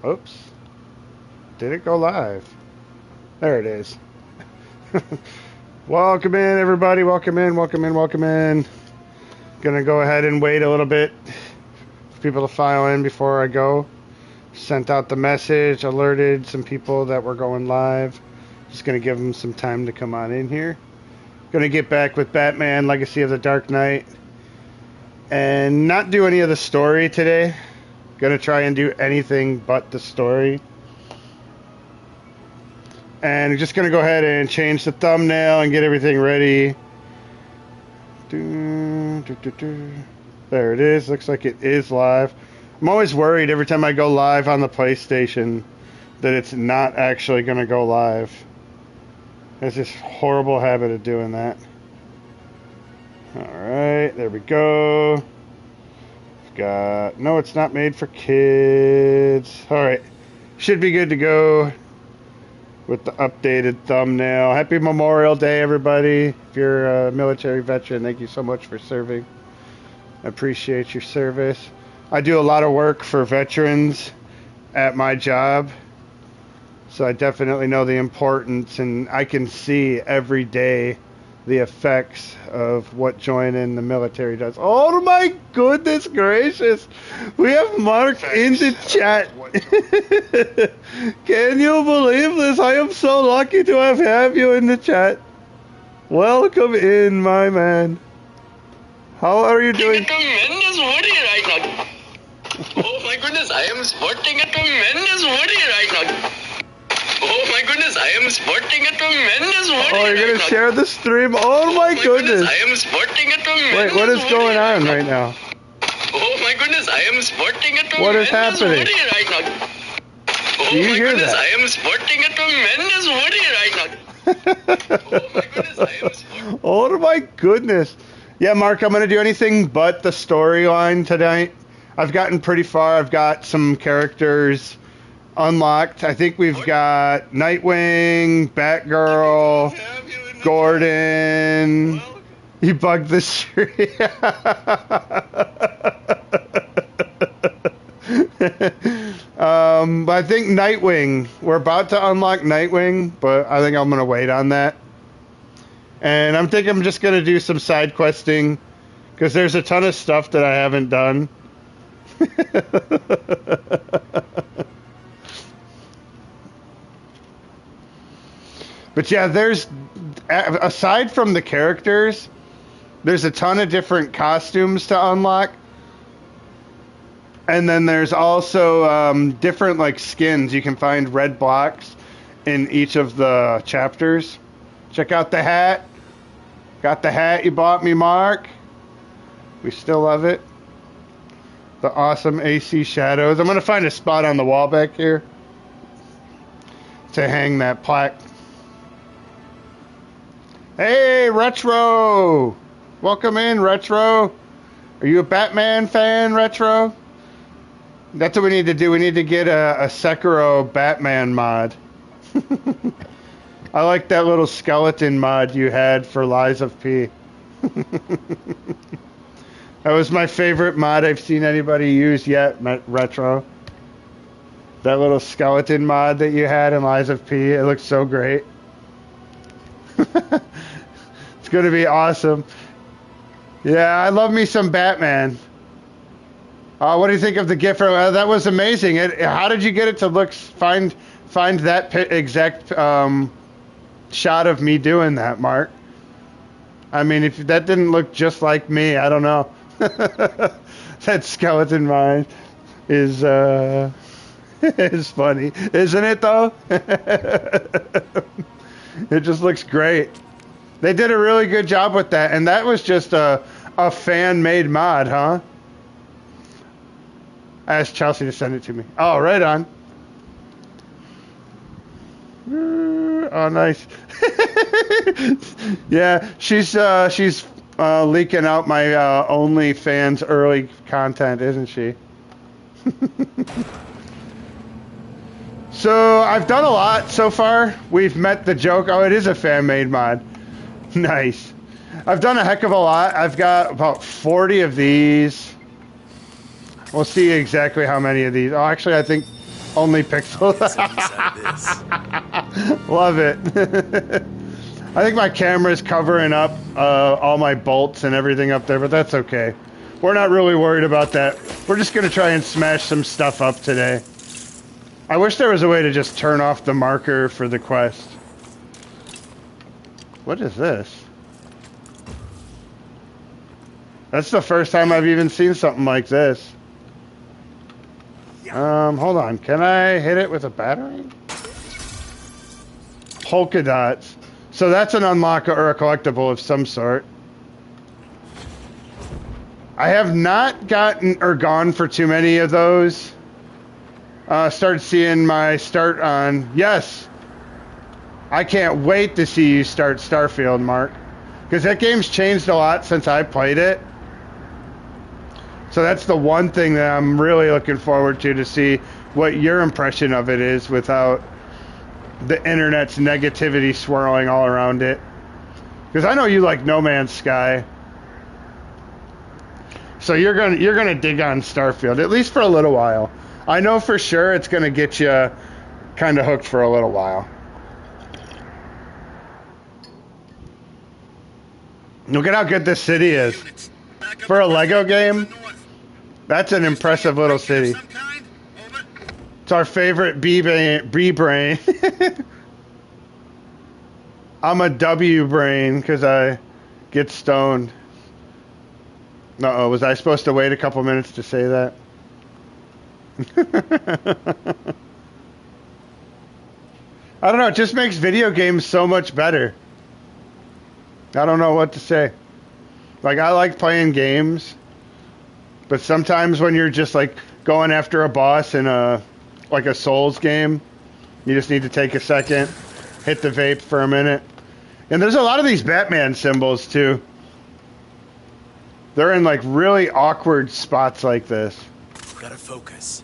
Oops. Did it go live? There it is. Welcome in, everybody. Welcome in, welcome in, welcome in. Gonna go ahead and wait a little bit for people to file in before I go. Sent out the message, alerted some people that we're going live. Just gonna give them some time to come on in here. Gonna get back with Batman Legacy of the Dark Knight. And not do any of the story today. Gonna try and do anything but the story. And just gonna go ahead and change the thumbnail and get everything ready. There it is. Looks like it is live. I'm always worried every time I go live on the PlayStation that it's not actually gonna go live. There's this horrible habit of doing that. Alright, there we go. No, it's not made for kids. Alright, should be good to go with the updated thumbnail. Happy Memorial Day, everybody. If you're a military veteran, thank you so much for serving. I appreciate your service. I do a lot of work for veterans at my job, so I definitely know the importance, and I can see every day the effects of what joining the military does. Oh my goodness gracious! We have Mark in the chat. Can you believe this? I am so lucky to have you in the chat. Welcome in, my man. How are you doing? A tremendous woody right now. Oh my goodness, I am sporting a tremendous woody right now. Oh my goodness, I am sporting a tremendous woody. Oh, you're gonna share the stream? Oh my goodness. I am sporting a tremendous. Wait, what is going on right now? Oh my goodness, I am sporting a tremendous. What is happening? Woody right now. Oh Do you my hear goodness, that? I am sporting a tremendous woody right now. Oh my goodness, I am sporting. Oh my goodness. Yeah, Mark, I'm gonna do anything but the storyline tonight. I've gotten pretty far. I've got some characters unlocked. I think we've got Nightwing, Batgirl, Gordon. You bugged the stream. I think Nightwing. We're about to unlock Nightwing, but I think I'm gonna wait on that. And I'm thinking I'm just gonna do some side questing because there's a ton of stuff that I haven't done. But yeah, there's, aside from the characters, there's a ton of different costumes to unlock. And then there's also different like skins. You can find red blocks in each of the chapters. Check out the hat. Got the hat you bought me, Mark. We still love it. The awesome AC shadows. I'm going to find a spot on the wall back here to hang that plaque. Hey, Retro! Welcome in, Retro. Are you a Batman fan, Retro? That's what we need to do. We need to get a Sekiro Batman mod. I like that little skeleton mod you had for Lies of P. That was my favorite mod I've seen anybody use yet, Retro. That little skeleton mod that you had in Lies of P. It looks so great. It's going to be awesome. Yeah, I love me some Batman. What do you think of the gift? That was amazing. How did you get it to look? Find that exact shot of me doing that, Mark. I mean, if that didn't look just like me, I don't know. That skeleton mind is is funny, isn't it? Though it just looks great. They did a really good job with that, and that was just a fan-made mod, huh? I asked Chelsea to send it to me. Oh, right on. Oh, nice. Yeah, she's leaking out my OnlyFans early content, isn't she? So I've done a lot so far. We've met the joke. Oh, it is a fan-made mod. Nice. I've done a heck of a lot. I've got about 40 of these. We'll see exactly how many of these. Oh, actually, I think Only pixels. Love it. I think my camera's covering up all my bolts and everything up there, but that's okay. We're not really worried about that. We're just going to try and smash some stuff up today. I wish there was a way to just turn off the marker for the quest. What is this? That's the first time I've even seen something like this. Hold on. Can I hit it with a battery? Polka dots. So that's an unlock or a collectible of some sort. I have not gotten or gone for too many of those. Started seeing my start on... Yes! I can't wait to see you start Starfield, Mark. Because that game's changed a lot since I played it. So that's the one thing that I'm really looking forward to see what your impression of it is without the internet's negativity swirling all around it. Because I know you like No Man's Sky. So you're gonna dig on Starfield, at least for a little while. I know for sure it's gonna get you kind of hooked for a little while. Look at how good this city is. For a Lego game, that's an impressive little city. It's our favorite B-brain. I'm a W-brain because I get stoned. Uh-oh, was I supposed to wait a couple minutes to say that? I don't know, it just makes video games so much better. I don't know what to say. Like, I like playing games, but sometimes when you're just, like, going after a boss in a Souls game, you just need to take a second, hit the vape for a minute. And there's a lot of these Batman symbols, too. They're in, like, really awkward spots like this. Gotta focus.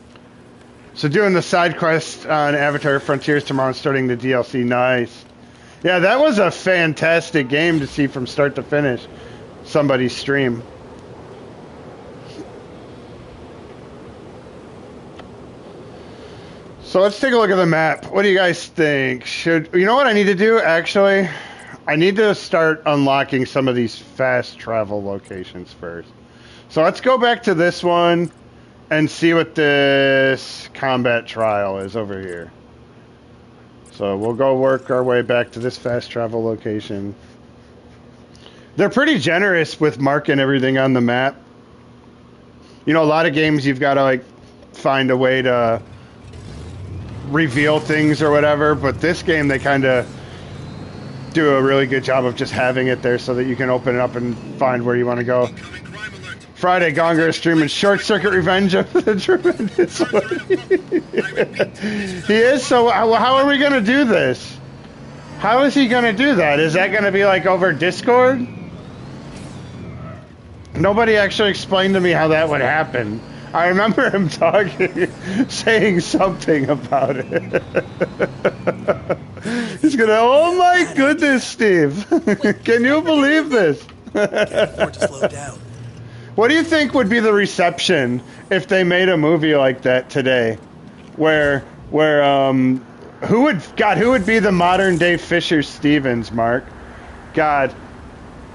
So doing the side quest on Avatar Frontiers tomorrow and starting the DLC, nice. Yeah, that was a fantastic game to see from start to finish. Somebody's stream. So let's take a look at the map. What do you guys think? You know what I need to do, actually? I need to start unlocking some of these fast travel locations first. So let's go back to this one and see what this combat trial is over here. So we'll go work our way back to this fast travel location. They're pretty generous with marking everything on the map. You know, a lot of games you've got to, like, find a way to reveal things or whatever, but this game they kind of do a really good job of just having it there so that you can open it up and find where you want to go. Friday, Gonger is streaming Short Circuit Revenge of the Tremendous He is, so how are we going to do this? How is he going to do that? Is that going to be like over Discord? Nobody actually explained to me how that would happen. I remember him talking, saying something about it. He's gonna, oh my goodness, Steve. Can you believe this? What do you think would be the reception if they made a movie like that today? Who would be the modern day Fisher Stevens, Mark? God,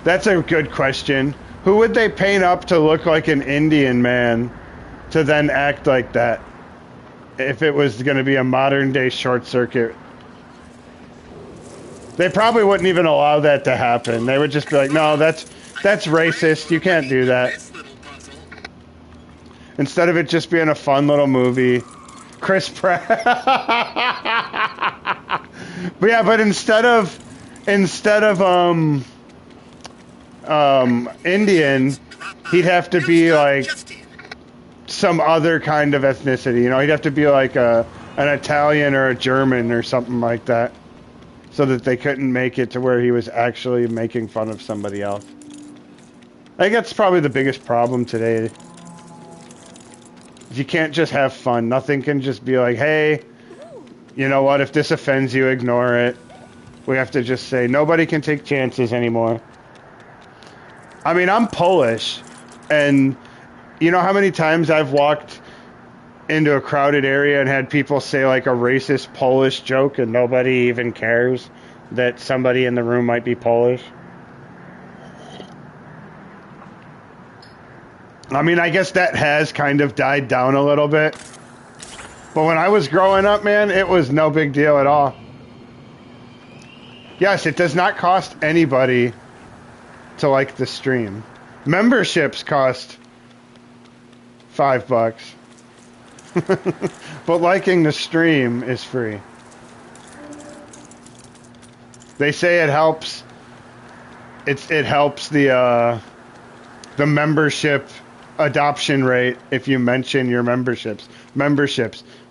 that's a good question. Who would they paint up to look like an Indian man to then act like that? If it was going to be a modern day Short Circuit. They probably wouldn't even allow that to happen. They would just be like, no, that's racist. You can't do that. Instead of it just being a fun little movie. Chris Pratt. But yeah, but instead of Indian, he'd have to be like some other kind of ethnicity. You know, he'd have to be like an Italian or a German or something like that, so that they couldn't make it to where he was actually making fun of somebody else. I think that's probably the biggest problem today. You can't just have fun. Nothing can just be like, hey, you know what, if this offends you, ignore it. We have to just say, nobody can take chances anymore. I mean, I'm Polish, and you know how many times I've walked into a crowded area and had people say like a racist Polish joke and nobody even cares that somebody in the room might be Polish. I mean, I guess that has kind of died down a little bit. But when I was growing up, man, it was no big deal at all. Yes, it does not cost anybody to like the stream. Memberships cost $5. But liking the stream is free. They say it helps. It helps the membership adoption rate if you mention your memberships.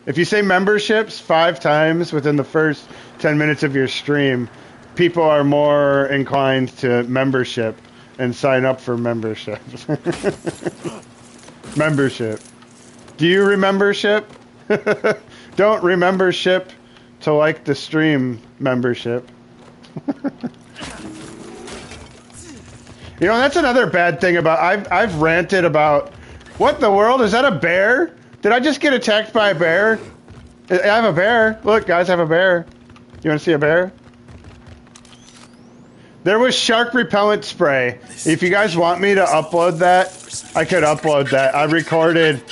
If you say memberships 5 times within the first 10 minutes of your stream, people are more inclined to membership and sign up for membership. Membership. Do you remembership? Don't remembership to like the stream membership. You know, that's another bad thing about I've ranted about what in the world is that a bear? Did I just get attacked by a bear? I have a bear. Look, guys, I have a bear. You want to see a bear? There was shark repellent spray. If you guys want me to upload that, I could upload that. I recorded.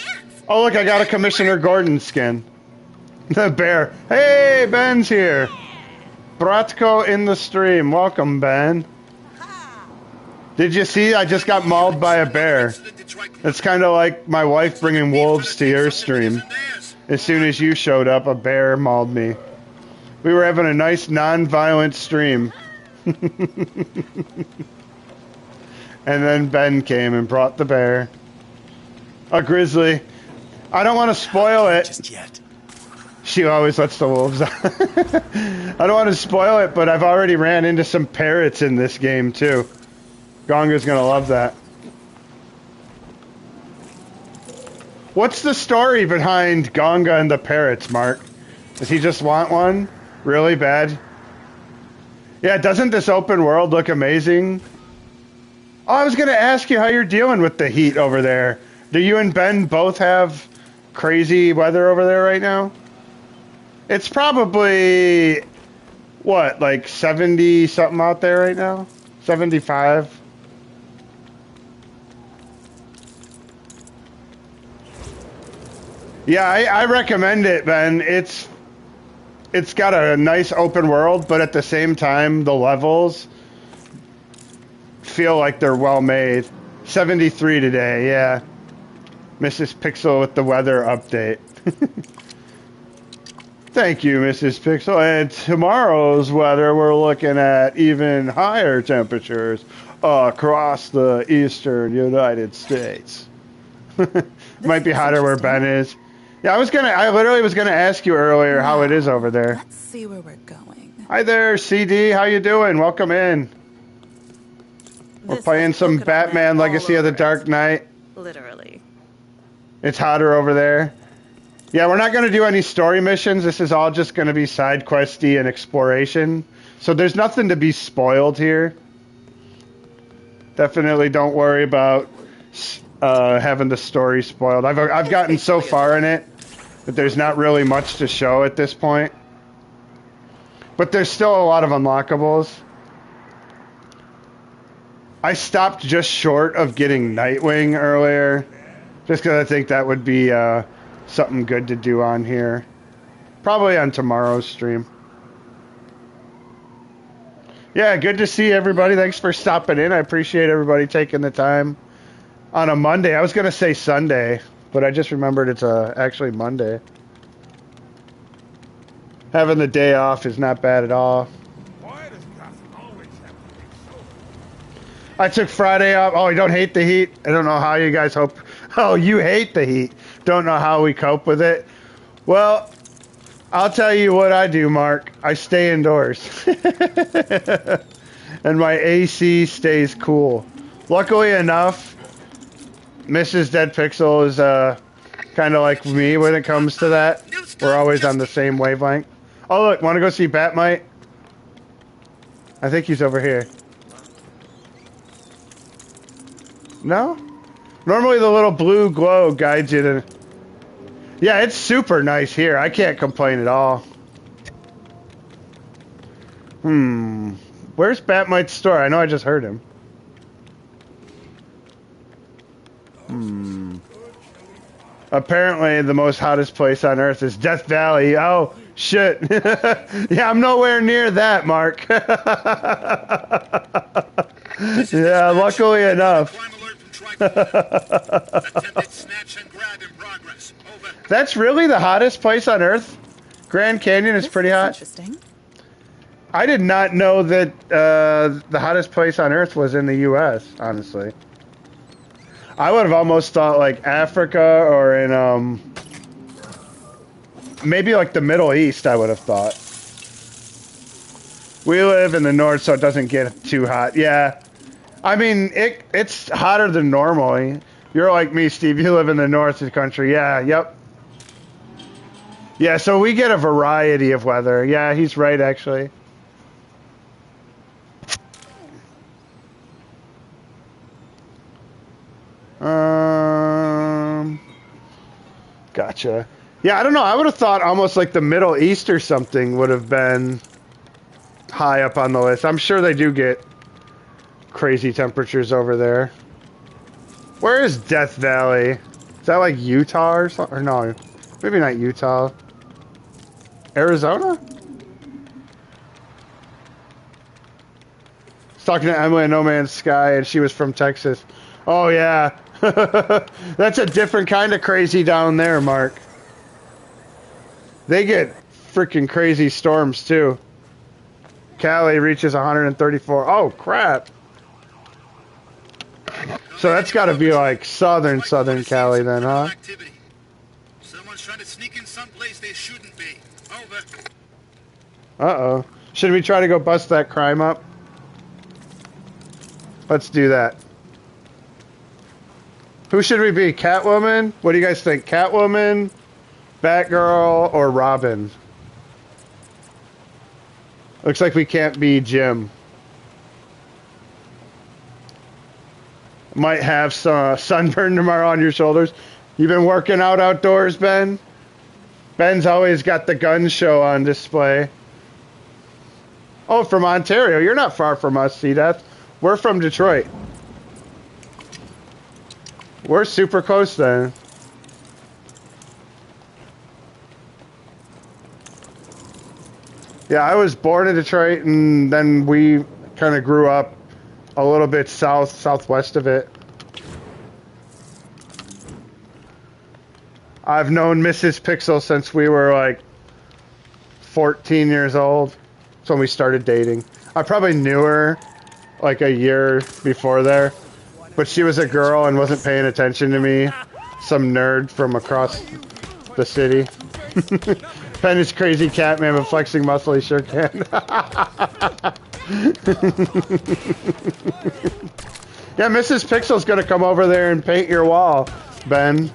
Oh, look, I got a Commissioner Gordon skin. The bear. Hey, Ben's here. Bratko in the stream. Welcome, Ben. Did you see? I just got mauled by a bear. It's kind of like my wife bringing wolves to your stream. As soon as you showed up, a bear mauled me. We were having a nice non-violent stream. And then Ben came and brought the bear. A grizzly. I don't want to spoil it. Just yet. She always lets the wolves out. I don't want to spoil it, but I've already ran into some parrots in this game, too. Gonga's gonna love that. What's the story behind Gonga and the parrots, Mark? Does he just want one? Really bad? Yeah, doesn't this open world look amazing? Oh, I was gonna ask you how you're dealing with the heat over there. Do you and Ben both have crazy weather over there right now? It's probably, what, like 70 something out there right now? 75? Yeah, I recommend it, Ben. It's got a nice open world, but at the same time, the levels feel like they're well made. 73 today, yeah. Mrs. Pixel with the weather update. Thank you, Mrs. Pixel. And tomorrow's weather, we're looking at even higher temperatures across the eastern United States. Might be hotter where Ben is. Yeah, I literally was gonna ask you earlier how it is over there. Let's see where we're going. Hi there, CD. How you doing? Welcome in. We're playing some Batman Legacy of the Dark Knight. Literally. It's hotter over there. Yeah, we're not gonna do any story missions. This is all just gonna be side questy and exploration. So there's nothing to be spoiled here. Definitely don't worry about having the story spoiled. I've gotten so far in it that there's not really much to show at this point. But there's still a lot of unlockables. I stopped just short of getting Nightwing earlier, just because I think that would be something good to do on here. Probably on tomorrow's stream. Yeah, good to see everybody. Thanks for stopping in. I appreciate everybody taking the time on a Monday. I was going to say Sunday, but I just remembered it's actually Monday. Having the day off is not bad at all. I took Friday off. Oh, you don't hate the heat? I don't know how you guys hope. Oh, you hate the heat. Don't know how we cope with it. Well, I'll tell you what I do, Mark. I stay indoors. And my AC stays cool. Luckily enough, Mrs. Dead Pixel is kind of like me when it comes to that. We're always on the same wavelength. Oh, look, want to go see Batmite? I think he's over here. No? Normally the little blue glow guides you to... Yeah, it's super nice here. I can't complain at all. Where's Batmite's store? I know I just heard him. Apparently, the most hottest place on Earth is Death Valley. Oh, shit. Yeah, I'm nowhere near that, Mark. Yeah, luckily enough. That's really the hottest place on Earth? Grand Canyon is pretty hot? Interesting. I did not know that the hottest place on Earth was in the U.S., honestly. I would have almost thought like Africa or in maybe like the Middle East, I would have thought. We live in the north, so it doesn't get too hot. Yeah. I mean, it's hotter than normal. You're like me, Steve. You live in the north of the country. Yeah, yep. Yeah, so we get a variety of weather. Yeah, he's right, actually. Gotcha. Yeah, I don't know. I would have thought almost like the Middle East or something would have been high up on the list. I'm sure they do get crazy temperatures over there. Where is Death Valley? Is that like Utah or something? Or no, maybe not Utah. Arizona? I was talking to Emily in No Man's Sky, and she was from Texas. Oh, yeah. That's a different kind of crazy down there, Mark. They get freaking crazy storms, too. Cali reaches 134. Oh, crap. So that's got to be like southern Cali then, huh? Someone's trying to sneak in someplace they shouldn't be. Over. Uh-oh. Should we try to go bust that crime up? Let's do that. Who should we be? Catwoman? What do you guys think? Catwoman, Batgirl, or Robin? Looks like we can't be Jim. Might have some sunburn tomorrow on your shoulders. You been working out outdoors, Ben? Ben's always got the gun show on display. Oh, from Ontario. You're not far from us, C-Death. We're from Detroit. We're super close then. Yeah, I was born in Detroit, and then we kind of grew up a little bit southwest of it. I've known Mrs. Pixel since we were like 14 years old. That's when we started dating. I probably knew her like a year before there, but she was a girl and wasn't paying attention to me. Some nerd from across the city. Penn is crazy cat man, but flexing muscle he sure can. Yeah, Mrs. Pixel's gonna come over there and paint your wall, Ben.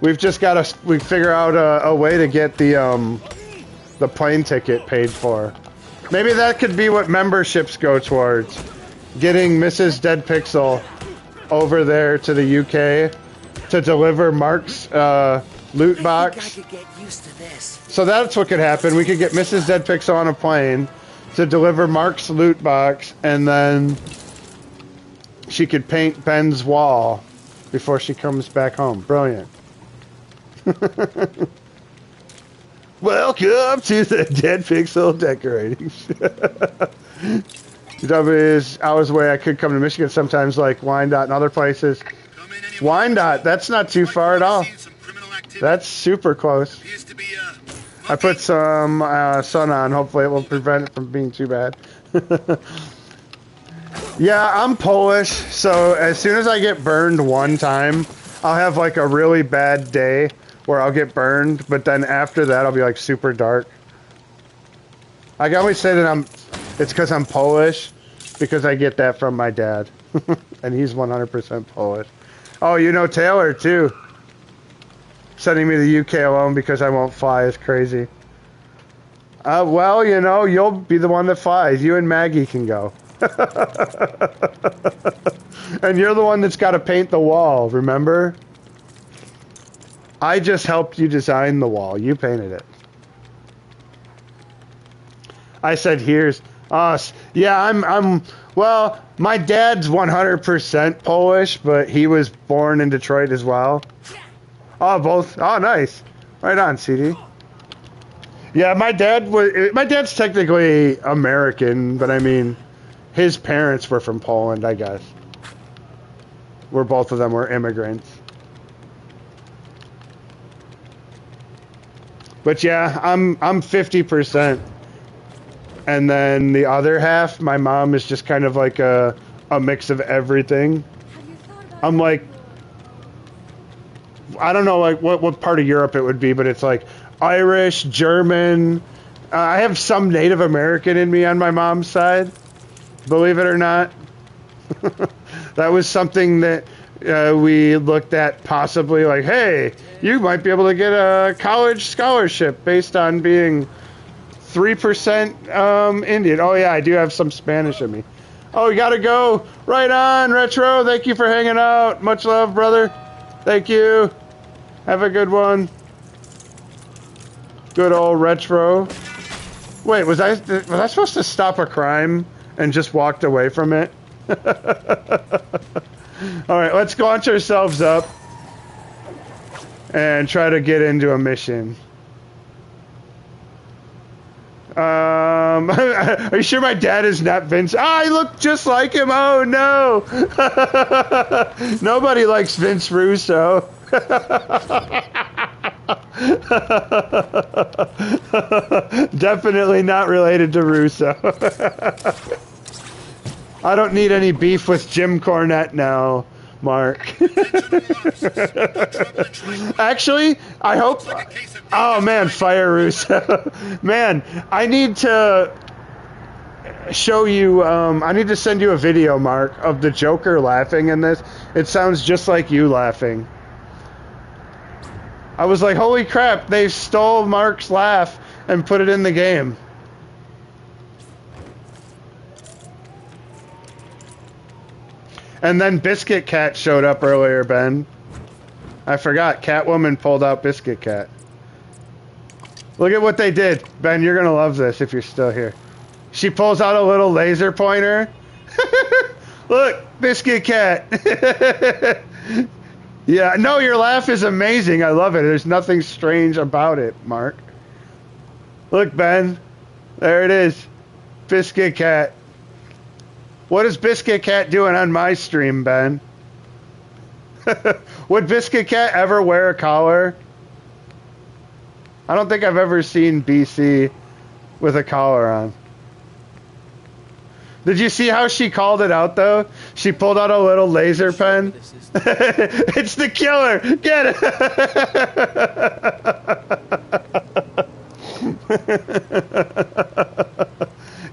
We've just got to we figure out a way to get the plane ticket paid for. Maybe that could be what memberships go towards. Getting Mrs. Dead Pixel over there to the UK to deliver Mark's loot box. So that's what could happen. We could get Mrs. Dead Pixel on a plane to deliver Mark's loot box, and then she could paint Ben's wall before she comes back home. Brilliant. Welcome to the Dead Pixel decorating. is hours away. I could come to Michigan sometimes, like Wyandotte and other places. Wyandotte, that's not too far at all. That's super close. I put some sun on. Hopefully it will prevent it from being too bad. Yeah, I'm Polish, so as soon as I get burned one time, I'll have like a really bad day where I'll get burned, but then after that I'll be like super dark. I can always say that it's because I'm Polish, because I get that from my dad. And he's 100% Polish. Oh, you know Taylor too. Sending me to the UK alone because I won't fly is crazy. Well, you know, you'll be the one that flies. You and Maggie can go. And you're the one that's got to paint the wall, remember? I just helped you design the wall. You painted it. I said, here's us. Yeah, well, my dad's 100% Polish, but he was born in Detroit as well. Oh, both. Oh, nice. Right on, CD. Yeah, my dad's technically American, but I mean, his parents were from Poland, I guess. Where both of them were immigrants. But yeah, I'm 50%. And then the other half, my mom is just kind of like a mix of everything. I'm like, I don't know like what part of Europe it would be, but it's like Irish, German. I have some Native American in me on my mom's side, believe it or not. That was something that we looked at possibly like, hey, you might be able to get a college scholarship based on being 3% Indian. Oh yeah, I do have some Spanish in me. Oh, we gotta go. Right on, Retro. Thank you for hanging out. Much love, brother. Thank you. Have a good one. Good old Retro. Wait, was I supposed to stop a crime and just walked away from it? All right, let's launch ourselves up and try to get into a mission. Are you sure my dad is not Vince? Ah, I look just like him. Oh no. Nobody likes Vince Russo. Definitely not related to Russo. I don't need any beef with Jim Cornette now, Mark. Actually, I hope... Oh, man, Fire Russo. Man, I need to show you... I need to send you a video, Mark, of the Joker laughing in this. It sounds just like you laughing. I was like, holy crap, they stole Mark's laugh and put it in the game. And then Biscuit Cat showed up earlier, Ben. I forgot. Catwoman pulled out Biscuit Cat. Look at what they did. Ben, you're going to love this if you're still here. She pulls out a little laser pointer. Look, Biscuit Cat. Yeah, no, your laugh is amazing. I love it. There's nothing strange about it, Mark. Look, Ben. There it is. Biscuit Cat. What is Biscuit Cat doing on my stream, Ben? Would Biscuit Cat ever wear a collar? I don't think I've ever seen BC with a collar on. Did you see how she called it out, though? She pulled out a little laser pen. It's the killer! Get it!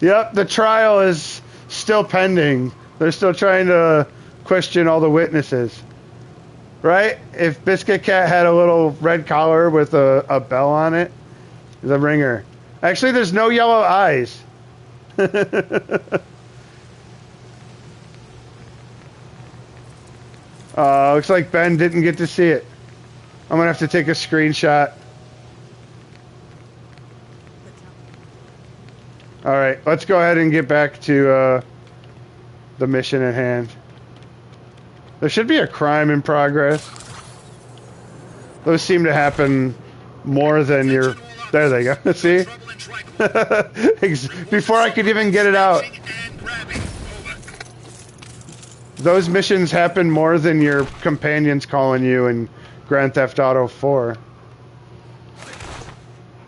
Yep, the trial is still pending. They're still trying to question all the witnesses. Right? If Biscuit Cat had a little red collar with a bell on it, the ringer. Actually, there's no yellow eyes. Looks like Ben didn't get to see it. I'm gonna have to take a screenshot. Alright, let's go ahead and get back to the mission at hand. There should be a crime in progress. Those seem to happen more than your... There they go. See? Before I could even get it out. Those missions happen more than your companions calling you in Grand Theft Auto 4.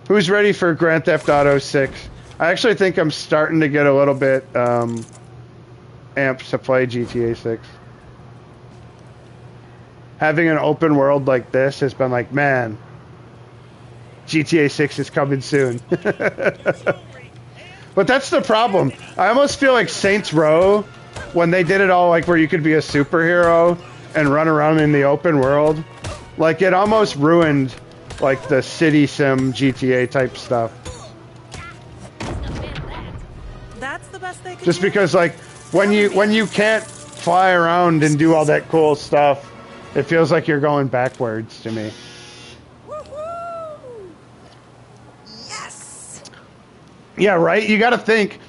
Who's ready for Grand Theft Auto 6? I actually think I'm starting to get a little bit amped to play GTA 6. Having an open world like this has been like, man, GTA 6 is coming soon. But that's the problem. I almost feel like Saints Row, when they did it all like where you could be a superhero and run around in the open world, like it almost ruined like the city sim GTA type stuff. That's the best they could Just do. because like when you can't fly around and do all that cool stuff, it feels like you're going backwards to me. Yeah, right? You got to think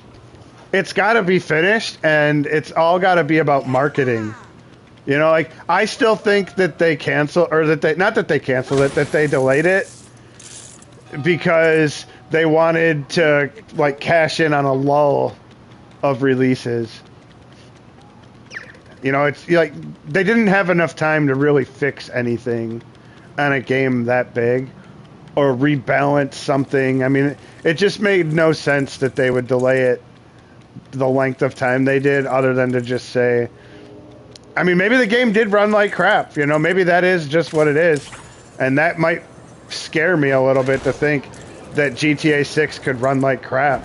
it's got to be finished and it's all got to be about marketing. You know, like I still think that they cancel or that they not that they canceled it, that they delayed it because they wanted to like cash in on a lull of releases. You know, it's like they didn't have enough time to really fix anything on a game that big or rebalance something. I mean, it just made no sense that they would delay it the length of time they did other than to just say, I mean, maybe the game did run like crap, you know, maybe that is just what it is. And that might scare me a little bit to think that GTA 6 could run like crap.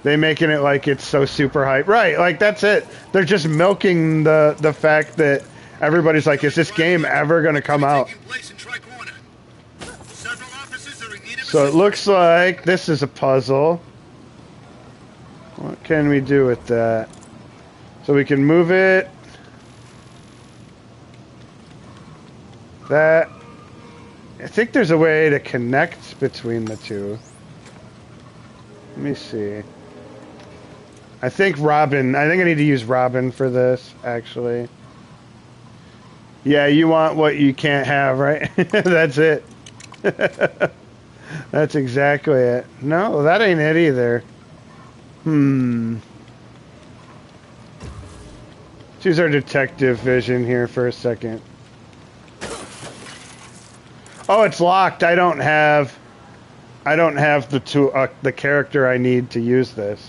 They making it like it's so super hype. Right, like that's it. They're just milking the fact that everybody's like, is this game ever going to come out? So it looks like this is a puzzle. What can we do with that? So we can move it. That. I think there's a way to connect between the two. Let me see. I think I need to use Robin for this, actually. Yeah, you want what you can't have, right? That's it. That's exactly it. No, that ain't it either. Let's use our detective vision here for a second. Oh, it's locked. I don't have the character I need to use this.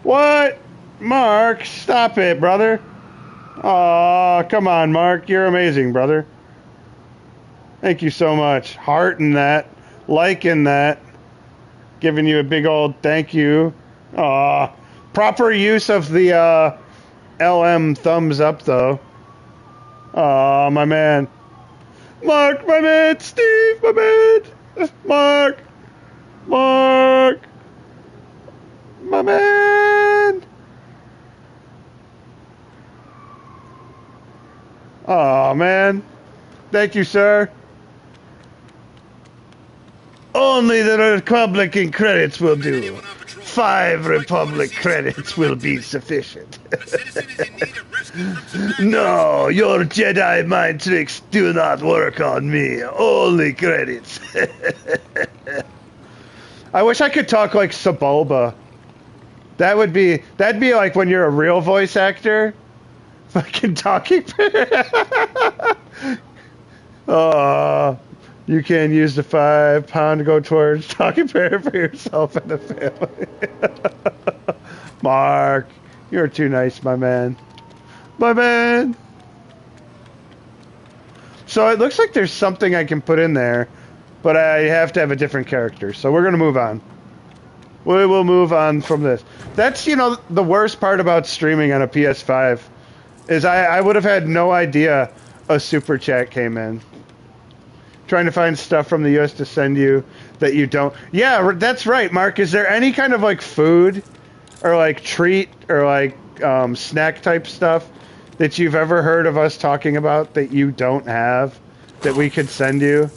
What? Mark, stop it, brother. Aw, come on, Mark. You're amazing, brother. Thank you so much. Hearting that. Liking that. Giving you a big old thank you. Aw. Proper use of the LM thumbs up, though. Aw, my man. Mark, my man. Steve, my man. Mark. Mark. My man. Oh man. Thank you, sir. Only the Republican credits will do. 5 Republic credits will be sufficient. No, your Jedi mind tricks do not work on me. Only credits. I wish I could talk like Sebulba. That'd be like when you're a real voice actor. Fucking talking bear. You can use the £5 to go towards talking bear for yourself and the family. Mark, you're too nice, my man. My man. So it looks like there's something I can put in there, but I have to have a different character. So we're going to move on. We will move on from this. That's, you know, the worst part about streaming on a PS5 is I would have had no idea a super chat came in. Trying to find stuff from the US to send you that you don't. Yeah, that's right, Mark. Is there any kind of like food or like treat or like snack type stuff that you've ever heard of us talking about that you don't have that we could send you?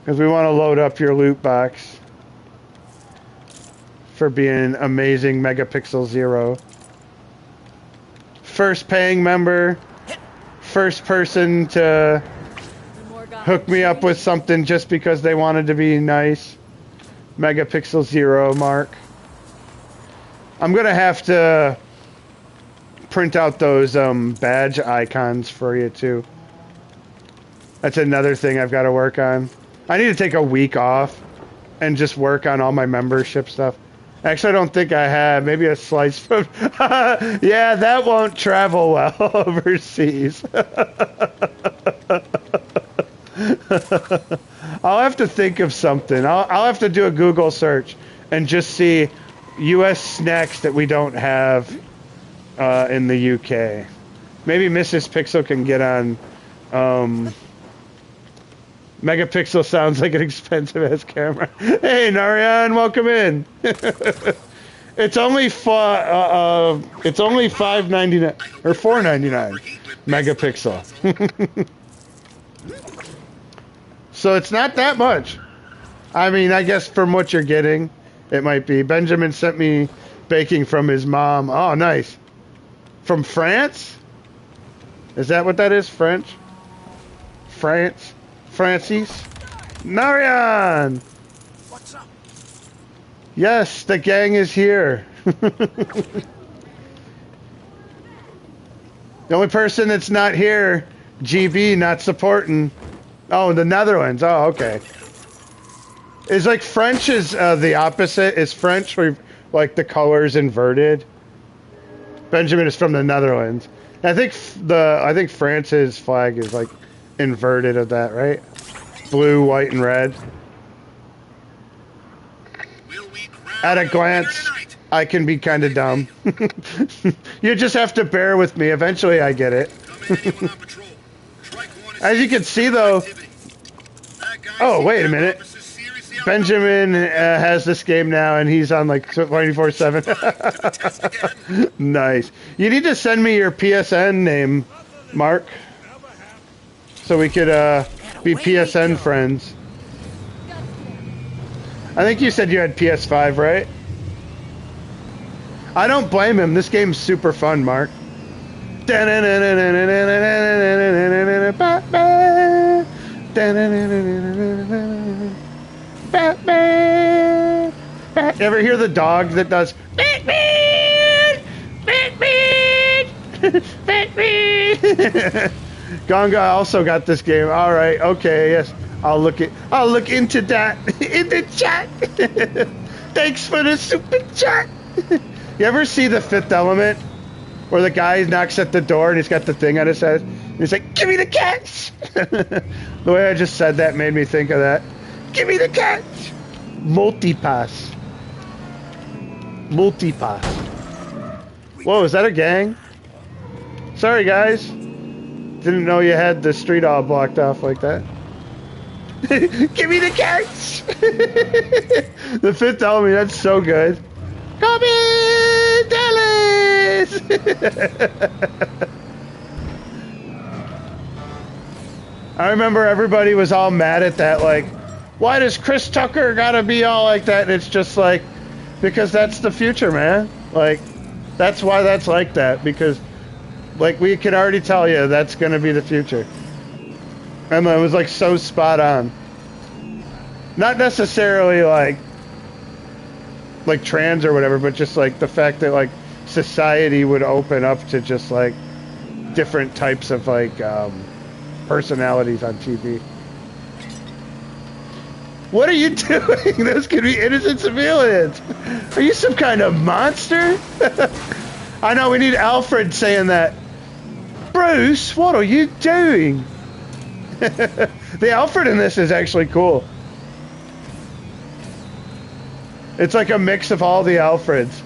Because we want to load up your loot box for being amazing Megapixel Zero. First paying member, first person to hook me up with something just because they wanted to be nice. Megapixel Zero, Mark. I'm going to have to print out those badge icons for you too. That's another thing I've got to work on. I need to take a week off and just work on all my membership stuff. Actually, I don't think I have. Maybe a slice from... yeah, that won't travel well overseas. I'll have to think of something. I'll have to do a Google search and just see U.S. snacks that we don't have in the UK. Maybe Mrs. Pixel can get on... Megapixel sounds like an expensive-ass camera. Hey, Narayan, welcome in. It's only $5.99 or $4.99 megapixel. So it's not that much. I mean, I guess from what you're getting, it might be. Benjamin sent me baking from his mom. Oh, nice. From France? Is that what that is? French? France? Francis? Narian! What's up? Yes, the gang is here. The only person that's not here, GB, not supporting. Oh, the Netherlands. Oh, okay. Is like French is the opposite. Is French where like the colors inverted? Benjamin is from the Netherlands. I think France's flag is like inverted of that, right? Blue, white, and red. At a glance, I can be kind of dumb. You just have to bear with me. Eventually, I get it. As you can see, though. Oh, wait a minute. Benjamin has this game now, and he's on like 24/7. Nice. You need to send me your PSN name, Mark, so we could be PSN friends. I think you said you had PS5, right? I don't blame him. This game's super fun, Mark. Batman! Ever hear the dog that does Batman? Batman! Batman! Ganga also got this game. All right, okay, yes. I'll look into that in the chat. Thanks for the super chat. You ever see The Fifth Element, where the guy knocks at the door and he's got the thing on his head? And he's like, "Give me the cats." The way I just said that made me think of that. Give me the cats. Multipass. Whoa, is that a gang? Sorry, guys. Didn't know you had the street all blocked off like that. Give me the cats! The Fifth Element, that's so good. Come in, Dallas! I remember everybody was all mad at that, like, why does Chris Tucker gotta be all like that? And it's just like, because that's the future, man. Like, that's why that's like that, because, like, we can already tell you that's gonna be the future. And it was like so spot on. Not necessarily like trans or whatever, but just like the fact that like society would open up to just like different types of like personalities on TV. What are you doing? Those could be innocent civilians. Are you some kind of monster? I know, we need Alfred saying that. Bruce, what are you doing? The Alfred in this is actually cool. It's like a mix of all the Alfreds.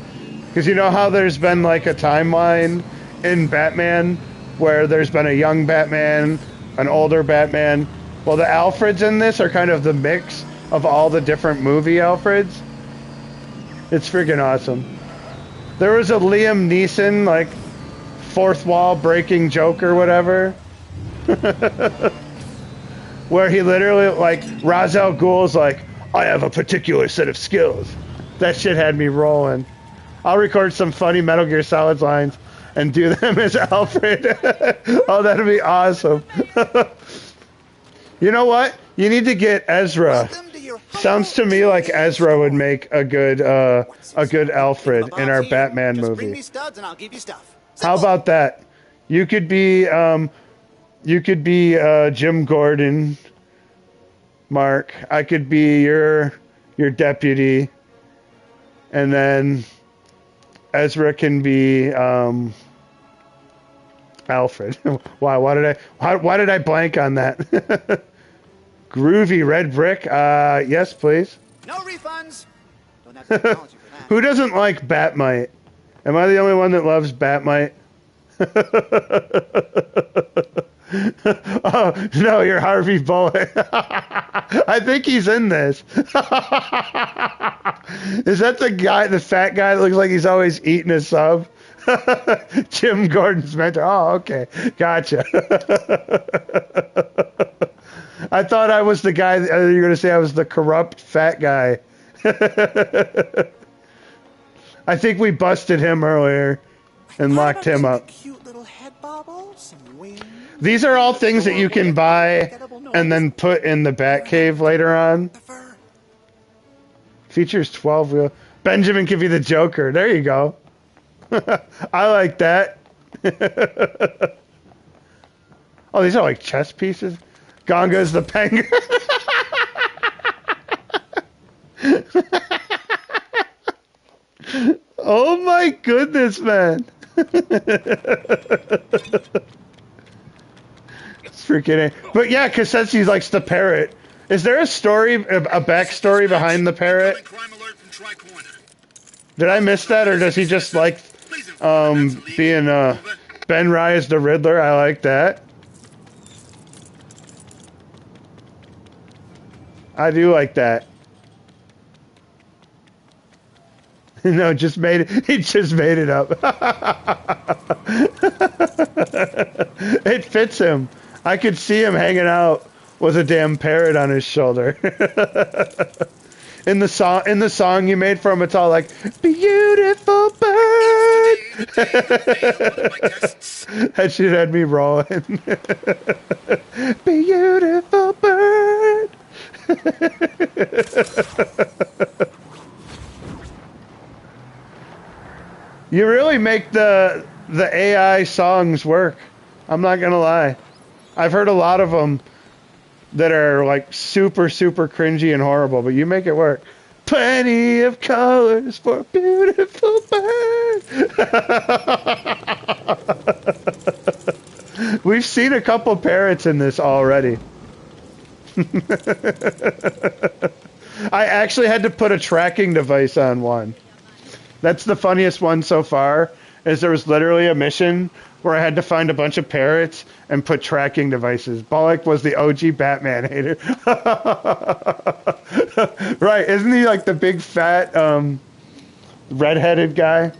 Because you know how there's been like a timeline in Batman where there's been a young Batman, an older Batman. Well, the Alfreds in this are kind of the mix of all the different movie Alfreds. It's freaking awesome. There was a Liam Neeson, like, fourth wall breaking joke or whatever. Where he literally, like, Ra's al Ghul's like, I have a particular set of skills. That shit had me rolling. I'll record some funny Metal Gear Solid lines and do them as Alfred. Oh, that'd be awesome. You know what? You need to get Ezra. Sounds to me like Ezra would make a good Alfred in our Batman movie. How about that? You could be Jim Gordon, Mark. I could be your deputy, and then Ezra can be Alfred. Wow, why did I blank on that? Groovy red brick. Yes, please. No refunds. Don't have technology for that. Who doesn't like Batmite? Am I the only one that loves Batmite? Oh, no, you're Harvey Bullock. I think he's in this. Is that the guy, the fat guy that looks like he's always eating a sub? Jim Gordon's mentor. Oh, okay. Gotcha. I thought I was the guy. You were going to say I was the corrupt fat guy. I think we busted him earlier and How locked about him just a up. cute little head bobble, some wings? These are all things that you can buy Unforgettable noise. and then put in the Batcave later on. The fur. Features 12 wheel. Benjamin could be the Joker. There you go. I like that. Oh, these are like chess pieces. Gonga's the penguin. Oh my goodness, man. It's freaking A. But yeah, Cassetsi likes the parrot. Is there a story, a backstory behind the parrot? Crime alert from Tri-Corner. Did I miss that, or does he just like Please inform that's illegal. being Over. Ben Rye as the Riddler? I like that. I do like that. No, just made it. He just made it up. It fits him. I could see him hanging out with a damn parrot on his shoulder. In the song you made for him, it's all like "Beautiful bird." That shit had me rolling. Beautiful bird. You really make the AI songs work. I'm not gonna lie. I've heard a lot of them that are like super cringy and horrible, but you make it work. Plenty of colors for a beautiful bird. We've seen a couple parrots in this already. I actually had to put a tracking device on one. That's the funniest one so far, is there was literally a mission where I had to find a bunch of parrots and put tracking devices. Bullock was the OG Batman hater. Right, isn't he like the big fat redheaded guy?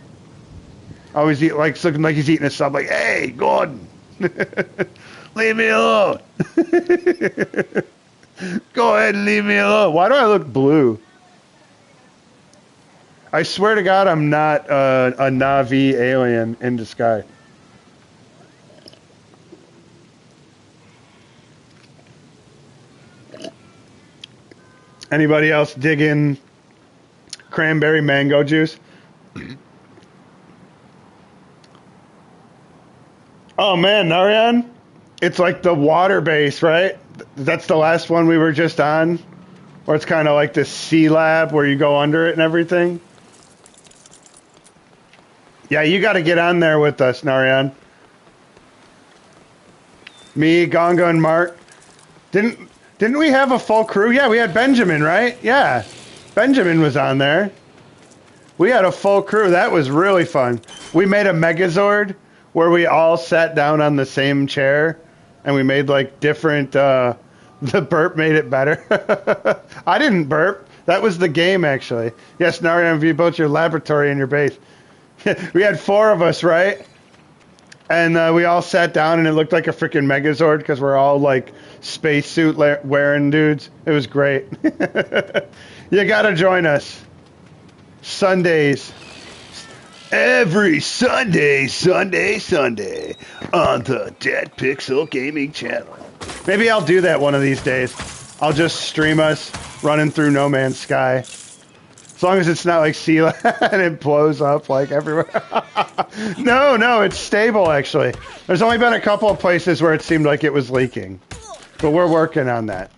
Always looking like he's eating a sub, like, hey, Gordon, leave me alone. Go ahead and leave me alone. Why do I look blue? I swear to God, I'm not a Na'vi alien in disguise. Anybody else digging cranberry mango juice? Oh man, Narayan, it's like the water base, right? That's the last one we were just on, where it's kind of like this sea lab where you go under it and everything. Yeah, you got to get on there with us, Narayan. Me, Gonga, and Mark. Didn't we have a full crew? Yeah, we had Benjamin, right? Yeah, Benjamin was on there. We had a full crew. That was really fun. We made a Megazord where we all sat down on the same chair, and we made like different. The burp made it better. I didn't burp. That was the game, actually. Yes, Narayan, you built your laboratory in your base. We had 4 of us, right? And we all sat down, and it looked like a freaking Megazord because we're all like spacesuit wearing dudes. It was great. You gotta join us. Sundays. Every Sunday on the Dead Pixel Gaming channel. Maybe I'll do that one of these days. I'll just stream us running through No Man's Sky. As long as it's not like sea and it blows up like everywhere. No, it's stable actually. There's only been a couple of places where it seemed like it was leaking. But we're working on that.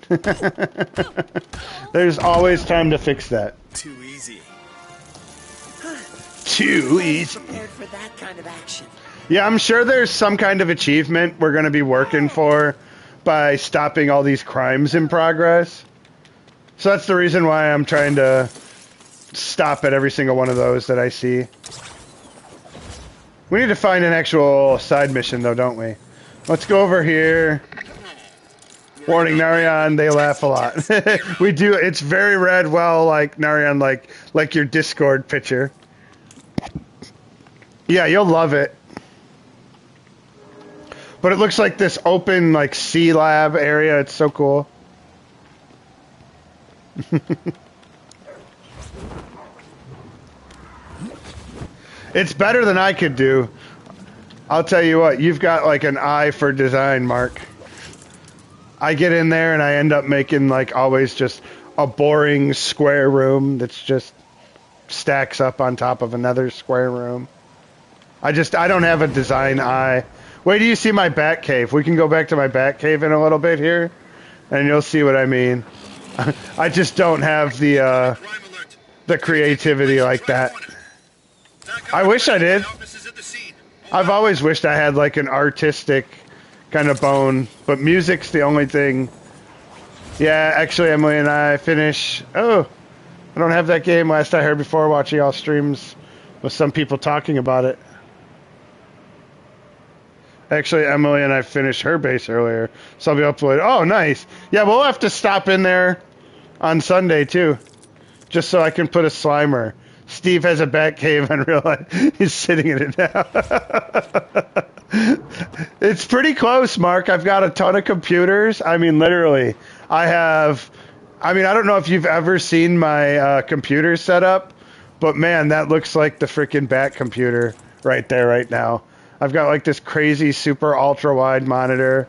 There's always time to fix that. Too easy. Too easy. Prepared for that kind of action. Yeah, I'm sure there's some kind of achievement we're going to be working for by stopping all these crimes in progress. So that's the reason why I'm trying to stop at every single one of those that I see. We need to find an actual side mission, though, don't we? Let's go over here. Warning, Narayan, they laugh a lot. We do. It's very red, well, like, Narayan, like your Discord picture. Yeah, you'll love it. But it looks like this open, like, sea lab area. It's so cool. It's better than I could do. I'll tell you what, you've got like an eye for design, Mark. I get in there and I end up making like always just a boring square room that's just stacks up on top of another square room. I don't have a design eye. Wait till you see my bat cave. We can go back to my bat cave in a little bit here, and you'll see what I mean. I just don't have the creativity like that. I wish I did. I've always wished I had like an artistic kind of bone, but music's the only thing. Yeah, actually, Emily and I finish. Oh, I don't have that game. Last I heard before watching all streams with some people talking about it. Actually, Emily and I finished her base earlier, so I'll be uploaded. Oh, nice. Yeah, we'll have to stop in there on Sunday too, just so I can put a Slimer. Steve has a bat cave in real life. He's sitting in it now. It's pretty close, Mark. I've got a ton of computers. I mean, literally. I don't know if you've ever seen my computer setup, but man, that looks like the freaking bat computer right there right now. I've got like this crazy super ultra wide monitor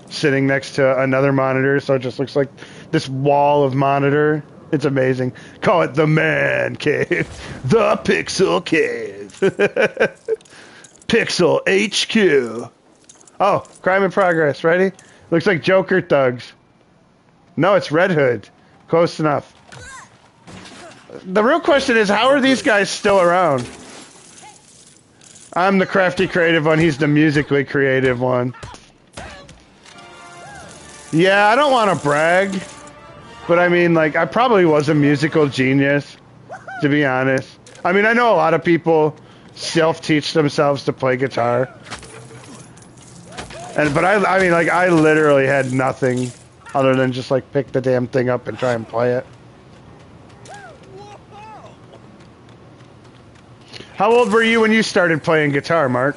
sitting next to another monitor, so it just looks like this wall of monitor. It's amazing. Call it the man cave. The Pixel Cave. Pixel HQ. Oh, crime in progress. Ready? Looks like Joker thugs. No, it's Red Hood. Close enough. The real question is, how are these guys still around? I'm the crafty creative one. He's the musically creative one. Yeah, I don't want to brag. But I mean, like, I probably was a musical genius, to be honest. I mean, I know a lot of people self-teach themselves to play guitar. But I mean, like, I literally had nothing other than just, like, pick the damn thing up and try and play it. How old were you when you started playing guitar, Mark?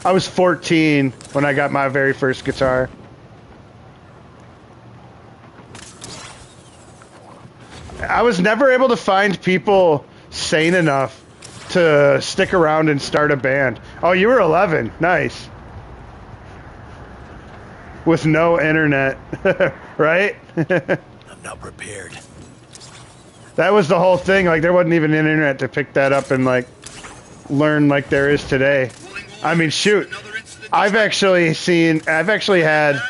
I was 14 when I got my very first guitar. I was never able to find people sane enough to stick around and start a band. Oh, you were 11. Nice. With no internet, right? I'm not prepared. That was the whole thing. Like, there wasn't even internet to pick that up and, like, learn like there is today. I mean, shoot. I've actually had,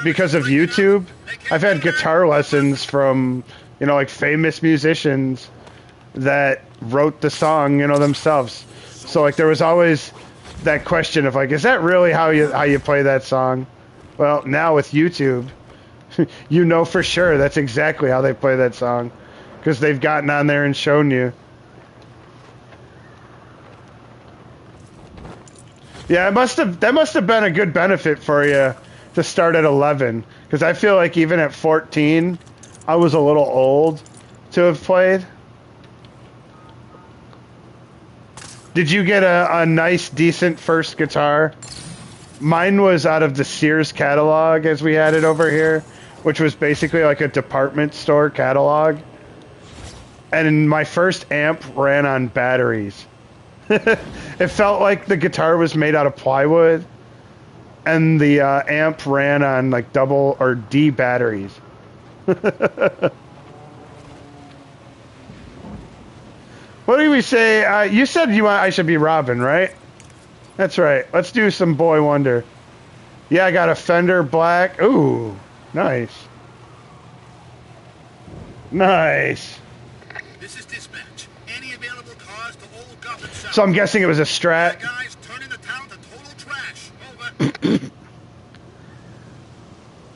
because of YouTube, I've had guitar lessons from, you know, like famous musicians that wrote the song, you know, themselves. So like there was always that question of like, is that really how you play that song? Well, now with YouTube, you know for sure that's exactly how they play that song, because they've gotten on there and shown you. Yeah, that must have been a good benefit for you to start at 11, because I feel like even at 14, I was a little old to have played. Did you get a nice, decent first guitar? Mine was out of the Sears catalog, as we had it over here, which was basically like a department store catalog. And my first amp ran on batteries. It felt like the guitar was made out of plywood, and the amp ran on like double or D batteries. What do we say? You said I should be Robin, right? That's right. Let's do some Boy Wonder. Yeah, I got a Fender Black. Ooh, nice. Nice. This is dispatch. Any available cars to Old Gotham South. So I'm guessing it was a Strat. Guys, turning the town to total trash. Over.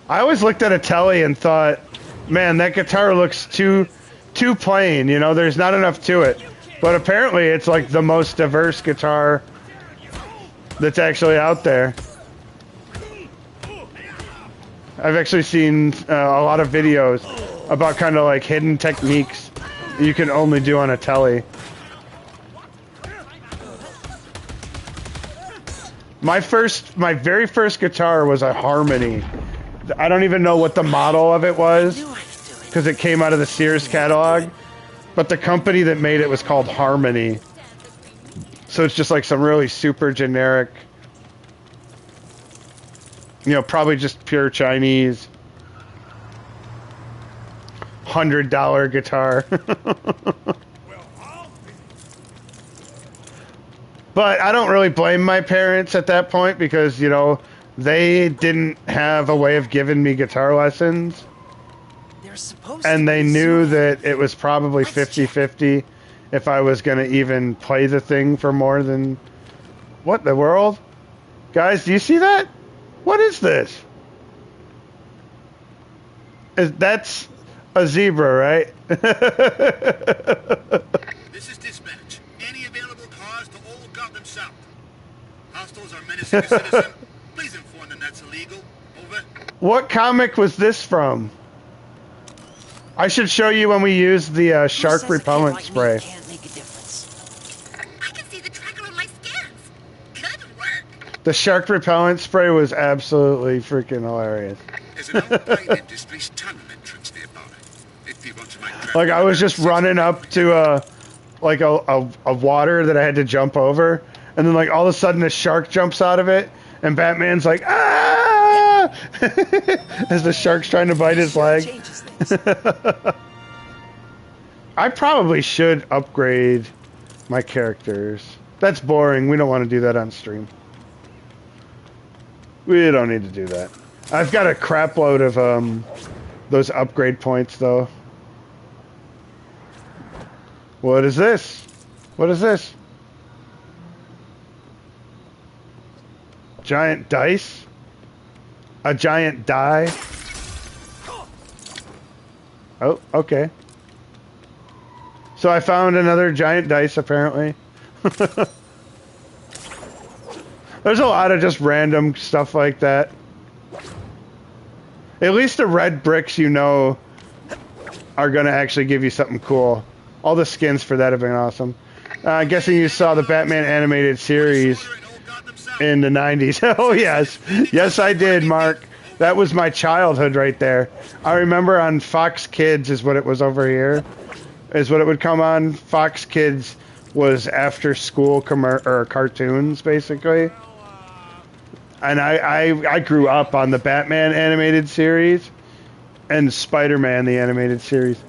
I always looked at a telly and thought, man, that guitar looks too plain. You know, there's not enough to it. But apparently it's like the most diverse guitar that's actually out there. I've actually seen a lot of videos about kind of like hidden techniques you can only do on a telly. My very first guitar was a Harmony, I don't even know what the model of it was Knew I could do it. because it came out of the Sears catalog. But the company that made it was called Harmony. So it's just like some really super generic, you know, probably just pure Chinese $100 guitar. But I don't really blame my parents at that point because, you know, they didn't have a way of giving me guitar lessons. They're supposed And to they be knew soon. that it was probably 50-50 if I was going to even play the thing for more than... What in the world? Guys, do you see that? What is this? That's a zebra, right? This is dispatch. Any available cars to Old Gotham South? Hostiles are menacing a citizen. Please inform them that's illegal. Over. What comic was this from? I should show you when we use the Who shark says a kid repellent like me spray. can't make a difference? I can see the tracker on my scans. Good work. The shark repellent spray was absolutely freaking hilarious. There's an outside industry's tunnel entrance nearby. If you want to make Like I was just running up to a water that I had to jump over, and then like all of a sudden a shark jumps out of it, and Batman's like ah, as the shark's trying to bite his Sure leg. changes things. I probably should upgrade my characters. That's boring. We don't want to do that on stream. We don't need to do that. I've got a crap load of those upgrade points though. What is this? What is this? Giant dice? A giant die? Oh, okay. So I found another giant dice apparently. There's a lot of just random stuff like that. At least the red bricks, you know, are going to actually give you something cool. All the skins for that have been awesome. I'm guessing you saw the Batman animated series in the 90s. Oh, yes. Yes, I did, Mark. That was my childhood right there. I remember on Fox Kids is what it was over here. Is what it would come on. Fox Kids was after school cartoons, basically. And I grew up on the Batman animated series and Spider-Man, the animated series.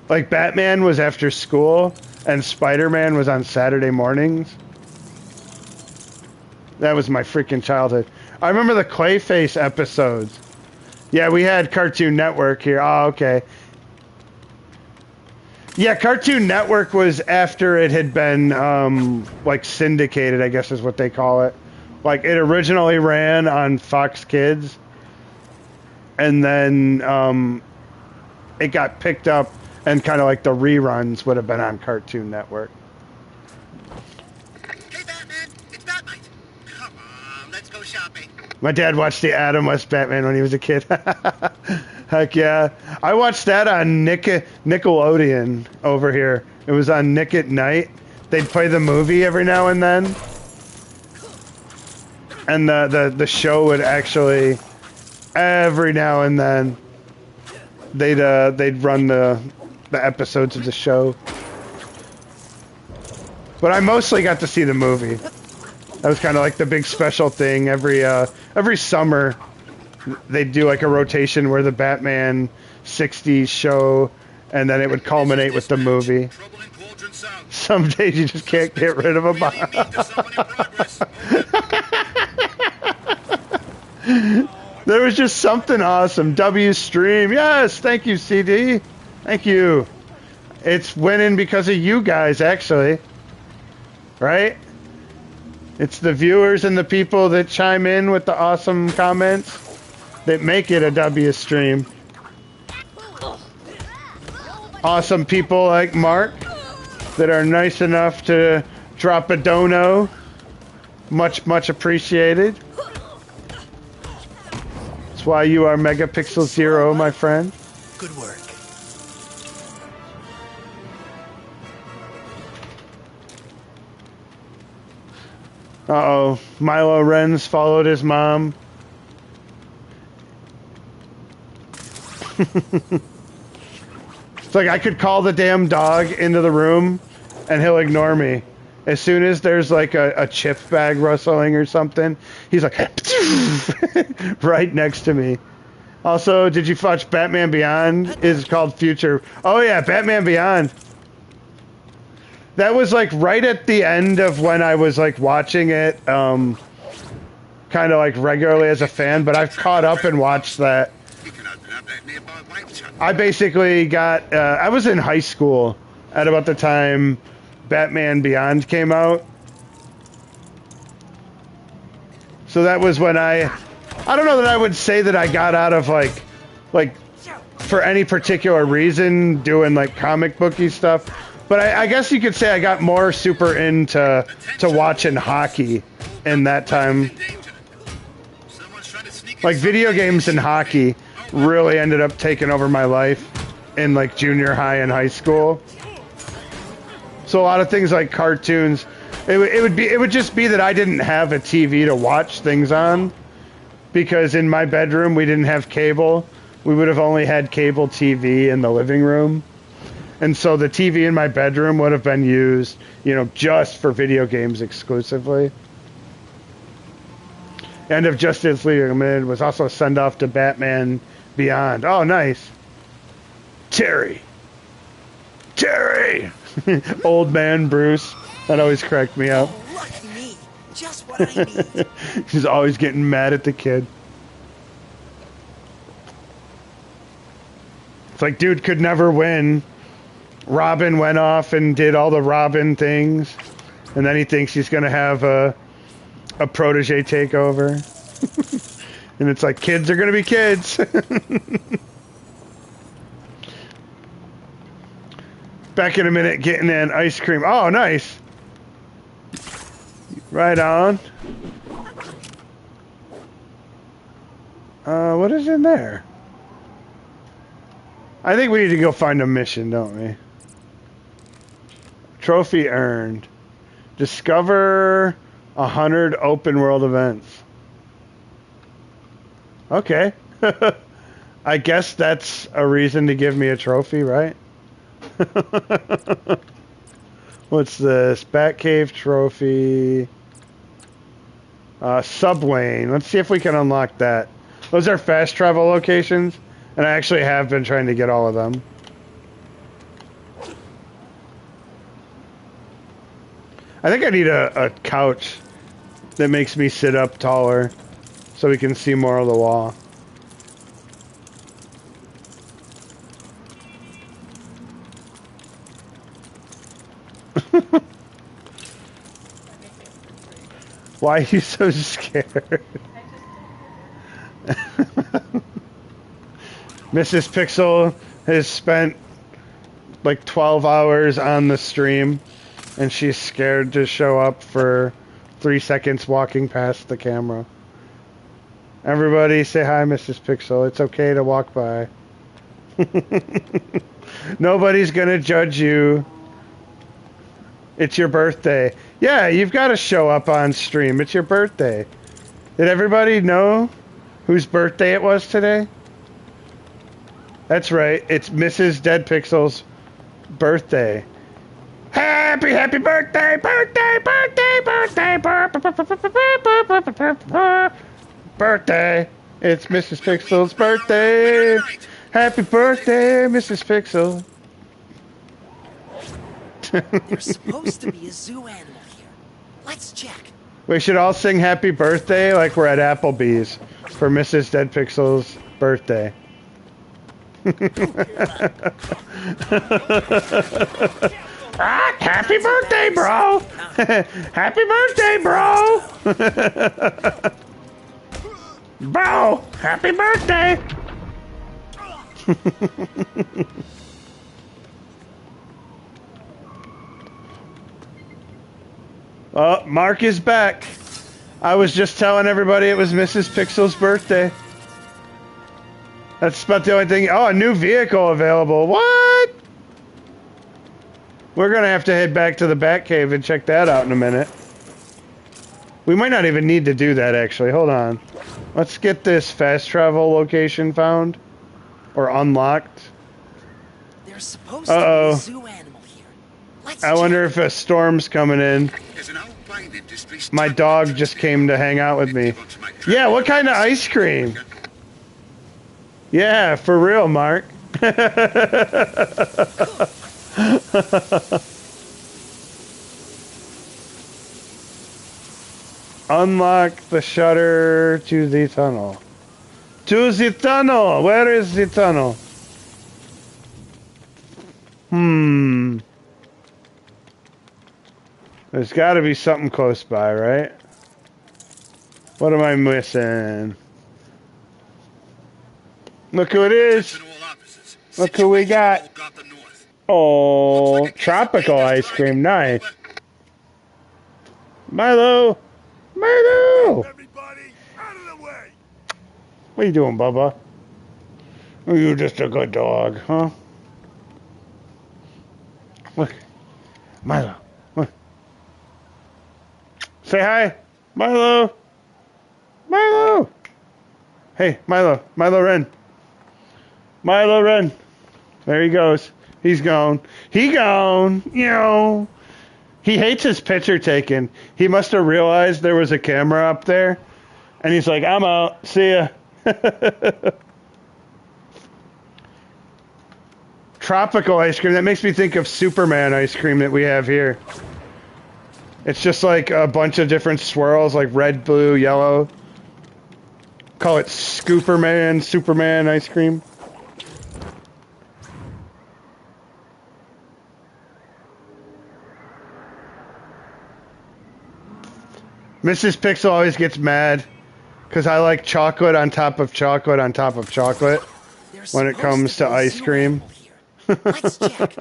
Like, Batman was after school, and Spider-Man was on Saturday mornings. That was my freaking childhood. I remember the Clayface episodes. Yeah, we had Cartoon Network here. Oh, okay. Yeah, Cartoon Network was after it had been, like, syndicated, I guess is what they call it. Like, it originally ran on Fox Kids, and then it got picked up, and kind of like the reruns would have been on Cartoon Network. Hey, Batman, it's Batman. Come on, let's go shopping. My dad watched the Adam West Batman when he was a kid. Heck yeah. I watched that on Nickelodeon over here. It was on Nick at Night. They'd play the movie every now and then. And the show would actually, every now and then, they'd run the episodes of the show. But I mostly got to see the movie. That was kind of like the big special thing. Every summer, they'd do like a rotation where the Batman 60s show, and then it would culminate with the movie. Trouble in Cauldron South. Some days you just can't get rid of a Really mean to someone in progress. Over. There was just something awesome. W Stream. Yes, thank you, CD. Thank you. It's winning because of you guys, actually. Right? It's the viewers and the people that chime in with the awesome comments that make it a W stream. Awesome people like Mark that are nice enough to drop a dono. Much, much appreciated. That's why you are Megapixel Zero, my friend. Good work. Uh-oh. Milo Renz followed his mom. It's like I could call the damn dog into the room and he'll ignore me. As soon as there's like a chip bag rustling or something, he's like right next to me. Also, did you watch Batman Beyond? It's called Future. Oh yeah, Batman Beyond. That was like right at the end of when I was like watching it, kind of like regularly as a fan, but I've caught up and watched that. I basically got, I was in high school at about the time Batman Beyond came out. So that was when I don't know that I would say that I got out of like for any particular reason doing like comic booky stuff, but I guess you could say I got more super into watching hockey in that time. Like video games and hockey really ended up taking over my life in like junior high and high school. So a lot of things like cartoons, it would just be that I didn't have a TV to watch things on, because in my bedroom we didn't have cable. We would have only had cable TV in the living room. And so the TV in my bedroom would have been used, you know, just for video games exclusively. End of Justice League Unlimited was also a send-off to Batman Beyond. Oh, nice. Terry! Old man Bruce. That always cracked me up. Oh, lucky me. Just what I need. He's always getting mad at the kid. It's like, dude could never win. Robin went off and did all the Robin things, and then he thinks he's going to have a protege takeover. And it's like, kids are going to be kids. Back in a minute, getting an ice cream. Oh, nice. Right on. What is in there? I think we need to go find a mission, don't we? Trophy earned. Discover 100 open world events. Okay. I guess that's a reason to give me a trophy, right? What's this? Batcave trophy. Subway. Let's see if we can unlock that. Those are fast travel locations, and I actually have been trying to get all of them. I think I need a couch that makes me sit up taller so we can see more of the wall. Why are you so scared? Mrs. Pixel has spent like 12 hours on the stream, and she's scared to show up for 3 seconds walking past the camera. Everybody say hi, Mrs. Pixel. It's okay to walk by. Nobody's gonna judge you. It's your birthday. Yeah, you've got to show up on stream. It's your birthday. Did everybody know whose birthday it was today? That's right. It's Mrs. Dead Pixel's birthday. Happy birthday, birthday. It's Mrs. Pixel's birthday. Happy birthday, Mrs. Pixel. There's supposed to be a zoo animal here. Let's check. We should all sing happy birthday like we're at Applebee's for Mrs. Dead Pixel's birthday. Ah, happy birthday, bro! Happy birthday, bro! Bro, happy birthday! Oh, Mark is back. I was just telling everybody it was Mrs. Pixel's birthday. That's about the only thing. Oh, a new vehicle available. What? We're going to have to head back to the Batcave and check that out in a minute. We might not even need to do that, actually. Hold on. Let's get this fast travel location found. Or unlocked. There's supposed to be Uh-oh. a zoo animal here. Let's I wonder check. if a storm's coming in. There's an alpine industry My dog just came to hang out with me. Yeah, what kind of ice cream? Yeah, for real, Mark. Unlock the shutter to the tunnel. To the tunnel! Where is the tunnel? There's got to be something close by, right? What am I missing? Look who it is! Look who we got! Oh, tropical ice cream, nice. Milo! Milo! Everybody, out of the way! What are you doing, Bubba? Oh, you're just a good dog, huh? Look. Milo. Look. Say hi. Milo. Milo. Hey, Milo. Milo Ren. Milo Ren. There he goes. He's gone. He gone. You know. He hates his picture taken. He must have realized there was a camera up there. And he's like, I'm out. See ya. Tropical ice cream. That makes me think of Superman ice cream that we have here. It's just like a bunch of different swirls, like red, blue, yellow. Call it Scooperman, Superman ice cream. Mrs. Pixel always gets mad because I like chocolate on top of chocolate on top of chocolate There's when it supposed comes to be a ice zoo cream. animal here. Let's check.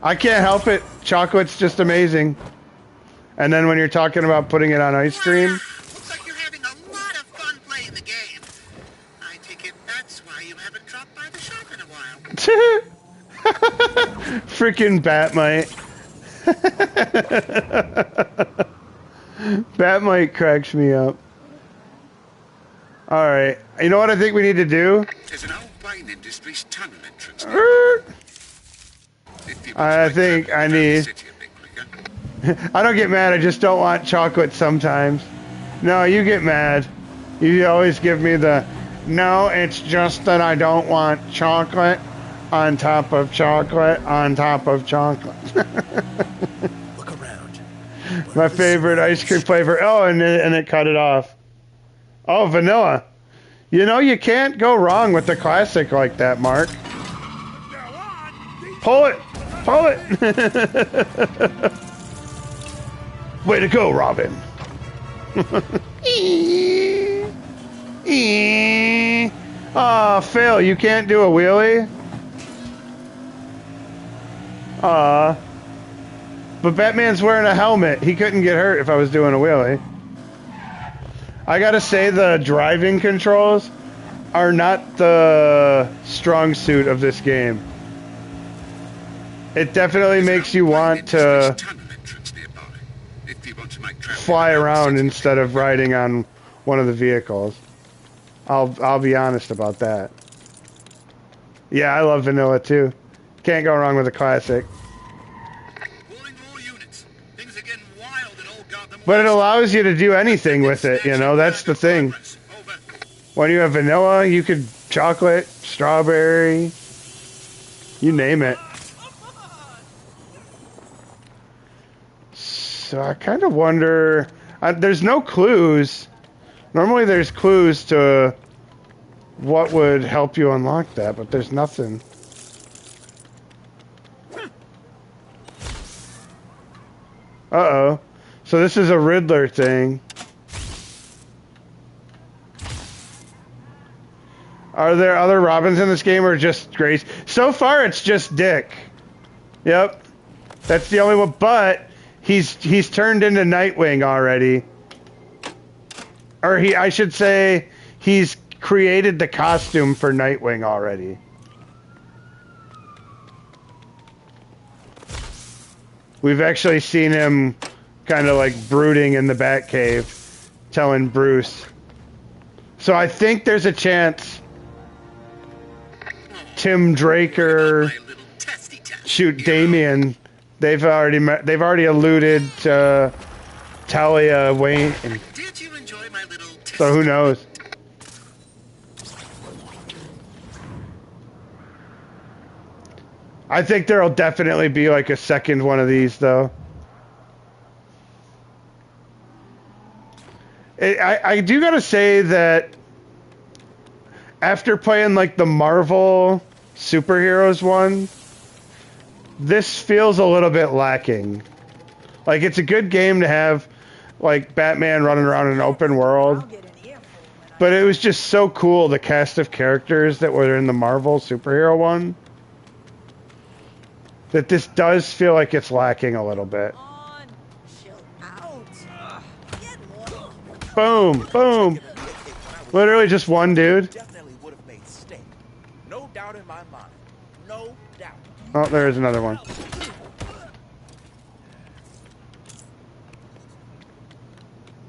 I can't help it. Chocolate's just amazing. And then when you're talking about putting it on ice cream, Looks like you're having a lot of fun playing the game. I take it that's why you haven't dropped by the shop in a while. freaking Batmite. Batmite cracks me up. Alright, you know what I think we need to do? There's an alpine industry's tunnel entrance. I think I need... I don't get mad, I just don't want chocolate sometimes. No, you get mad. You always give me the, no, it's just that I don't want chocolate on top of chocolate on top of chocolate. Look around. My favorite ice cream flavor. Oh, and it cut it off. Oh, vanilla. You know, you can't go wrong with a classic like that, Mark. Pull it! Pull it! Way to go, Robin. Aw, Phil, you can't do a wheelie? Aw. But Batman's wearing a helmet. He couldn't get hurt if I was doing a wheelie. I gotta say, the driving controls are not the strong suit of this game. It definitely makes you want to fly around instead of riding on one of the vehicles. I'll be honest about that. Yeah, I love vanilla too. Can't go wrong with a classic. But it allows you to do anything with it, you know, that's the thing. When you have vanilla, you could chocolate, strawberry, you name it. So I kind of wonder, there's no clues. Normally there's clues to what would help you unlock that, but there's nothing. Uh-oh. So this is a Riddler thing. Are there other Robins in this game or just Grace? So far it's just Dick. Yep. That's the only one, but he's turned into Nightwing already. Or I should say he's created the costume for Nightwing already. We've actually seen him kind of like brooding in the Batcave, telling Bruce. So I think there's a chance Tim Draker My little testy test. shoot Damien. They've already alluded to Talia Wayne. Did you enjoy my little test? So who knows? I think there'll definitely be like a second one of these though. I do gotta say that after playing like the Marvel superheroes one, this feels a little bit lacking. Like it's a good game to have like Batman running around in an open world, but it was just so cool, the cast of characters that were in the Marvel superhero one, that this does feel like it's lacking a little bit. On. Chill out. Get low. Boom, boom. Literally just one dude. Definitely would have made steak. No doubt in my mind. No doubt. Oh, there is another one.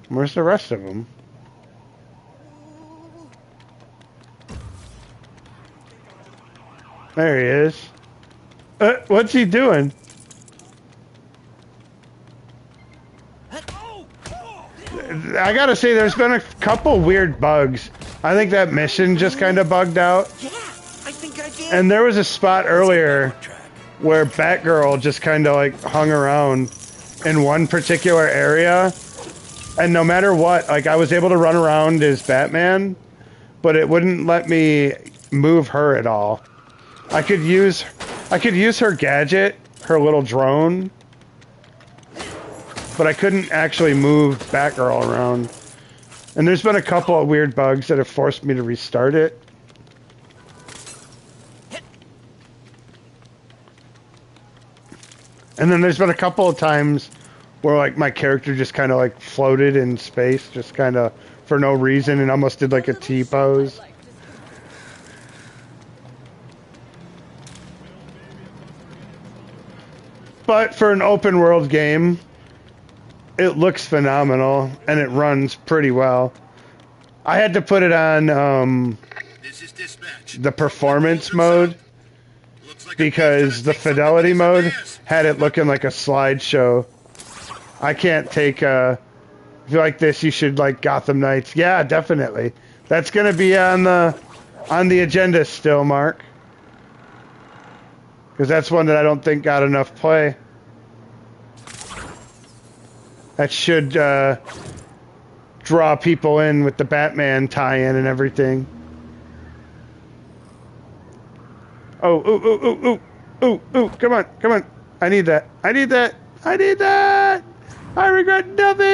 Where's the rest of them? There he is. What's he doing? I gotta say, there's been a couple weird bugs. I think that mission just kind of bugged out. Yeah, I think I did. And there was a spot earlier where Batgirl just kind of like hung around in one particular area. And no matter what, like I was able to run around as Batman, but it wouldn't let me move her at all. I could use her gadget, her little drone, but I couldn't actually move Batgirl around. And there's been a couple of weird bugs that have forced me to restart it. And then there's been a couple of times where like my character just kind of like floated in space, just kind of for no reason, and almost did like a T-pose. But for an open world game, it looks phenomenal and it runs pretty well. I had to put it on This is dispatch. the performance mode Looks like because the fidelity mode had it looking like a slideshow. I can't take if you like this, you should like Gotham Knights. Yeah, definitely. That's gonna be on the agenda still, Mark. Because that's one that I don't think got enough play. That should draw people in with the Batman tie-in and everything. Oh, ooh, ooh, ooh, ooh, ooh, ooh, come on, come on. I need that. I need that. I need that. I regret nothing.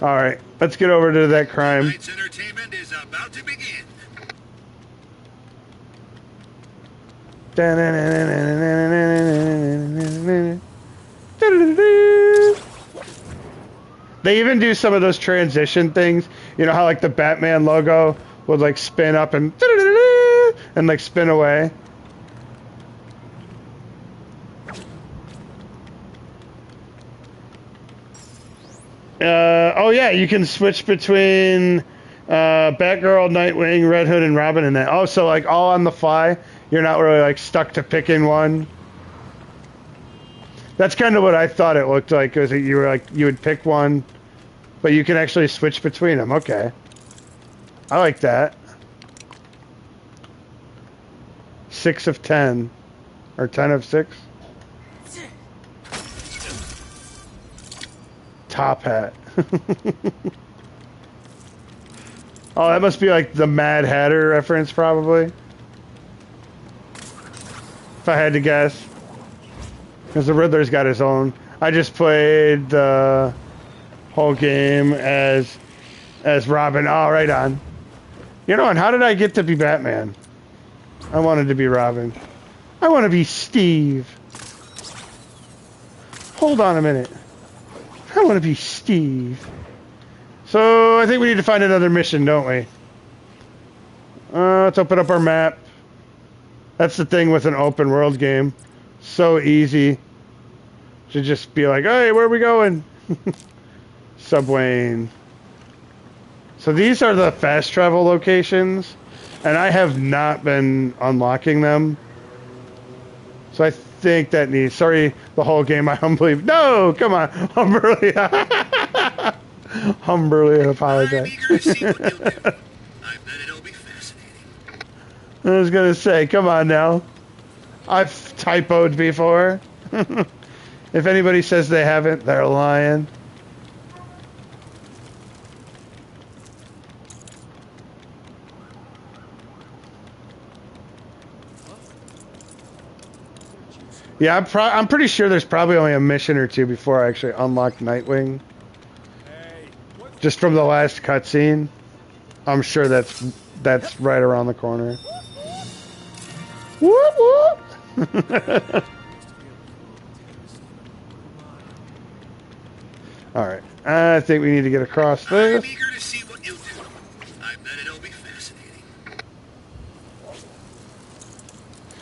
All right, let's get over to that crime. Tonight's entertainment is about to begin. They even do some of those transition things. You know how like the Batman logo would like spin up and like spin away. Oh yeah, you can switch between Batgirl, Nightwing, Red Hood, and Robin in that. Oh, so like all on the fly. You're not really like stuck to picking one. That's kind of what I thought it looked like. Was that you were like you would pick one, but you can actually switch between them. Okay, I like that. 6 of 10, or 10 of 6. Top hat. Oh, that must be like the Mad Hatter reference, probably. If I had to guess. Because the Riddler's got his own. I just played the whole game as Robin. Oh, right on. You know, and how did I get to be Batman? I wanted to be Robin. I want to be Steve. Hold on a minute. I want to be Steve. So, I think we need to find another mission, don't we? Let's open up our map. That's the thing with an open world game. So easy. Should just be like, hey, where are we going? Subway. So these are the fast travel locations, and I have not been unlocking them. So I think that needs... Sorry, the whole game I humbly... No, come on. Humbly apologize. I'm eager to see what you'll do. I bet it'll be fascinating. I was going to say, come on now. I've typoed before. If anybody says they haven't, they're lying. Yeah, I'm pretty sure there's probably only a mission or two before I actually unlock Nightwing. Just from the last cutscene. I'm sure that's right around the corner. Whoop whoop! Alright, I think we need to get across this. I'm eager to see what you'll do. I bet it'll be fascinating.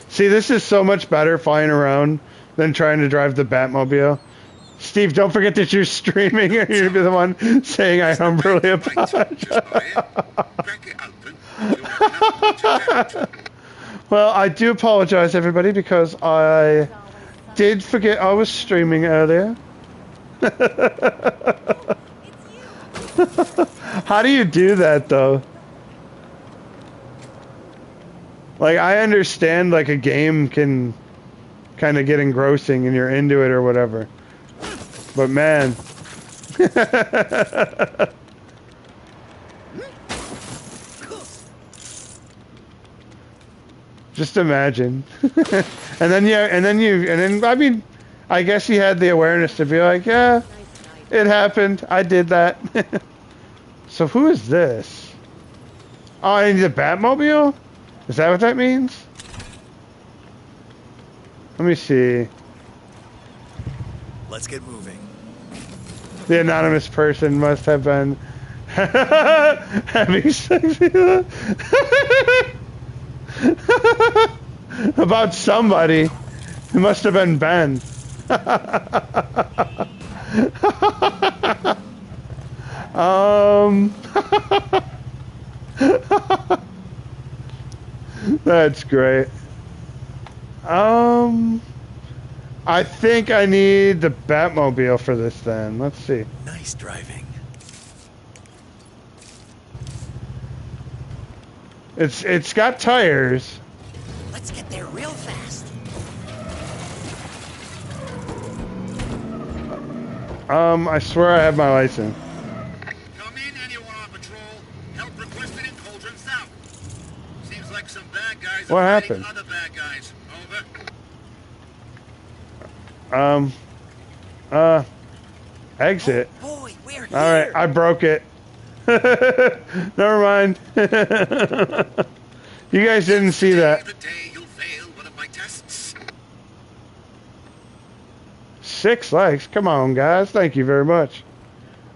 See, this is so much better flying around than trying to drive the Batmobile. Steve, don't forget that you're streaming or you'll be the one saying I humbly apologize. Well, I do apologize, everybody, because I did forget I was streaming earlier. How do you do that, though? Like, I understand, like, a game can kind of get engrossing and you're into it or whatever. But, man. Just imagine. and then, I mean, I guess you had the awareness to be like, yeah, it happened. I did that. So who is this? Oh, I need a Batmobile? Is that what that means? Let me see. Let's get moving. The anonymous person must have been having sex about somebody. It must have been Ben. That's great. I think I need the Batmobile for this then. Let's see. Nice driving. It's got tires. Let's get there real fast. I swear I have my license. Come in, anyone on patrol. Help requested in Cauldron South. Seems like some bad guys What are fighting happened? other bad guys. Over. Exit. Oh boy, we're here. All right, I broke it. Never mind. You guys didn't see that. The day you'll fail one of my tests. 6 likes. Come on, guys. Thank you very much.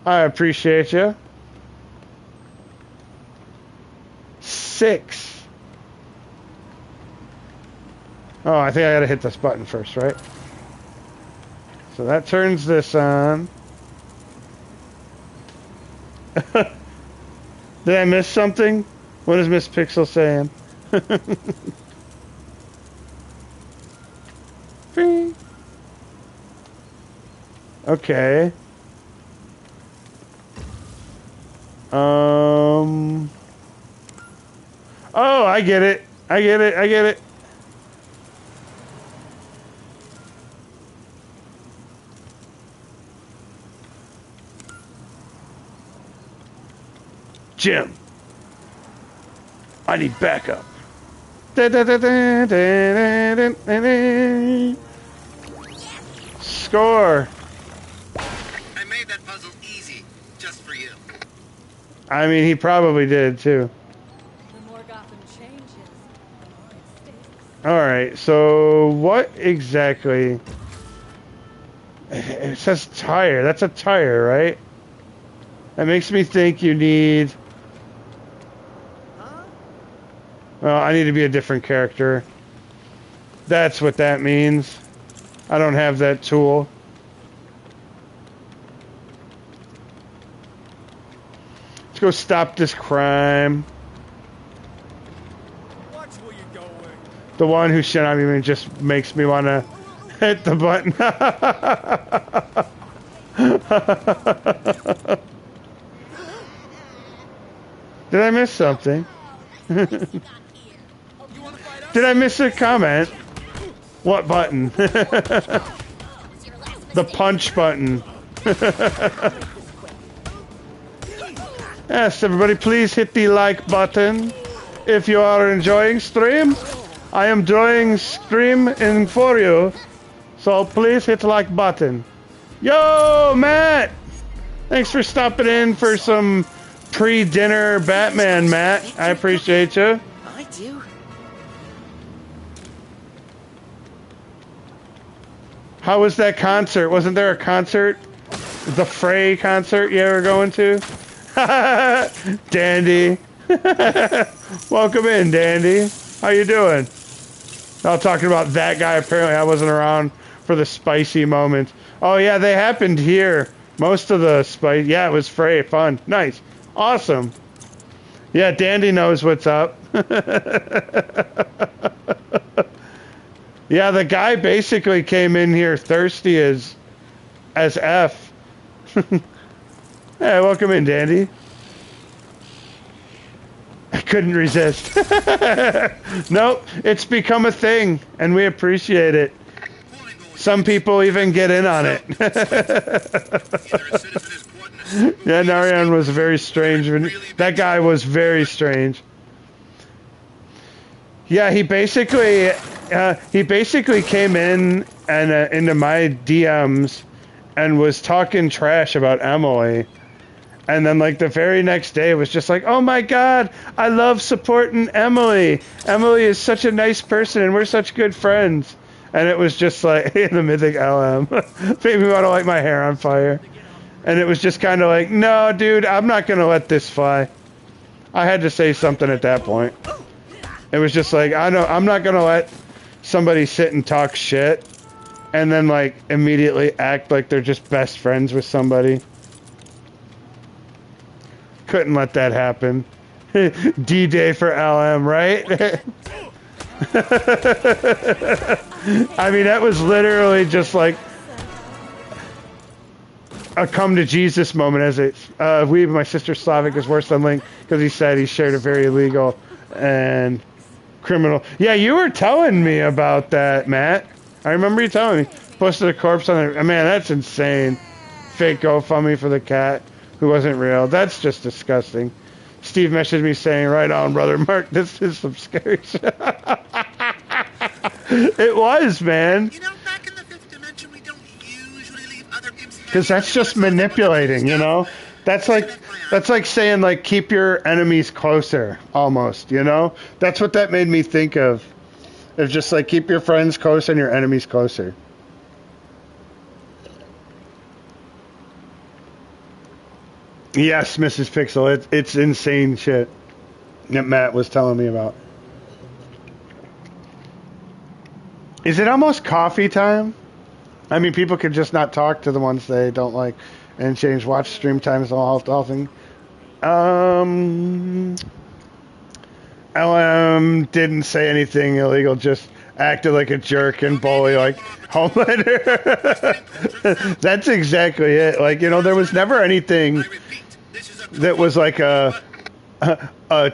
I appreciate you. 6. Oh, I think I gotta hit this button first, right? So that turns this on. Did I miss something? What is Miss Pixel saying? Bing. Okay. Oh, I get it. I get it. I get it. Jim, I need backup. Score. I made that puzzle easy, just for you. I mean, he probably did too. The more Gotham changes, the more it stays. All right, so what exactly? It says tire. That's a tire, right? That makes me think you need... Well, I need to be a different character. That's what that means. I don't have that tool. go stop this crime. Watch where you're going. The one who shit on me just makes me want to hit the button. Did I miss something? Did I miss a comment? What button? The punch button. Yes, everybody, please hit the like button if you are enjoying stream. I am enjoying streaming for you, so please hit the like button. Yo, Matt! Thanks for stopping in for some pre-dinner Batman, Matt. I appreciate you. I do. How was that concert? Wasn't there a concert? The Fray concert you were going to? Dandy. Welcome in, Dandy. How you doing? I was talking about that guy. Apparently I wasn't around for the spicy moments. Oh yeah, they happened here. Most of the spice. Yeah, it was Fray. Fun. Nice. Awesome. Yeah, Dandy knows what's up. Yeah, the guy basically came in here thirsty as F. Hey, welcome in, Dandy. I couldn't resist. Nope, it's become a thing, and we appreciate it. Some people even get in on it. Yeah, Narayan was very strange. That guy was very strange. Yeah, he basically came in and into my DMs and was talking trash about Emily. And then, like, the very next day, it was just like, oh, my God, I love supporting Emily. Emily is such a nice person, and we're such good friends. And it was just like, in the mythic LM, made me want to light my hair on fire. And it was just kind of like, no, dude, I'm not going to let this fly. I had to say something at that point. It was just like, I'm not going to let somebody sit and talk shit and then, like, immediately act like they're just best friends with somebody. Couldn't let that happen. D-Day for LM, right? I mean, that was literally just like a come to Jesus moment. As it, my sister Slavic is worse than Link because he said he shared a very illegal and criminal. Yeah, you were telling me about that, Matt. I remember you telling me. Posted a corpse on it. Man, that's insane. Fake GoFundMe for the cat who wasn't real. That's just disgusting. Steve messaged me saying, right on, brother Mark, this is some scary shit. It was, man. You know, back in the fifth dimension, we don't usually leave other imps. Because that's just manipulating, you know? That's like saying, like, keep your enemies closer, almost, you know? That's what that made me think of. It's just like, keep your friends close and your enemies closer. Yes, Mrs. Pixel, it's insane shit that Matt was telling me about. Is it almost coffee time? I mean, people could just not talk to the ones they don't like and change watch stream times and all thing. LM didn't say anything illegal, just acted like a jerk and bully like Homelander. That's exactly it. Like, you know, there was never anything that was like a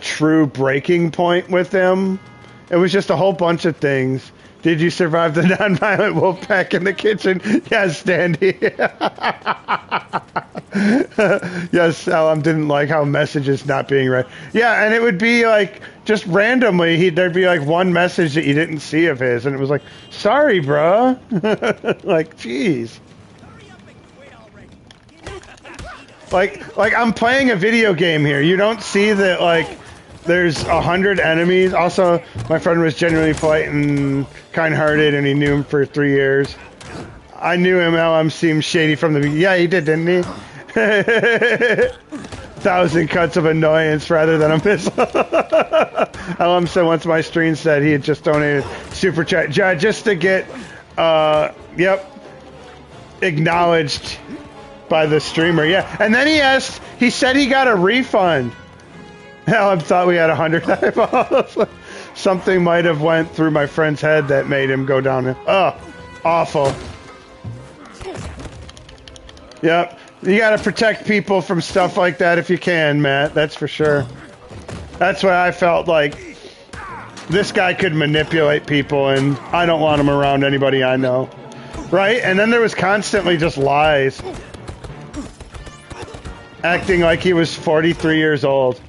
true breaking point with them. It was just a whole bunch of things. Did you survive the nonviolent wolf pack in the kitchen? Yes, Dandy. Yes, Alan didn't like how messages not being read. Yeah, and it would be like, just randomly, there'd be like one message that you didn't see of his, and it was like, sorry, bro. Like, jeez. Like I'm playing a video game here. You don't see that, like, there's 100 enemies. Also, my friend was genuinely polite and kind-hearted, and he knew him for 3 years. I knew him. LM seemed shady from the beginning. Yeah, he did, didn't he? 1,000 cuts of annoyance rather than a missile. LM said once my stream said he had just donated super chat just to get, acknowledged by the streamer. Yeah, and then he said he got a refund. Hell, I thought we had 100 eyeballs. Something might have went through my friend's head that made him go down. Oh, awful. Yep, you got to protect people from stuff like that if you can, Matt. That's for sure. That's why I felt like this guy could manipulate people, and I don't want him around anybody I know. Right? And then there was constantly just lies. Acting like he was 43 years old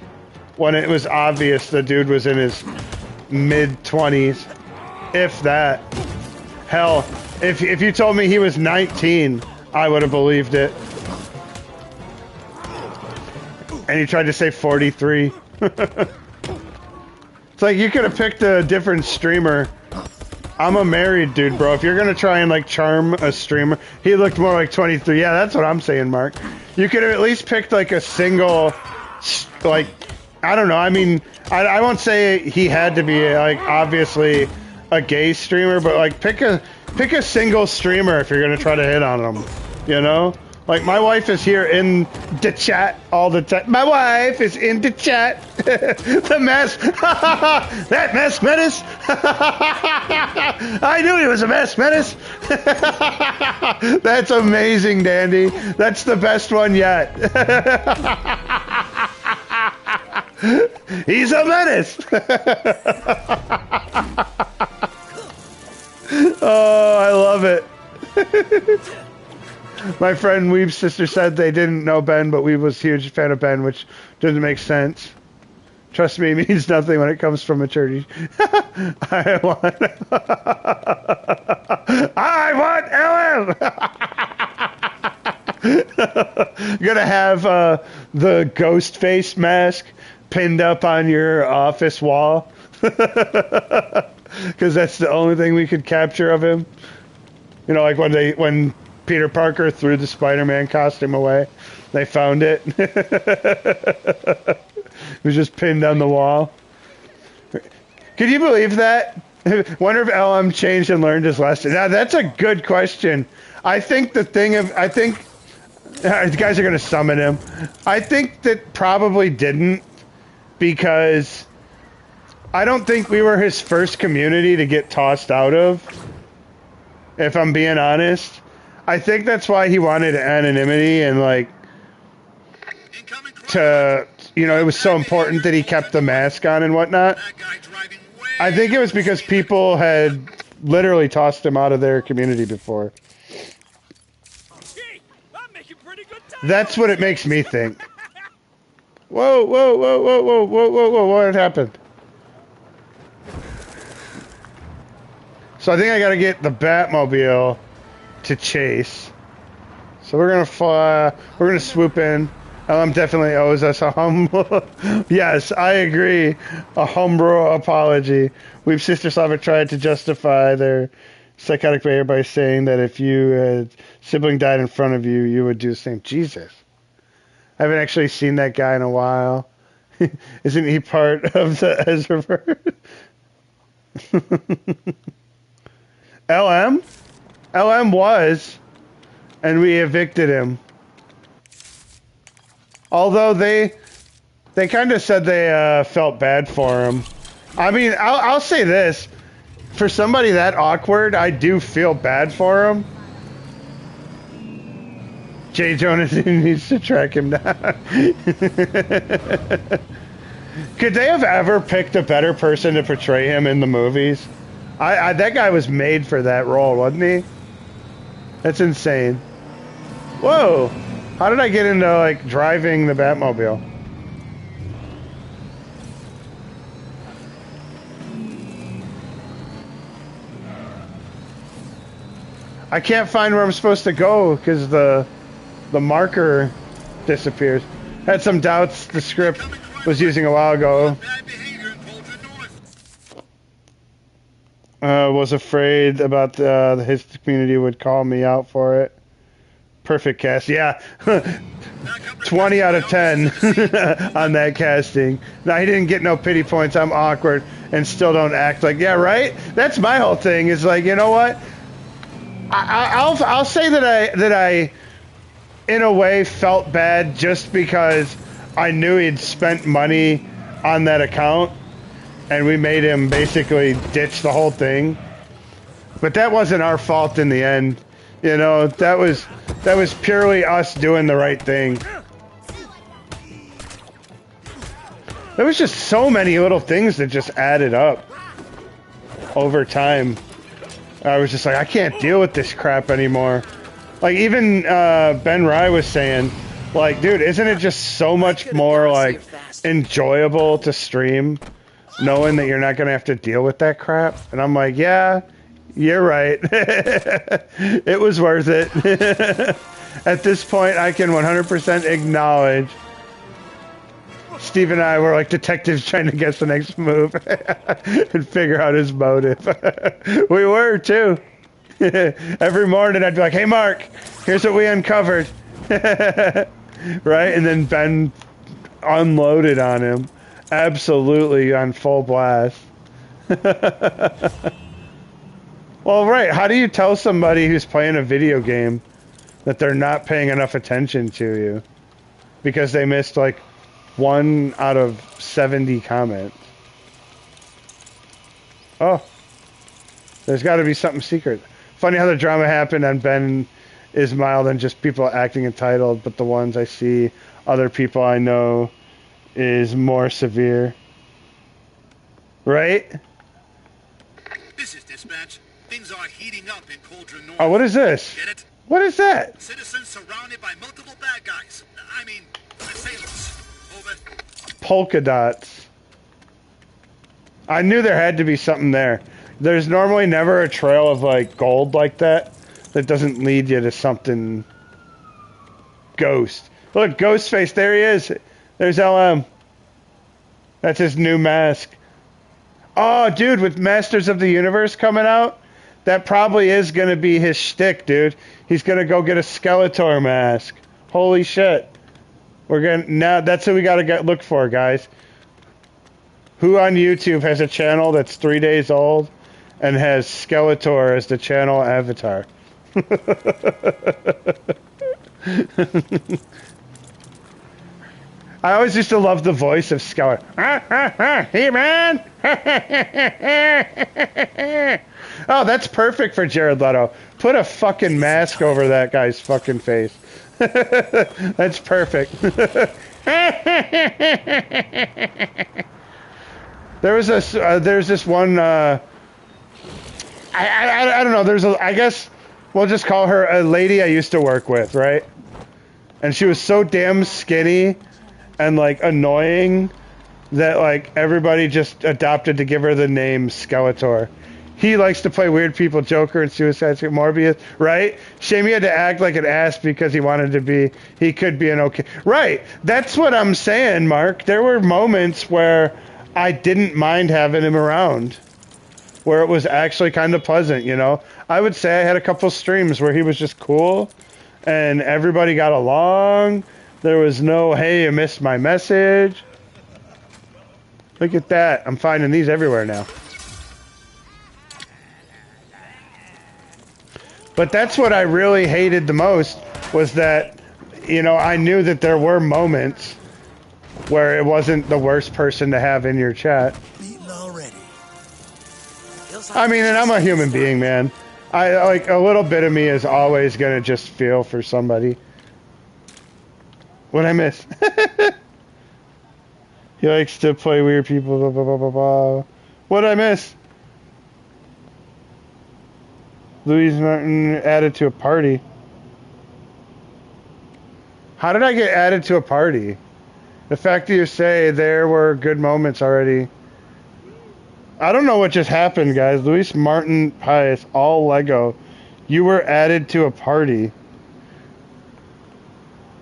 when it was obvious the dude was in his mid-20s. If that. Hell, if you told me he was 19, I would have believed it. And he tried to say 43. It's like you could have picked a different streamer. I'm a married dude, bro. If you're gonna try and like charm a streamer, he looked more like 23. Yeah, that's what I'm saying, Mark. You could have at least picked like a single, like, I don't know. I mean, I won't say he had to be like obviously a gay streamer, but like pick a single streamer if you're gonna try to hit on him. You know? Like, my wife is here in the chat all the time. My wife is in the chat. The mess. That mess menace. I knew he was a mess menace. That's amazing, Dandy. That's the best one yet. He's a menace. Oh, I love it. My friend Weave's sister said they didn't know Ben, but Weave was a huge fan of Ben, which doesn't make sense. Trust me, it means nothing when it comes from maturity. I want LM! Gonna have the ghost face mask pinned up on your office wall. Because that's the only thing we could capture of him. You know, like when Peter Parker threw the Spider-Man costume away. They found it. It was just pinned on the wall. Could you believe that? Wonder if LM changed and learned his lesson. Now, that's a good question. I think the guys are going to summon him. I think that probably didn't, because I don't think we were his first community to get tossed out of, if I'm being honest. I think that's why he wanted anonymity and, like, to, you know, it was so important that he kept the mask on and whatnot. I think it was because people had literally tossed him out of their community before. That's what it makes me think. Whoa, whoa, whoa, whoa, whoa, whoa, whoa, whoa, what happened? So I think I gotta get the Batmobile to chase. So we're gonna fly, we're gonna swoop in. LM definitely owes us a humble, yes, I agree, a humble apology. We've Sister Slava tried to justify their psychotic behavior by saying that if a sibling died in front of you, you would do the same. Jesus. I haven't actually seen that guy in a while. Isn't he part of the Ezraverse? LM? LM was, and we evicted him. Although they kind of said they felt bad for him. I mean, I'll say this. For somebody that awkward, I do feel bad for him. Jay Jonas needs to track him down. Could they have ever picked a better person to portray him in the movies? That guy was made for that role, wasn't he? That's insane. Whoa! How did I get into, like, driving the Batmobile? I can't find where I'm supposed to go because the marker disappears. Had some doubts the script was using a while ago. Was afraid about his community would call me out for it. Perfect cast, yeah. 20 out of 10 on that casting. Now, he didn't get no pity points. I'm awkward and still don't act like, yeah, right? That's my whole thing. Is like, you know what? I'll say that I in a way, felt bad just because I knew he'd spent money on that account, and we made him basically ditch the whole thing. But that wasn't our fault in the end. You know, that was purely us doing the right thing. There was just so many little things that just added up over time. I was just like, I can't deal with this crap anymore. Like, even Ben Rye was saying, like, dude, isn't it just so much more, like, enjoyable to stream knowing that you're not going to have to deal with that crap? And I'm like, yeah, you're right. It was worth it. At this point, I can 100% acknowledge Steve and I were like detectives trying to guess the next move and figure out his motive. We were, too. Every morning I'd be like, hey, Mark, here's what we uncovered. Right? And then Ben unloaded on him. Absolutely on full blast. Well, right. How do you tell somebody who's playing a video game that they're not paying enough attention to you? Because they missed, like, 1 out of 70 comments. Oh. There's got to be something secret. Funny how the drama happened on Ben is mild and just people acting entitled, but the ones I see other people I know is more severe. Right? This is dispatch. Things are heating up in Cauldron North. Oh, what is this? Get it? What is that? Citizens surrounded by multiple bad guys. I mean, assailants. Over. Polka dots. I knew there had to be something there. There's normally never a trail of, like, gold like that doesn't lead you to something ghost. Look, Ghostface, there he is. There's LM. That's his new mask. Oh, dude, with Masters of the Universe coming out, that probably is going to be his shtick, dude. He's going to go get a Skeletor mask. Holy shit. We're going to, now that's what we got to look for, guys. Who on YouTube has a channel that's 3 days old and has Skeletor as the channel avatar? I always used to love the voice of Skeletor. Hey, man! Oh, that's perfect for Jared Leto. Put a fucking mask over that guy's fucking face. That's perfect. There's this one. I don't know. I guess we'll just call her a lady I used to work with, right? And she was so damn skinny and, like, annoying that, like, everybody just adopted to give her the name Skeletor. He likes to play weird people, Joker and Suicide Squad, Morbius, right? Shame he had to act like an ass because he could be an okay. Right, that's what I'm saying, Mark. There were moments where I didn't mind having him around, where it was actually kind of pleasant, you know? I would say I had a couple streams where he was just cool, and everybody got along. There was no, hey, you missed my message. Look at that. I'm finding these everywhere now. But that's what I really hated the most, was that, you know, I knew that there were moments where it wasn't the worst person to have in your chat. I mean, and I'm a human being, man. Like, a little bit of me is always going to just feel for somebody. What'd I miss? He likes to play weird people, blah, blah, blah, blah, blah. What'd I miss? Louise Martin added to a party. How did I get added to a party? The fact that you say there were good moments already. I don't know what just happened, guys. Luis Martin Pius, all Lego. You were added to a party.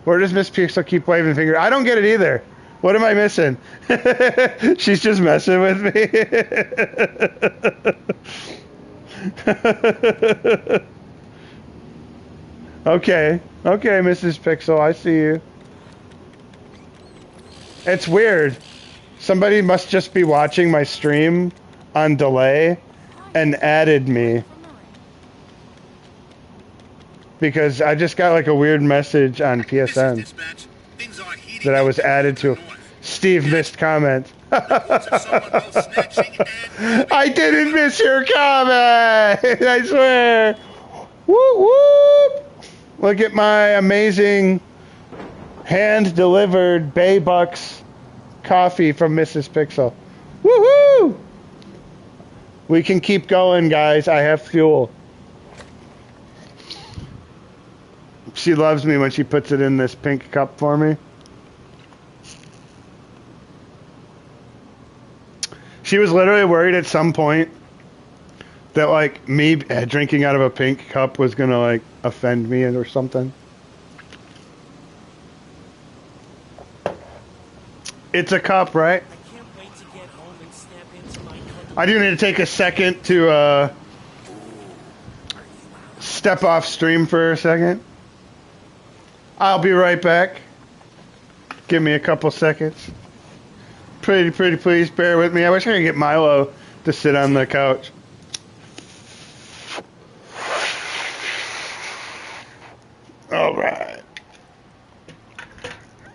Where does Miss Pixel keep waving finger? I don't get it either. What am I missing? She's just messing with me. Okay, Mrs. Pixel, I see you. It's weird. Somebody must just be watching my stream on delay and added me. because I just got like a weird message on This is PSN dispatch. Things are heating that I up was in the added to. north. Steve missed comment. Reports of someone both snatching and I didn't miss your comment. I swear. Whoop whoop. Look at my amazing hand-delivered Bay Bucks coffee from Mrs. Pixel. Woohoo! We can keep going, guys. I have fuel. She loves me when she puts it in this pink cup for me. She was literally worried at some point that, like, me drinking out of a pink cup was gonna, like, offend me or something. It's a cup, right? I can't wait to get home and snap into my cuddle. I do need to take a second to step off stream for a second. I'll be right back. Give me a couple seconds. Pretty please bear with me. I wish I could get Milo to sit on the couch. All right.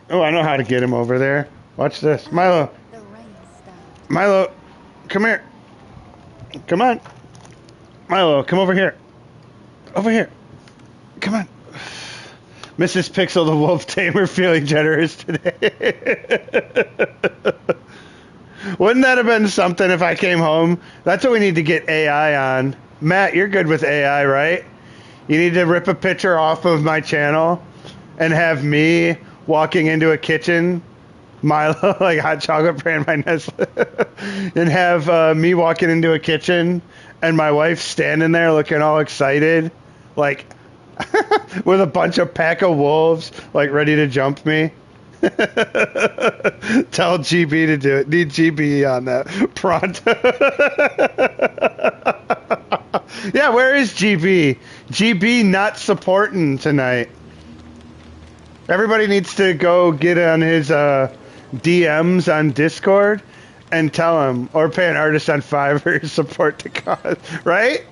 Oh, I know how to get him over there. Watch this. Milo. The rain stopped. Milo, come here. Come on. Milo, come over here. Over here. Come on. Mrs. Pixel the Wolf Tamer feeling generous today. Wouldn't that have been something if I came home? That's what we need to get AI on. Matt, you're good with AI, right? You need to rip a picture off of my channel and have me walking into a kitchen, Milo, like hot chocolate brand my Nestle, and have me walking into a kitchen and my wife standing there looking all excited, like with a bunch of pack of wolves, like ready to jump me. Tell GB to do it. Need GB on that. Pronto. Yeah, where is GB? GB not supporting tonight. Everybody needs to go get on his DMs on Discord and tell him, or pay an artist on Fiverr to support the cause, right?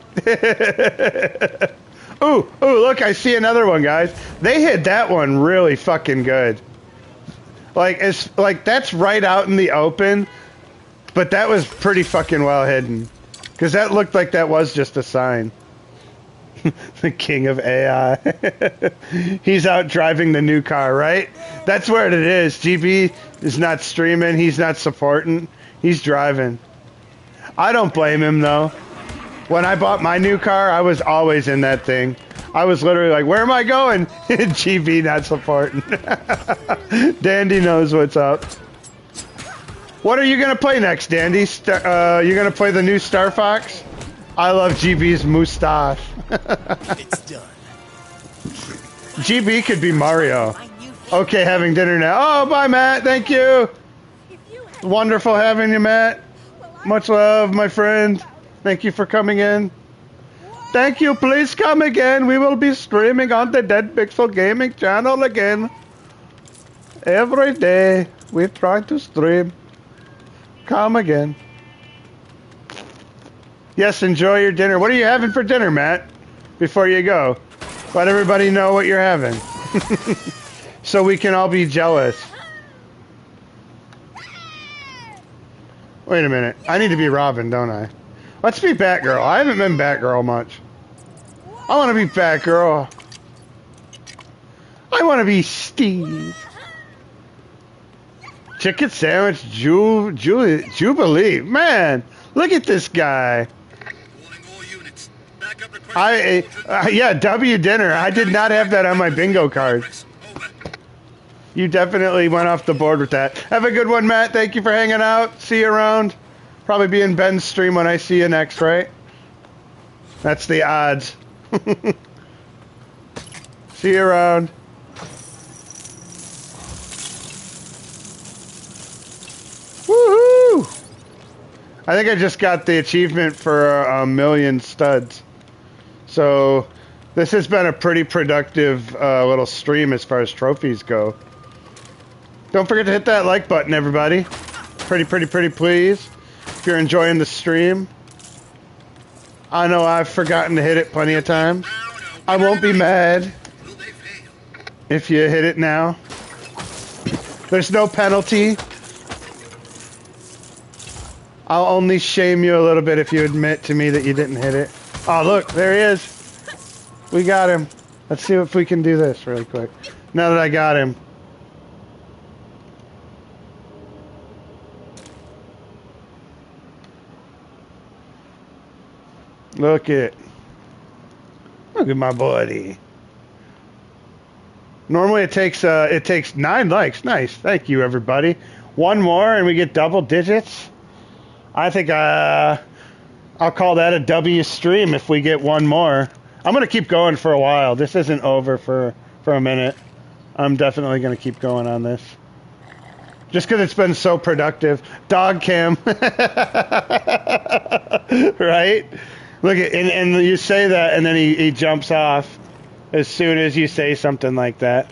Ooh, look, I see another one, guys. They hit that one really fucking good. Like, it's like that's right out in the open, but that was pretty fucking well hidden. Because that looked like that was just a sign. The king of AI. He's out driving the new car, right? That's where it is. GB is not streaming. He's not supporting. He's driving. I don't blame him, though. When I bought my new car, I was always in that thing. I was literally like, where am I going? GB not supporting. Dandy knows what's up. What are you going to play next, Dandy? You going to play the new Star Fox? I love GB's moustache. It's done. GB could be Mario. Okay, having dinner now. Oh, bye, Matt. Thank you. Wonderful having you, Matt. Much love, my friend. Thank you for coming in. Thank you. Please come again. We will be streaming on the Dead Pixel Gaming channel again. Every day we try to stream. Come again. Yes, enjoy your dinner. What are you having for dinner, Matt? Before you go, let everybody know what you're having. So we can all be jealous. Wait a minute. I need to be Robin, don't I? Let's be Batgirl. I haven't been Batgirl much. I want to be Batgirl. I want to be Steve. Chicken sandwich, Jubilee. Man, look at this guy. Yeah, W dinner. I did not have that on my bingo card. You definitely went off the board with that. Have a good one, Matt. Thank you for hanging out. See you around. Probably be in Ben's stream when I see you next, right? That's the odds. See you around. Woohoo! I think I just got the achievement for a million studs. So this has been a pretty productive little stream as far as trophies go. Don't forget to hit that like button, everybody. Pretty please. If you're enjoying the stream. I know I've forgotten to hit it plenty of times. I won't be mad Will they fail? if you hit it now. There's no penalty. I'll only shame you a little bit if you admit to me that you didn't hit it. Oh, look, there he is. We got him. Let's see if we can do this really quick. Now that I got him. Look at my buddy. Normally it takes 9 likes. Nice. Thank you, everybody. One more and we get double digits. I think I'll call that a W stream if we get one more. I'm going to keep going for a while. This isn't over for a minute. I'm definitely going to keep going on this. Just because it's been so productive. Dog cam. Right? Look at, and you say that and then he jumps off as soon as you say something like that.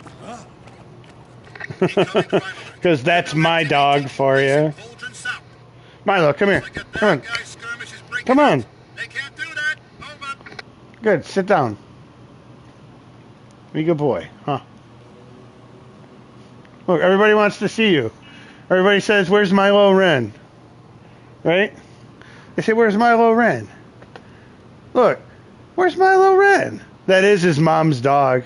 Because that's my dog for you. Milo, come here. Come on. Come on. They can't do that. Over. Good. Sit down. Be a good boy. Huh. Look, everybody wants to see you. Everybody says, where's Milo Ren? Right? They say, where's Milo Ren? Look, where's Milo Ren? That is his mom's dog.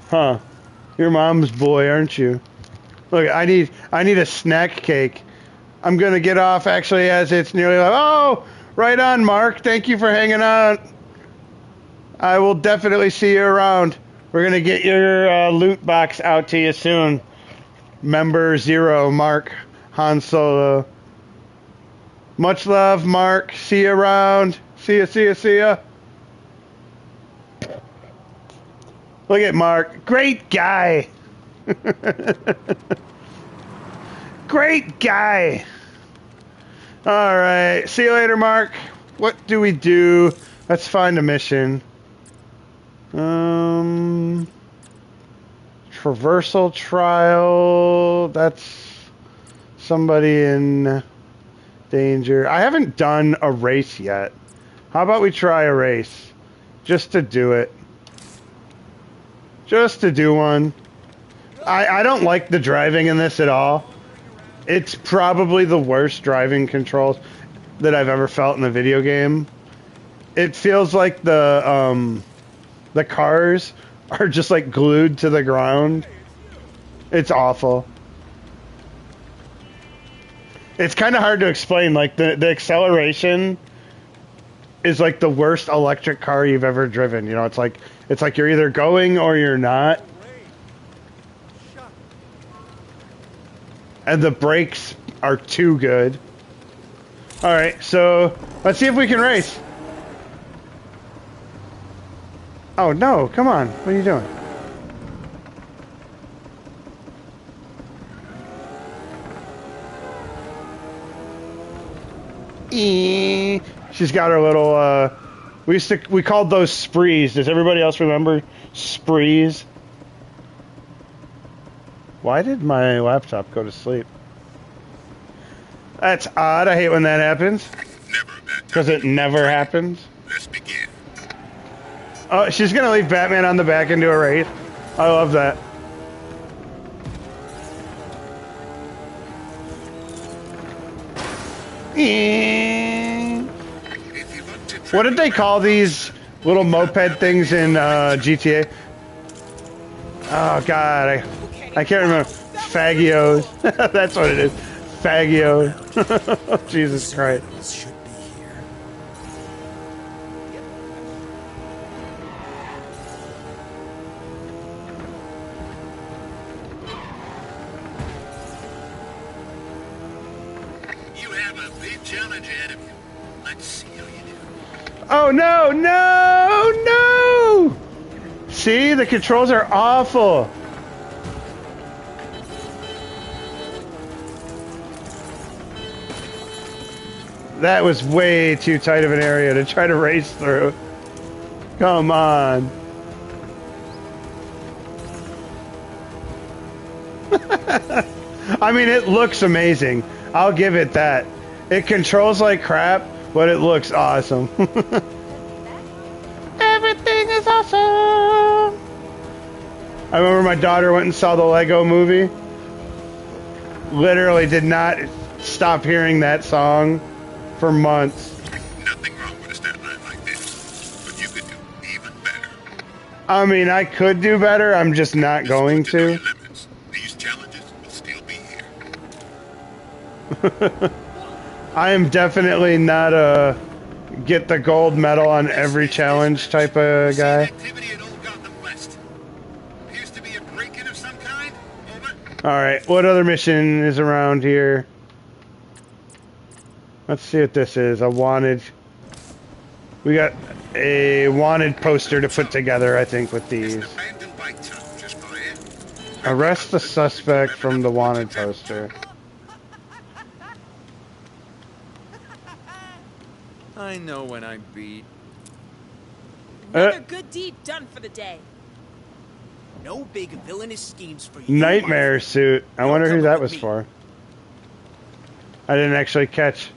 Huh. Your mom's boy, aren't you? Look, I need a snack cake. I'm going to get off actually as it's nearly like, oh, right on, Mark. Thank you for hanging out. I will definitely see you around. We're going to get your loot box out to you soon. Member 0, Mark Han Solo. Much love, Mark. See you around. See ya. Look at Mark. Great guy. Great guy. All right. See you later, Mark. What do we do? Let's find a mission. Traversal trial. That's somebody in danger. I haven't done a race yet. How about we try a race? Just to do it. Just to do one. I don't like the driving in this at all. It's probably the worst driving controls that I've ever felt in a video game. It feels like the cars are just like glued to the ground. It's awful. It's kind of hard to explain. Like the acceleration is like the worst electric car you've ever driven. You know, it's like you're either going or you're not. And the brakes are too good. All right, so let's see if we can race. Oh no, come on. What are you doing? She's got her little we called those sprees. Does everybody else remember sprees? Why did my laptop go to sleep? That's odd. I hate when that happens. Because it never happens. Let's begin. Oh, she's gonna leave Batman on the back and do a race. I love that. What did they call these little moped things in GTA? Oh God, I can't remember. Fagios. That's what it is. Fagio. Jesus Christ. Should be here. You have a big challenge ahead of you. Let's see how you do. Oh no, no, no! See, the controls are awful. That was way too tight of an area to try to race through. Come on. I mean, it looks amazing. I'll give it that. It controls like crap, but it looks awesome. I remember my daughter went and saw the Lego movie. Literally did not stop hearing that song for months. Nothing wrong with a stat line like this, but you could do even better. I mean, I could do better. I'm just not It's going good to know to. your limits. These challenges will still be here. I am definitely not a get the gold medal on every challenge type of Seen guy. activity at Old Gotham West. Appears to be a break-in of some kind. Over. Alright, what other mission is around here? Let's see what this is. A wanted. We got a wanted poster to put together, I think, with There's these. an abandoned bike town just by here. Arrest the suspect from the wanted poster. I know when I'm beat. Another good deed done for the day. No big villainous schemes for you. Nightmare suit. I You're wonder who coming that with was me. for. I didn't actually catch.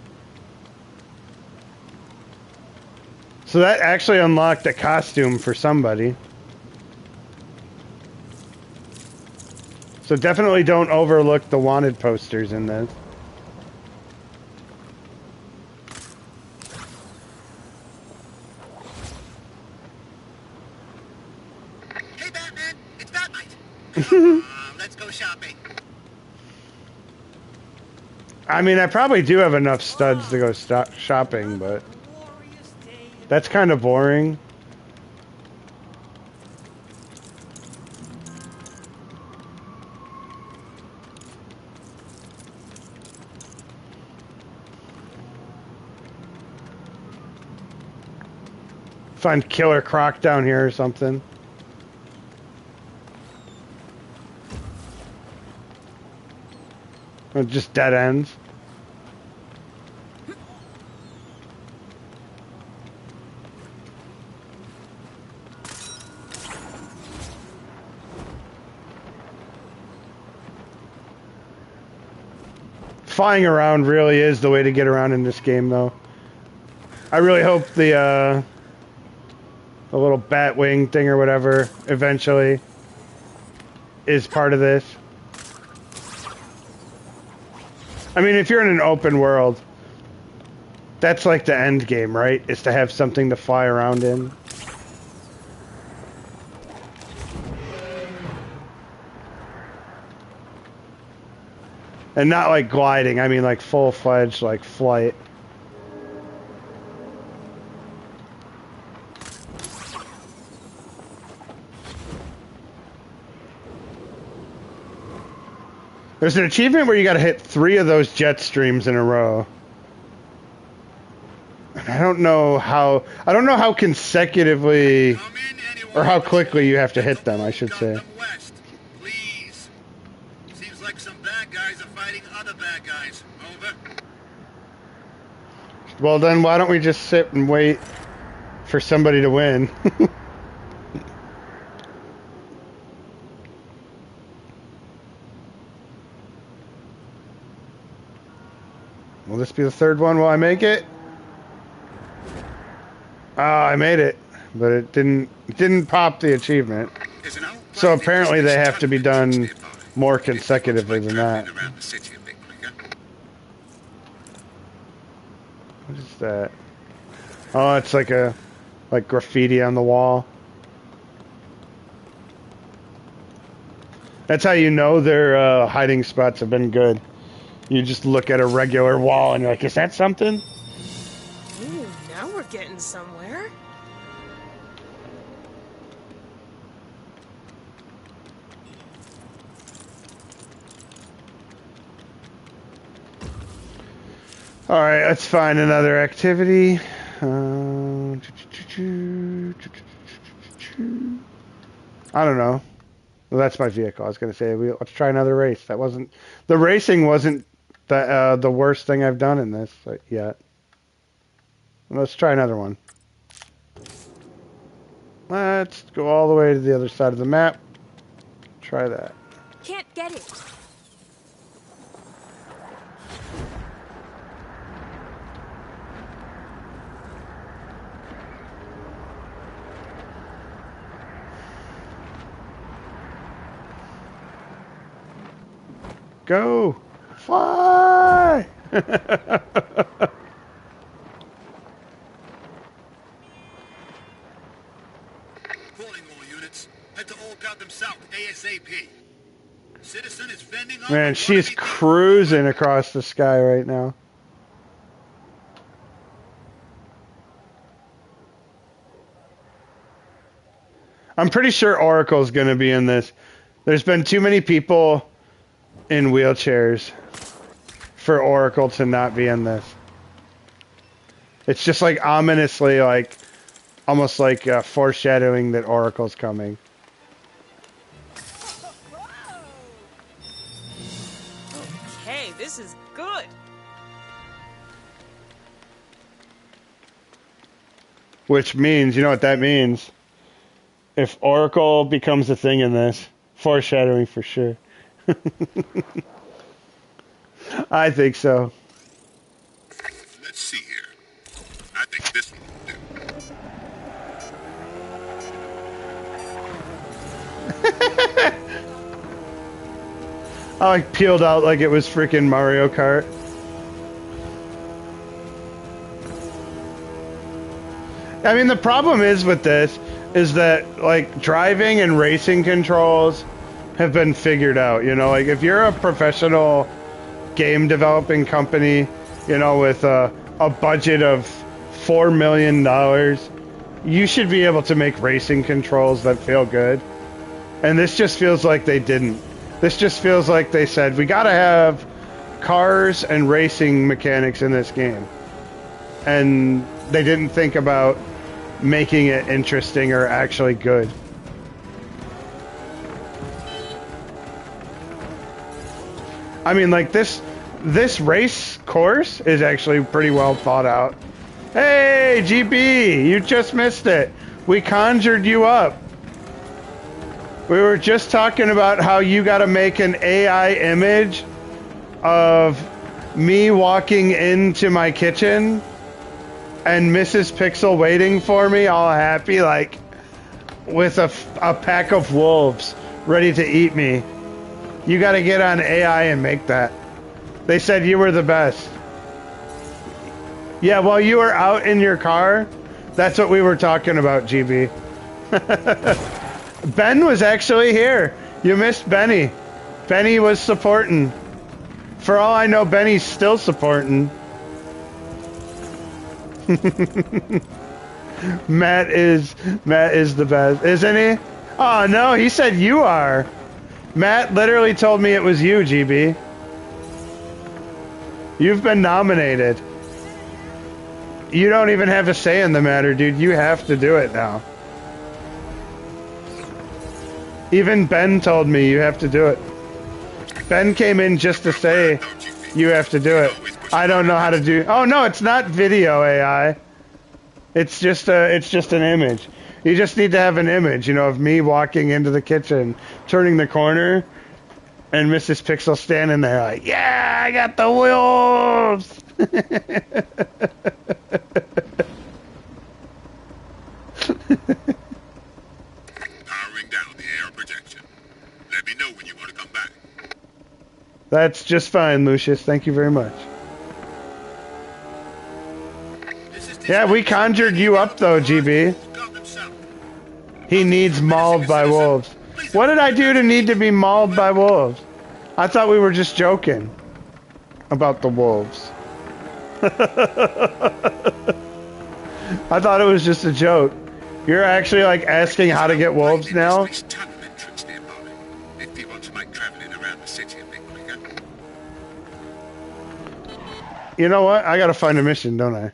So that actually unlocked a costume for somebody. So definitely don't overlook the wanted posters in this. Hey, Batman, it's Batnight. Come on, let's go shopping. I mean, I probably do have enough studs to go shopping, but that's kind of boring. Find Killer Croc down here or something. Or just dead ends. Flying around really is the way to get around in this game, though. I really hope the little bat wing thing or whatever eventually is part of this. I mean, if you're in an open world, that's like the end game, right? Is to have something to fly around in. And not like gliding, I mean like full-fledged like flight. There's an achievement where you gotta hit 3 of those jet streams in a row. I don't know how consecutively or how quickly you have to hit them, I should say. West, please. Seems like some bad guys are fighting other bad guys. Over. Well then, why don't we just sit and wait for somebody to win? Will this be the third one? Will I make it? Ah, I made it, but it didn't pop the achievement. There's an outlying So apparently they have to be done nearby. more It looks consecutively like than that. traveling around the city a bit quicker. What is that? Oh, it's like graffiti on the wall. That's how you know their hiding spots have been good. You just look at a regular wall and you're like, is that something? Ooh, now we're getting somewhere. Alright, let's find another activity. I don't know. Well, that's my vehicle. I was going to say, let's try another race. That wasn't... The racing wasn't the worst thing I've done in this yet. Let's try another one. Let's go all the way to the other side of the map. Try that. Can't get it. Go. Fly. Calling all units. Head to Old Gotham South ASAP. Citizen is vending on Man, the she's wannabe cruising across the sky right now. I'm pretty sure Oracle's going to be in this. There's been too many people in wheelchairs for Oracle to not be in this. It's just like ominously, like almost like foreshadowing that Oracle's coming. Okay, this is good. Which means, you know what that means? If Oracle becomes a thing in this, foreshadowing for sure. I think so. Let's see here. I think this one will do. I like peeled out like it was freaking Mario Kart. I mean, the problem is with this is that like driving and racing controls have been figured out, you know, like if you're a professional game developing company, you know, with a budget of $4 million, you should be able to make racing controls that feel good. And this just feels like they didn't. This just feels like they said, we gotta have cars and racing mechanics in this game. And they didn't think about making it interesting or actually good. I mean, like this race course is actually pretty well thought out. Hey, GB, you just missed it. We conjured you up. We were just talking about how you got to make an AI image of me walking into my kitchen and Mrs. Pixel waiting for me, all happy, like with a pack of wolves ready to eat me. You got to get on AI and make that. They said you were the best. Yeah, while you were out in your car, that's what we were talking about, GB. Ben was actually here. You missed Benny. Benny was supporting. For all I know, Benny's still supporting. Matt is the best, isn't he? Oh no, he said you are. Matt literally told me it was you, GB. You've been nominated. You don't even have a say in the matter, dude. You have to do it now. Even Ben told me you have to do it. Ben came in just to say you have to do it. I don't know how to do. Oh no, it's not video AI. It's just an image. You just need to have an image, you know, of me walking into the kitchen, turning the corner, and Mrs. Pixel standing there like, yeah, I got the wolves. Powering down the air projection. Let me know when you want to come back. That's just fine, Lucius. Thank you very much. Yeah, we conjured you up though, GB. He needs mauled by wolves. What did I do to need to be mauled by wolves? I thought we were just joking about the wolves. I thought it was just a joke. You're actually like asking how to get wolves now? You know what? I gotta find a mission, don't I?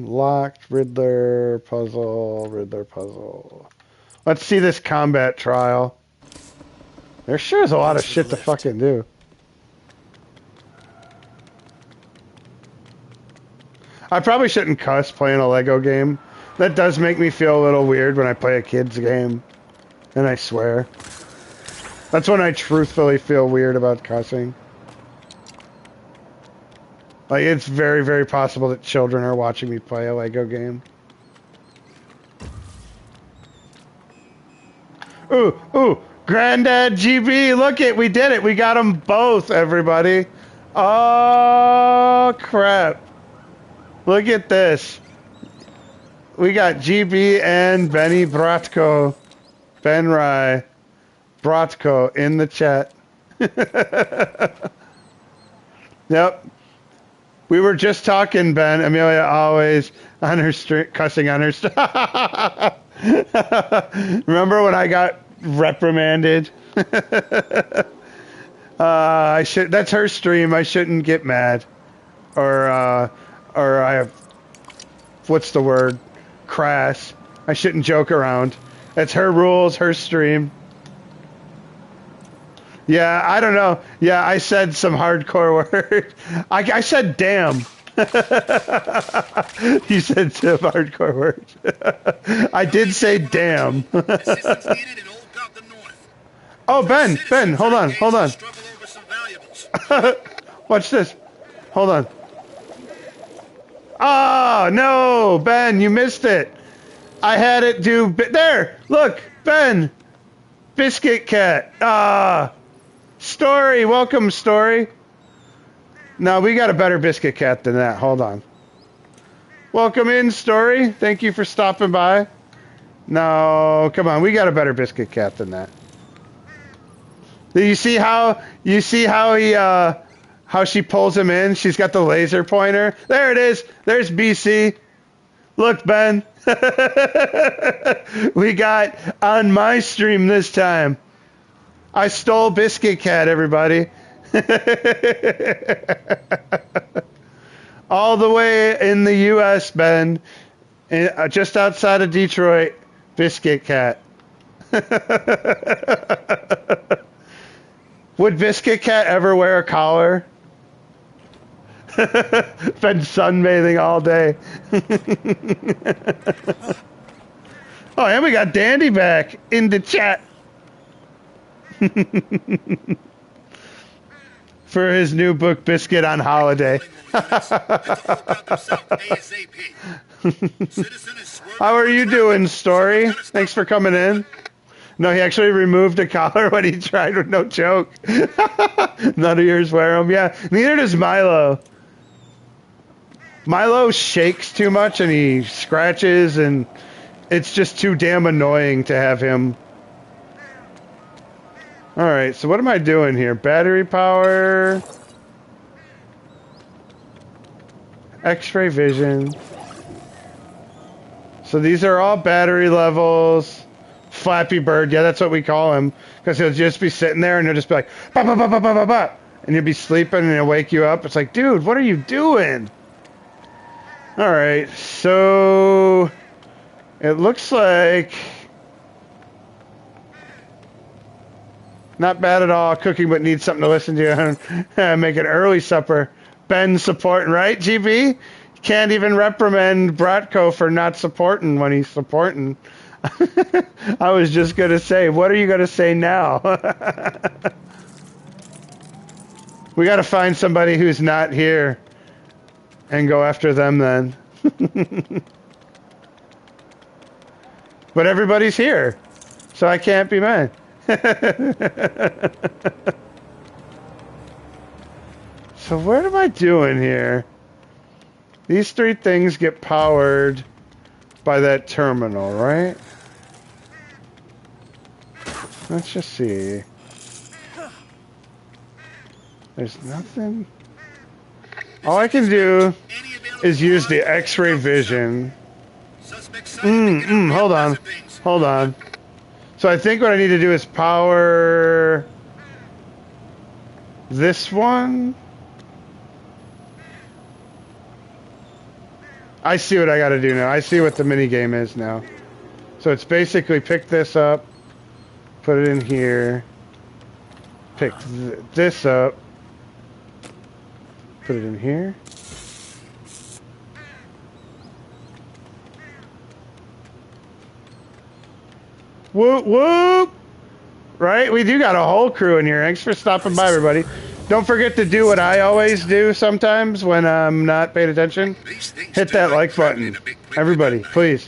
Locked, Riddler puzzle. Let's see this combat trial. There sure is a lot of shit to fucking do. I probably shouldn't cuss playing a Lego game. That does make me feel a little weird when I play a kid's game. And I swear. That's when I truthfully feel weird about cussing. Like, it's very, very possible that children are watching me play a Lego game. Ooh, Granddad GB, look it, we did it. We got them both, everybody. Oh, crap. Look at this. We got GB and Benny Bratko. Ben Rye Bratko in the chat. Yep. We were just talking, Ben. Amelia always on her cussing on her Remember when I got reprimanded? That's her stream. I shouldn't get mad. Or I have, what's the word? Crass. I shouldn't joke around. It's her rules, her stream. Yeah, I don't know. Yeah, I said some hardcore words. I said damn. You said some hardcore words. I did say damn. Oh, Ben, hold on. Watch this. Hold on. Oh, no, Ben, you missed it. I had it do... There, look, Ben. Biscuit Cat. Story, welcome, Story. No, we got a better Biscuit Cat than that. Hold on. Welcome in, Story. Thank you for stopping by. No, come on. We got a better Biscuit Cat than that. You see how he how she pulls him in? She's got the laser pointer. There it is. There's BC. Look, Ben. We got on my stream this time. I stole Biscuit Cat, everybody. All the way in the U.S., Ben. Just outside of Detroit, Biscuit Cat. Would Biscuit Cat ever wear a collar? Been sunbathing all day. Oh, and we got Dandy back in the chat. For his new book, Biscuit on Holiday. How are you doing, Story? Thanks for coming in. No, he actually removed a collar when he tried with no joke. None of yours wear them. Yeah, neither does Milo. Milo shakes too much and he scratches, and it's just too damn annoying to have him. Alright, so what am I doing here? Battery power. X-ray vision. So these are all battery levels. Flappy Bird, yeah, that's what we call him. Because he'll just be sitting there and he'll just be like, ba ba ba ba ba ba ba. And you'll be sleeping and he'll wake you up. It's like, dude, what are you doing? Alright, so it looks like not bad at all. Cooking, but needs something to listen to. Make an early supper. Ben supporting, right, GB? Can't even reprimand Bratko for not supporting when he's supporting. I was just going to say, what are you going to say now? We got to find somebody who's not here and go after them then. But everybody's here, so I can't be mad. So what am I doing here? These three things get powered by that terminal, right? Let's just see. There's nothing. All I can do is use the X-ray vision. Hold on. So I think what I need to do is power this one. I see what I got to do now. I see what the mini game is now. So it's basically pick this up, put it in here, pick this up, put it in here. Whoop, whoop! Right? We do got a whole crew in here. Thanks for stopping by, everybody. Don't forget to do what I always do sometimes when I'm not paying attention. Hit that like button. Everybody, please.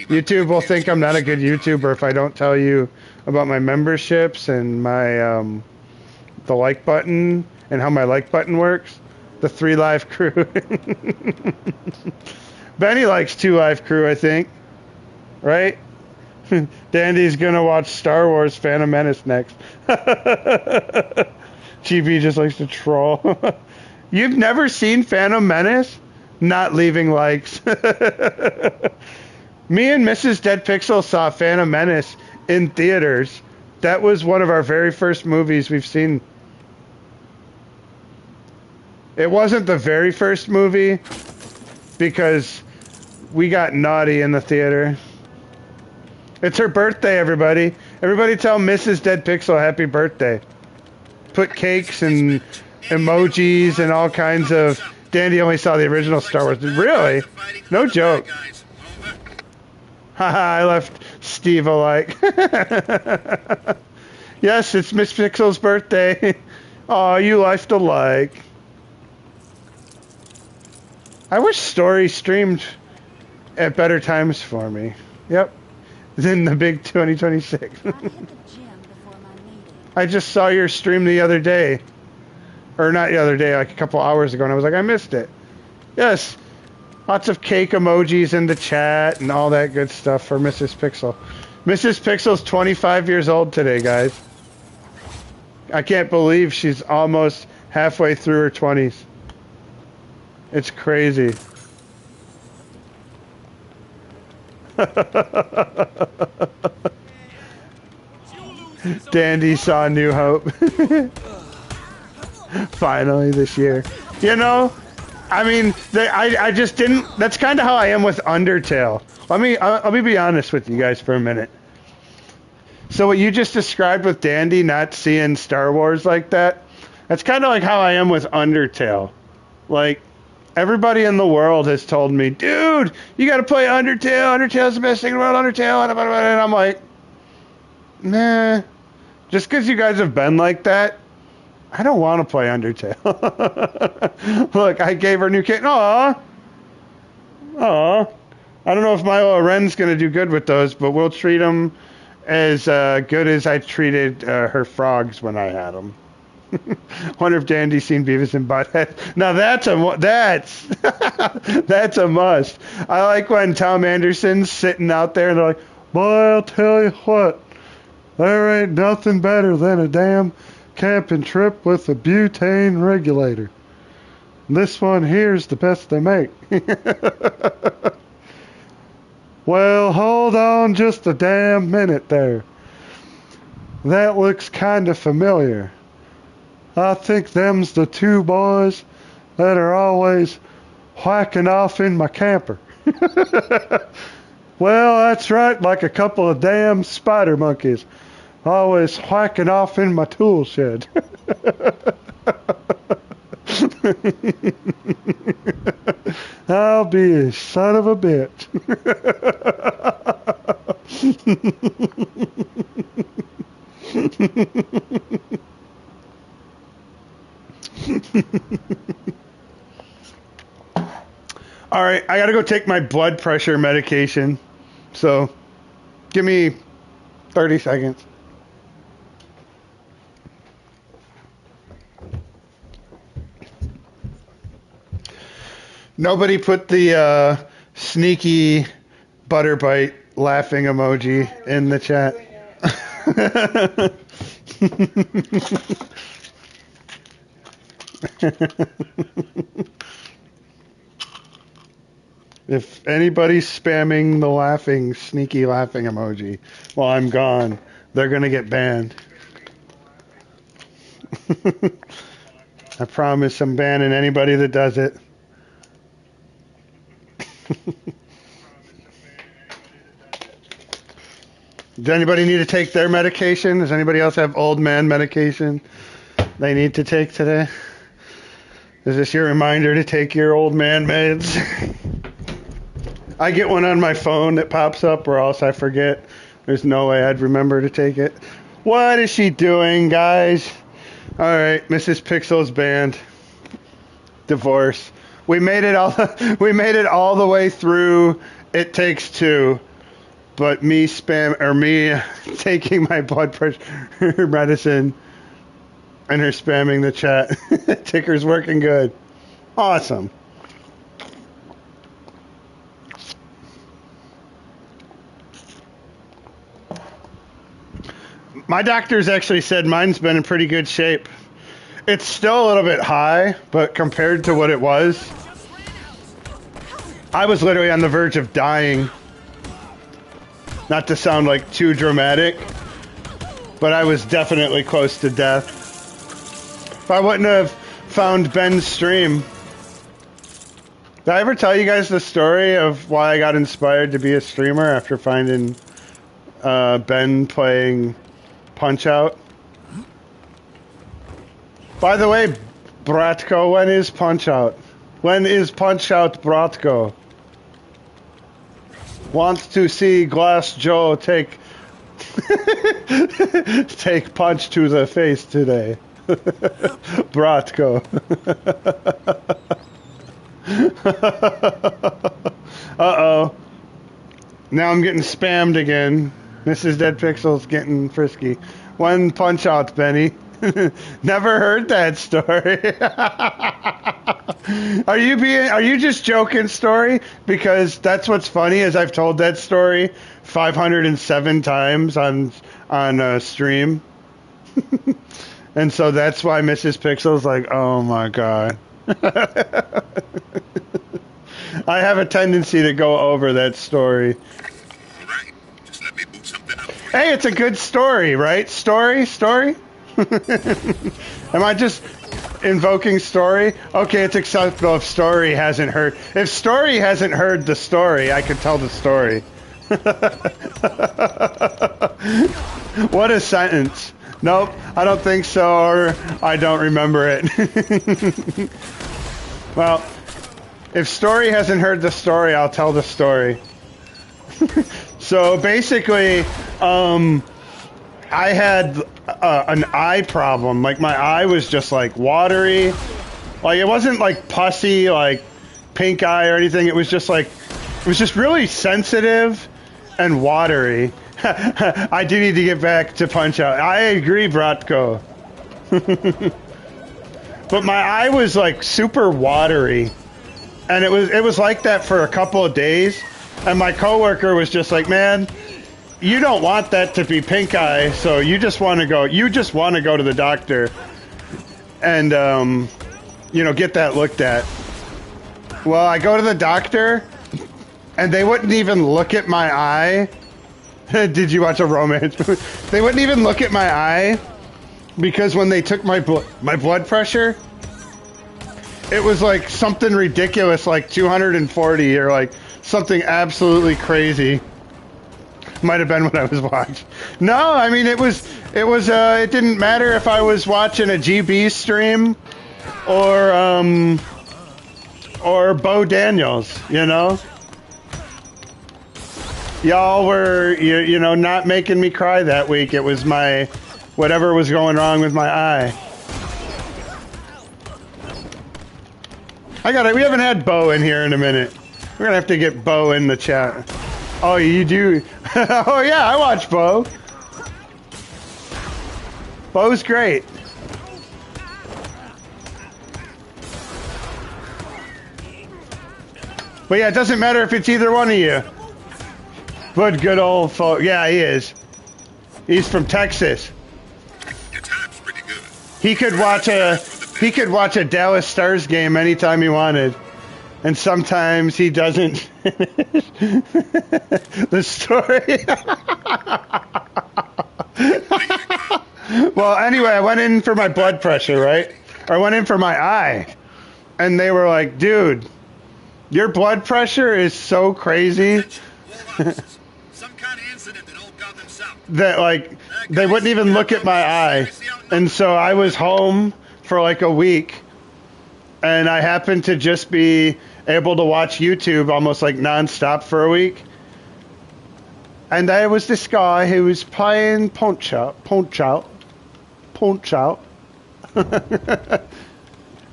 YouTube will think I'm not a good YouTuber if I don't tell you about my memberships and my the like button and how my like button works. The 3 live crew. Benny likes 2 live crew, I think. Right? Dandy's gonna watch Star Wars Phantom Menace next. GB just likes to troll. You've never seen Phantom Menace? Not leaving likes. Me and Mrs. Dead Pixel saw Phantom Menace in theaters. That was one of our very first movies we've seen. It wasn't the very first movie because we got naughty in the theater. It's her birthday, everybody. Everybody tell Mrs. Dead Pixel happy birthday. Put cakes and emojis and all kinds of... Dandy only saw the original Star Wars. Really? No joke. Haha, I left Steve a like. Yes, it's Miss Pixel's birthday. Aw, you left a like. I wish Story streamed at better times for me. Yep. Then the big 2026. I just saw your stream the other day. Or not the other day, like a couple hours ago, and I was like, I missed it. Yes. Lots of cake emojis in the chat and all that good stuff for Mrs. Pixel. Mrs. Pixel's 25 years old today, guys. I can't believe she's almost halfway through her 20s. It's crazy. Dandy saw New Hope. Finally this year. You know, I mean, I just didn't... That's kind of how I am with Undertale. Let me be honest with you guys for a minute. So what you just described with Dandy not seeing Star Wars like that, that's kind of like how I am with Undertale. Like, everybody in the world has told me, dude, you got to play Undertale. Undertale's the best thing in the world, Undertale. And I'm like, nah. Just because you guys have been like that, I don't want to play Undertale. Look, I gave her new kit. Aw. Aw. I don't know if Milo Ren's going to do good with those, but we'll treat them as good as I treated her frogs when I had them. Wonder if Dandy's seen Beavis and Butthead. Now that's that's a must. I like when Tom Anderson's sitting out there and they're like, boy, I'll tell you what, there ain't nothing better than a damn camping trip with a butane regulator. This one here's the best they make. Well, hold on just a damn minute there. That looks kind of familiar. I think them's the 2 boys that are always whacking off in my camper. Well, that's right, like a couple of damn spider monkeys. Always whacking off in my tool shed. I'll be a son of a bitch. All right, I gotta go take my blood pressure medication. So, give me 30 seconds. Nobody put the sneaky butter bite laughing emoji in the chat. If anybody's spamming the sneaky laughing emoji while I'm gone, they're going to get banned. I promise I'm banning anybody that does it. Does anybody need to take their medication? Does anybody else have old man medication they need to take today? Is this your reminder to take your old man meds? I get one on my phone that pops up or else I forget. There's no way I'd remember to take it. What is she doing, guys? All right, Mrs. Pixel's banned. Divorce. We made it all the way through It Takes Two. but me taking my blood pressure medicine and her spamming the chat. Ticker's working good. Awesome. My doctors actually said mine's been in pretty good shape. It's still a little bit high, but compared to what it was, I was literally on the verge of dying. Not to sound like too dramatic, but I was definitely close to death. If I wouldn't have found Ben's stream. Did I ever tell you guys the story of why I got inspired to be a streamer after finding Ben playing Punch-Out? By the way, Bratko, when is Punch-Out? When is Punch-Out, Bratko? Wants to see Glass Joe take take punch to the face today. Bratko. Uh-oh. Now I'm getting spammed again. Mrs. Dead Pixel's getting frisky. One punch out, Benny. Never heard that story. Are you just joking, story? Because that's what's funny is I've told that story 507 times on stream. And so that's why Mrs. Pixel's like, oh my god. I have a tendency to go over that story. All right, just let me boot something up for you. Hey, it's a good story, right? Story? Am I just invoking story? Okay, it's acceptable if story hasn't heard. If story hasn't heard the story, I could tell the story. What a sentence. Nope, I don't think so, or I don't remember it. Well, if story hasn't heard the story, I'll tell the story. So basically, I had an eye problem. Like my eye was just like watery. Like it wasn't like pussy, like pink eye or anything. It was just really sensitive and watery. I do need to get back to Punch Out. I agree, Bratko. But my eye was like super watery. And it was like that for a couple of days. And my coworker was just like, man, you don't want that to be pink eye, so you just want to go to the doctor and get that looked at. Well, I go to the doctor and they wouldn't even look at my eye. Did you watch a romance movie? They wouldn't even look at my eye because when they took my blood pressure, it was like something ridiculous, like 240 or like something absolutely crazy. Might have been what I was watching. No, I mean it didn't matter if I was watching a GB stream or Bo Daniels, you know? Y'all were not making me cry that week. It was my whatever was going wrong with my eye. We haven't had Bo in here in a minute. We're gonna have to get Bo in the chat. Oh, you do? Oh yeah, I watch Bo. Bo's great. But yeah, it doesn't matter if it's either one of you. But good old folk. Yeah, he is. He's from Texas. Your time's pretty good. He could watch a Dallas Stars game anytime he wanted. And sometimes he doesn't. The story. Well, anyway, I went in for my blood pressure, right? Or I went in for my eye. And they were like, dude, your blood pressure is so crazy. Some kind of incident in old Gotham South. That like they wouldn't even look at my eye. And so I was home for like a week. And I happened to just be able to watch YouTube almost like nonstop for a week. And there was this guy who was playing Punch-Out.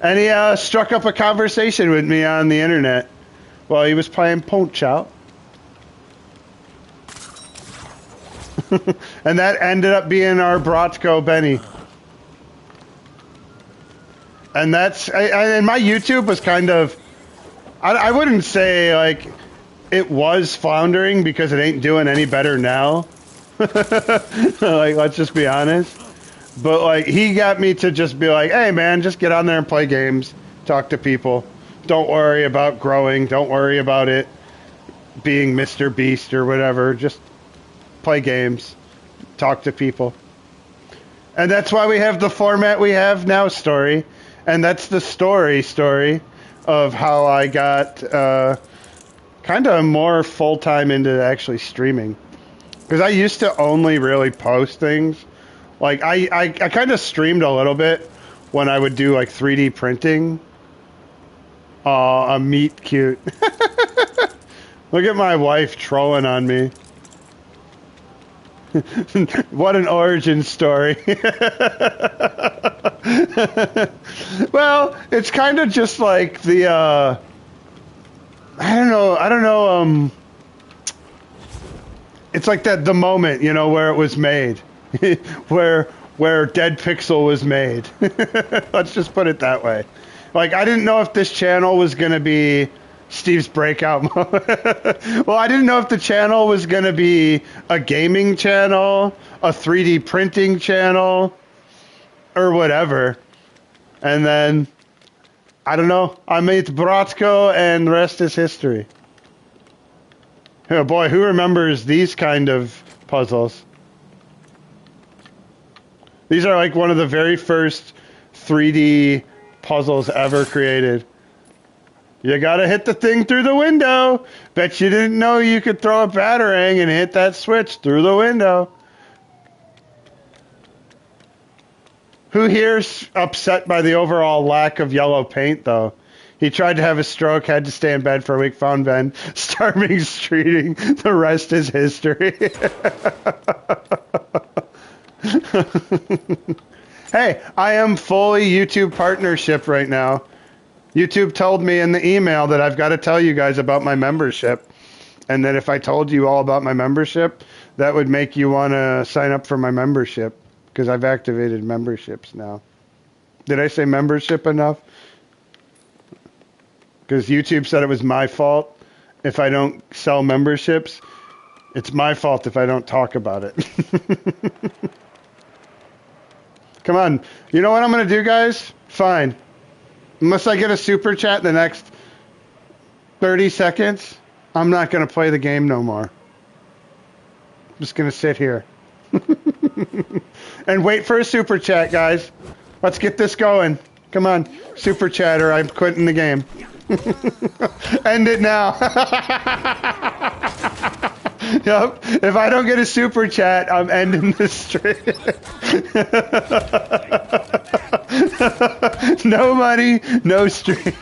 And he struck up a conversation with me on the internet while he was playing Punch-Out. And that ended up being our Bratko Benny. And and my YouTube was kind of, I wouldn't say like it was floundering because it ain't doing any better now. Like, let's just be honest. But like, he got me to just be like, hey man, just get on there and play games, talk to people. Don't worry about growing. Don't worry about it being Mr. Beast or whatever. Just play games, talk to people. And that's why we have the format we have now, story. And that's the story of how I got kind of more full-time into actually streaming. Because I used to only really post things. Like, I kind of streamed a little bit when I would do, like, 3D printing. Aw, a meat cute. Look at my wife trolling on me. What an origin story. Well, it's kind of just like the, I don't know, it's like the moment, you know, where it was made. where Dead Pixel was made. Let's just put it that way. Like, I didn't know if this channel was going to be Steve's breakout mode. Well, I didn't know if the channel was going to be a gaming channel, a 3D printing channel, or whatever. And then, I don't know, I made Bratko and the rest is history. Oh boy, who remembers these kind of puzzles? These are like one of the very first 3D puzzles ever created. You gotta hit the thing through the window. Bet you didn't know you could throw a batarang and hit that switch through the window. Who here's upset by the overall lack of yellow paint, though? He tried to have a stroke, had to stay in bed for a week, found Ben starving streeting. The rest is history. Hey, I am fully YouTube partnership right now. YouTube told me in the email that I've got to tell you guys about my membership. And that if I told you all about my membership, that would make you want to sign up for my membership. Because I've activated memberships now. Did I say membership enough? Because YouTube said it was my fault if I don't sell memberships. It's my fault if I don't talk about it. Come on. You know what I'm going to do, guys? Fine. Unless I get a super chat in the next 30 seconds, I'm not going to play the game no more. I'm just going to sit here. And wait for a super chat, guys. Let's get this going. Come on. Super chatter, I'm quitting the game. End it now. Yep. If I don't get a super chat, I'm ending this stream. No money, no stream.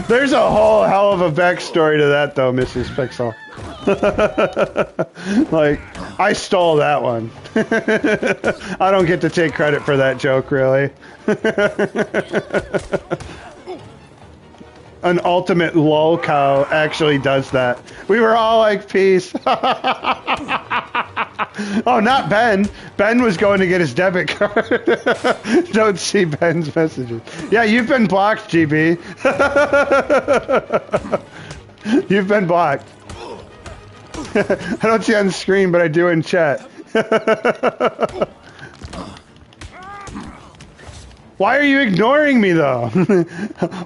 There's a whole hell of a backstory to that, though, Mrs. Pixel. Like, I stole that one. I don't get to take credit for that joke, really. An ultimate lol cow actually does that. We were all like, peace. Oh, not Ben. Ben was going to get his debit card. Don't see Ben's messages. Yeah, you've been blocked, GB. You've been blocked. I don't see on the screen, but I do in chat. Why are you ignoring me, though?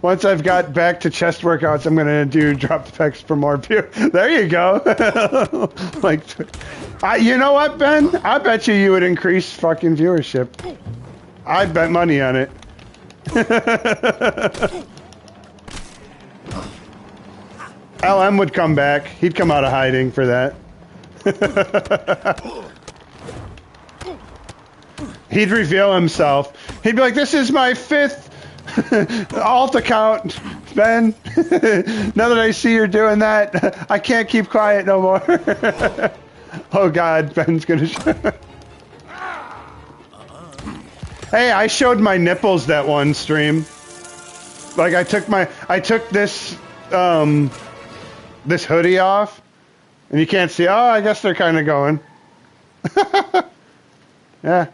Once I've got back to chest workouts, I'm going to do drop specs for more view. There you go. Like, you know what, Ben? I bet you would increase fucking viewership. I'd bet money on it. LM would come back. He'd come out of hiding for that. He'd reveal himself. He'd be like, this is my 5th alt account, Ben. Now that I see you're doing that, I can't keep quiet no more. Oh God, Ben's gonna show. Hey, I showed my nipples that one stream. Like I took this this hoodie off, and you can't see. Oh, I guess they're kind of going. Yeah,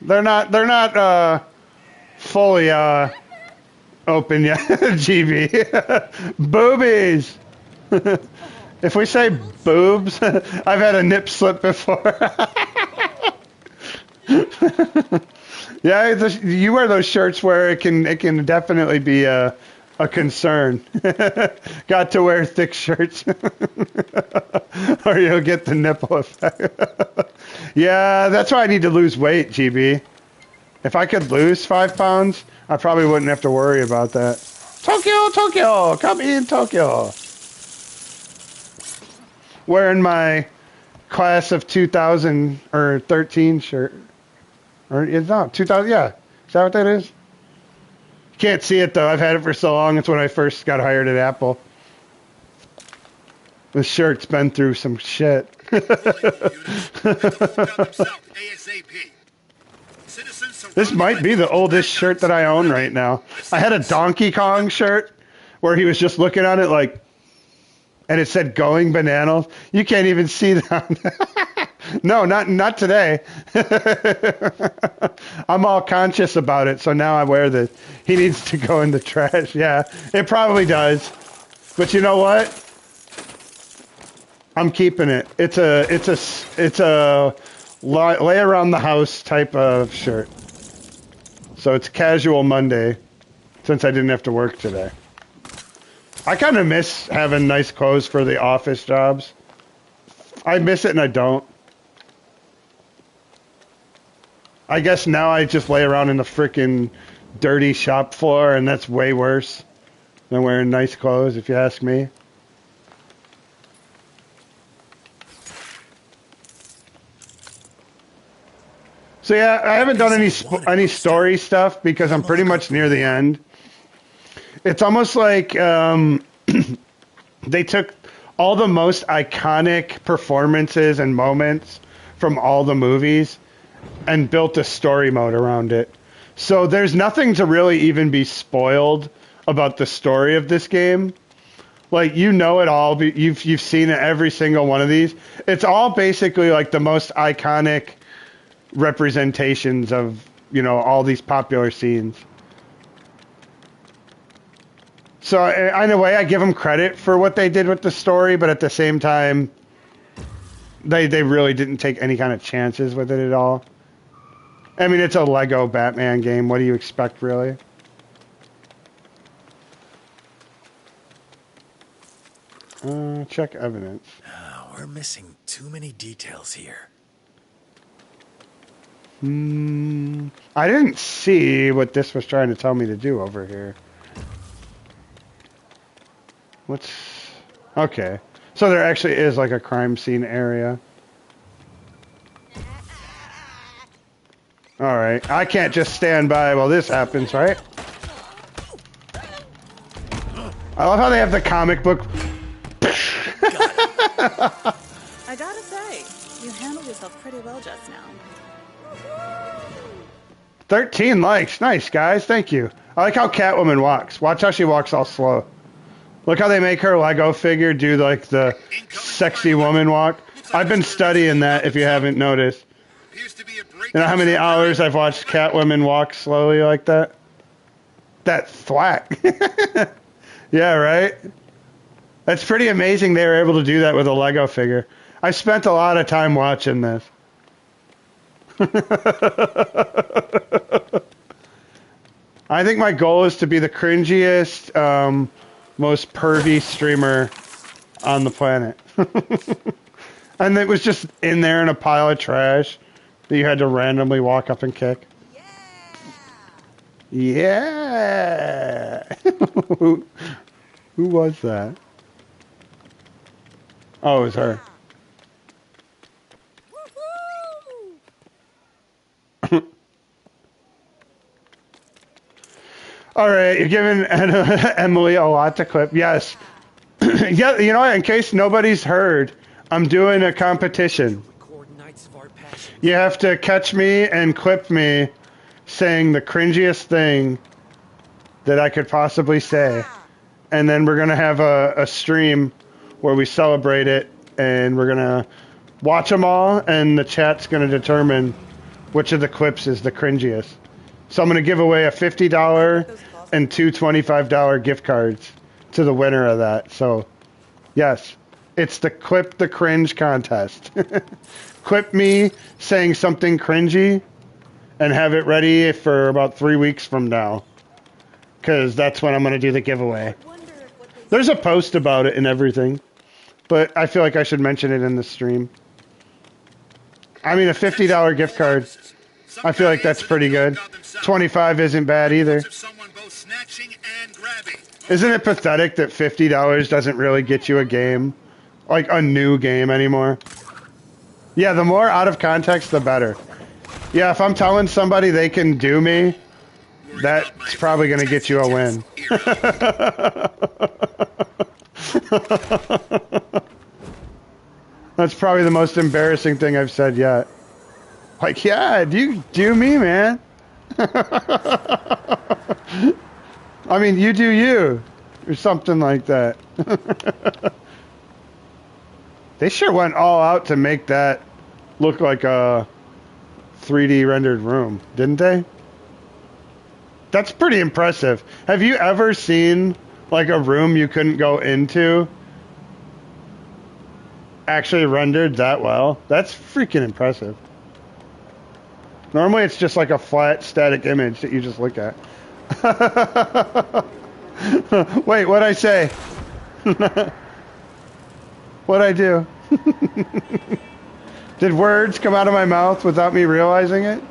they're not fully open yet. GB boobies. If we say boobs, I've had a nip slip before. Yeah, you wear those shirts where it can definitely be a concern. Got to wear thick shirts, or you'll get the nipple effect. Yeah, that's why I need to lose weight, GB. If I could lose 5 pounds, I probably wouldn't have to worry about that. Tokyo, come in Tokyo. Wearing my class of 2000 or 13 shirt. Or it's not 2000. Yeah, is that what that is? Can't see it though. I've had it for so long. It's when I first got hired at Apple. This shirt's been through some shit. This might be the oldest shirt that I own right now. I had a Donkey Kong shirt where he was just looking on it like, and it said "Going Bananas." You can't even see that. No, not today. I'm all conscious about it, so now I wear this. He needs to go in the trash. Yeah, it probably does. But you know what? I'm keeping it. It's a lay around the house type of shirt. So it's casual Monday, since I didn't have to work today. I kind of miss having nice clothes for the office jobs. I miss it and I don't. I guess now I just lay around in the frickin' dirty shop floor, and that's way worse than wearing nice clothes, if you ask me. So yeah, I haven't done any story stuff because I'm pretty much near the end. It's almost like they took all the most iconic performances and moments from all the movies and built a story mode around it. So there's nothing to really even be spoiled about the story of this game. Like, you know it all. You've seen every single one of these. It's all basically like the most iconic representations of, you know, all these popular scenes. So in a way, I give them credit for what they did with the story, but at the same time, they really didn't take any kind of chances with it at all. I mean, it's a Lego Batman game. What do you expect, really? Check evidence. We're missing too many details here. I didn't see what this was trying to tell me to do over here. What's... Okay. So there actually is like a crime scene area. Alright. I can't just stand by while this happens, right? I love how they have the comic book. I gotta say, you handled yourself pretty well just now. 13 likes. Nice, guys. Thank you. I like how Catwoman walks. Watch how she walks all slow. Look how they make her Lego figure do like the sexy woman walk. I've been studying that, if you haven't noticed. You know how many hours I've watched Catwoman walk slowly like that? That thwack. Yeah, right? That's pretty amazing they were able to do that with a Lego figure. I spent a lot of time watching this. I think my goal is to be the cringiest, most pervy streamer on the planet. And it was just in there in a pile of trash that you had to randomly walk up and kick. Yeah! Who was that? Oh, it was her. All right, you're giving Emily a lot to clip. Yes. Yeah, you know what? In case nobody's heard, I'm doing a competition. You have to catch me and clip me saying the cringiest thing that I could possibly say. And then we're going to have a stream where we celebrate it, and we're going to watch them all, and the chat's going to determine which of the clips is the cringiest. So I'm going to give away a $50 and two $25 gift cards to the winner of that. So, yes, it's the Clip the Cringe contest. Clip me saying something cringy and have it ready for about 3 weeks from now. Because that's when I'm going to do the giveaway. There's a post about it and everything. But I feel like I should mention it in the stream. I mean, a $50 gift card, I feel like that's pretty good. 25 isn't bad either. Isn't it pathetic that $50 doesn't really get you a game? Like a new game anymore? Yeah, the more out of context, the better. Yeah, if I'm telling somebody they can do me, that's probably going to get you a win. That's probably the most embarrassing thing I've said yet. Like, yeah, do me, man. I mean, you do you. Or something like that. They sure went all out to make that look like a 3D rendered room, didn't they? That's pretty impressive. Have you ever seen like a room you couldn't go into actually rendered that well? That's freaking impressive. Normally it's just like a flat static image that you just look at. Wait, what'd I say? What'd I do? Did words come out of my mouth without me realizing it?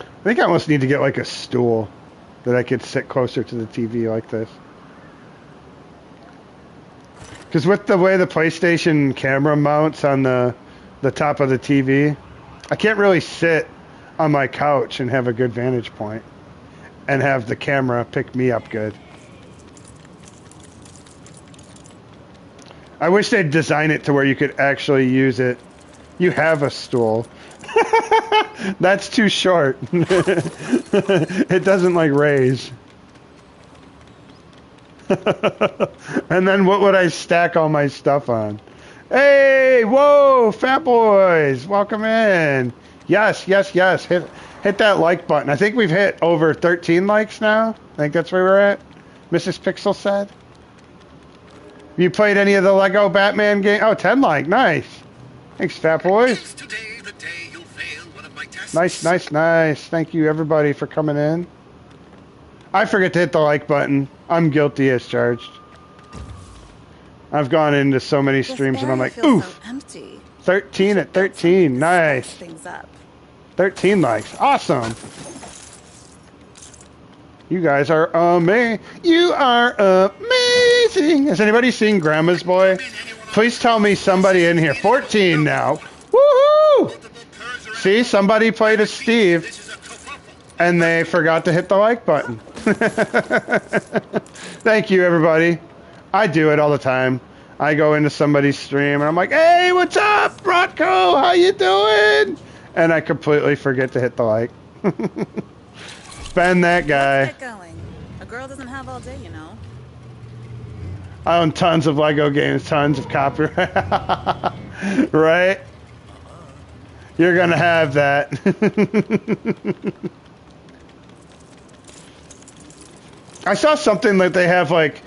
I think I almost need to get like a stool that I could sit closer to the TV like this. Because with the way the PlayStation camera mounts on the top of the TV, I can't really sit on my couch and have a good vantage point and have the camera pick me up good. I wish they'd design it to where you could actually use it. You have a stool. That's too short. It doesn't like raise. And then what would I stack all my stuff on? Hey, whoa, Fat Boys, welcome in. Yes, yes, yes. Hit that like button. I think we've hit over 13 likes now. I think that's where we're at. Mrs. Pixel said. Have you played any of the Lego Batman game? Oh, 10 like. Nice. Thanks, Fat Boys. Nice, nice, nice. Thank you, everybody, for coming in. I forget to hit the like button. I'm guilty as charged. I've gone into so many streams and I'm like, oof. So 13 at 13. Nice. 13 likes. Awesome. You guys are amazing. You are amazing. Has anybody seen Grandma's Boy? Please tell me somebody in here. 14 now. Woohoo! See, somebody played as Steve and they forgot to hit the like button. Thank you, everybody. I do it all the time. I go into somebody's stream and I'm like, hey, what's up, Rotko? How you doing? And I completely forget to hit the like. Spend that guy. Get going. A girl doesn't have all day, you know. I own tons of Lego games, tons of copyright. Right? You're gonna have that. I saw something that they have like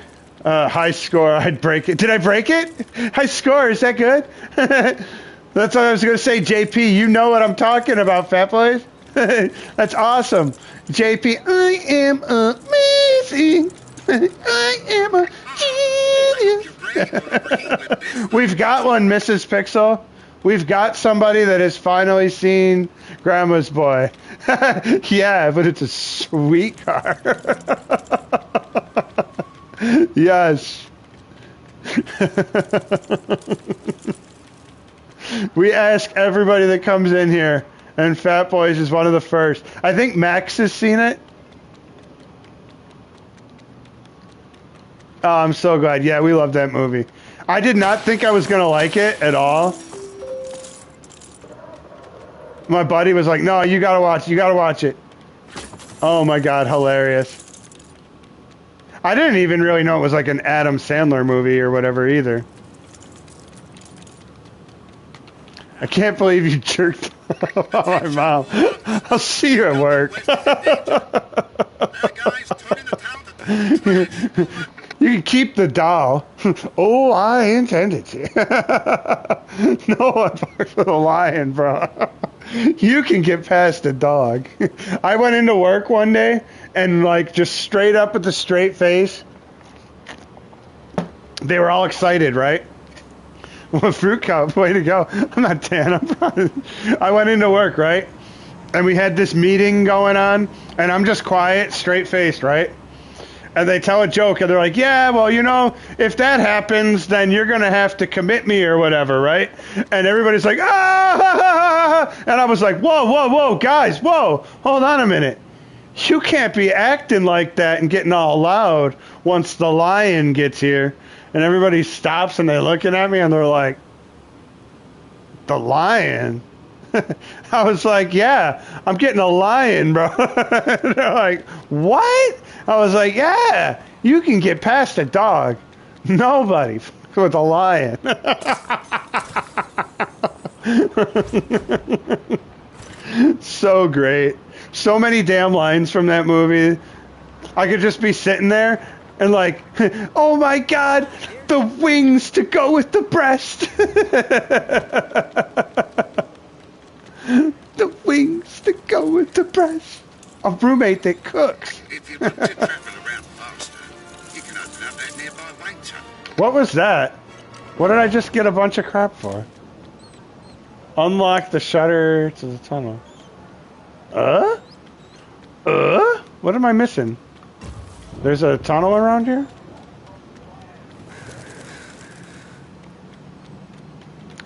high score. I'd break it. Did I break it? High score. Is that good? That's what I was gonna say. JP, you know what I'm talking about, Fat Boys. That's awesome. JP, I am amazing. I am a genius. We've got one, Mrs. Pixel. We've got somebody that has finally seen Grandma's Boy. Yeah, but it's a sweet car. Yes. We ask everybody that comes in here, and Fat Boys is one of the first. I think Max has seen it. Oh, I'm so glad. Yeah, we love that movie. I did not think I was going to like it at all. My buddy was like, no, you gotta watch it. Oh my god, hilarious. I didn't even really know it was like an Adam Sandler movie or whatever either. I can't believe you jerked off my mom. I'll see you at work. You can keep the doll. Oh, I intended to. No one fucks with a lion, bro. You can get past a dog. I went into work one day and like just straight up with a straight face. They were all excited, right? Well, fruit cup, way to go. I'm not tan. I went into work, right? And we had this meeting going on, and I'm just quiet, straight-faced, right? And they tell a joke, and they're like, yeah, well, you know, if that happens, then you're going to have to commit me or whatever, right? And everybody's like, ah! And I was like, whoa, guys, whoa, hold on a minute. You can't be acting like that and getting all loud once the lion gets here. And everybody stops and they're looking at me and they're like, the lion? I was like, yeah, I'm getting a lion, bro. They're like, what? I was like, yeah, you can get past a dog. Nobody with a lion. So great. So many damn lines from that movie. I could just be sitting there and like, oh my god, the wings to go with the breast. The wings to go with the breast. A roommate that cooks. What was that? What did I just get a bunch of crap for? Unlock the shutter to the tunnel. What am I missing? There's a tunnel around here?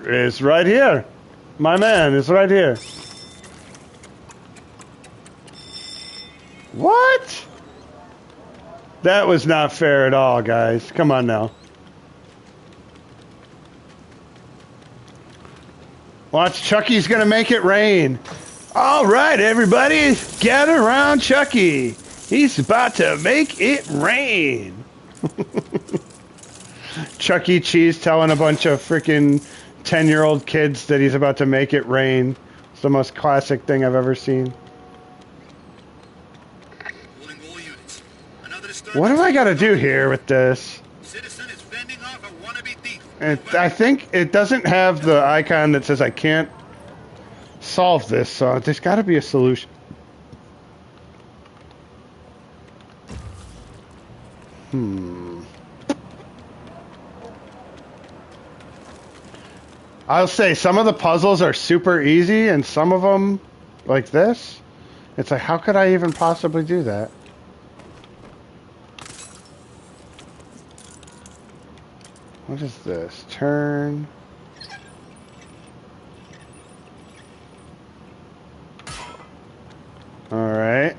It's right here. My man, it's right here. What? That was not fair at all, guys. Come on now. Watch, Chucky's gonna make it rain. All right, everybody, gather around Chucky. He's about to make it rain. Chuck E. Cheese telling a bunch of freaking 10-year-old kids that he's about to make it rain. It's the most classic thing I've ever seen. What do I got to do here with this? I think it doesn't have the icon that says I can't solve this, so there's got to be a solution. I'll say some of the puzzles are super easy, and some of them, like this, it's like, how could I even possibly do that? What is this? Turn. Alright.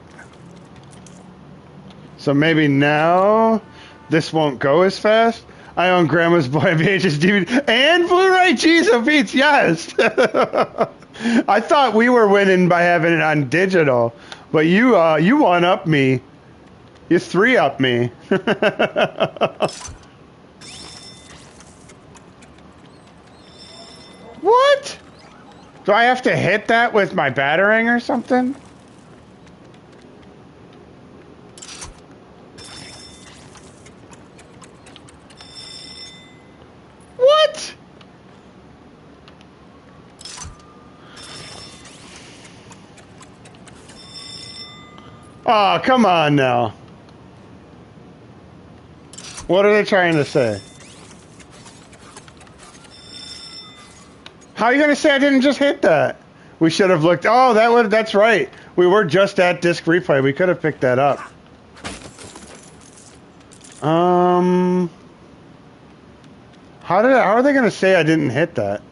So maybe now this won't go as fast. I own Grandma's Boy VHS DVD and Blu-ray Cheese of Beats. Yes. I thought we were winning by having it on digital, but you one up me. You three up me. What? Do I have to hit that with my battering or something? What? Oh, come on now. What are they trying to say? How are you going to say I didn't just hit that? We should have looked. Oh, that's right. We were just at disc replay. We could have picked that up. How are they going to say I didn't hit that?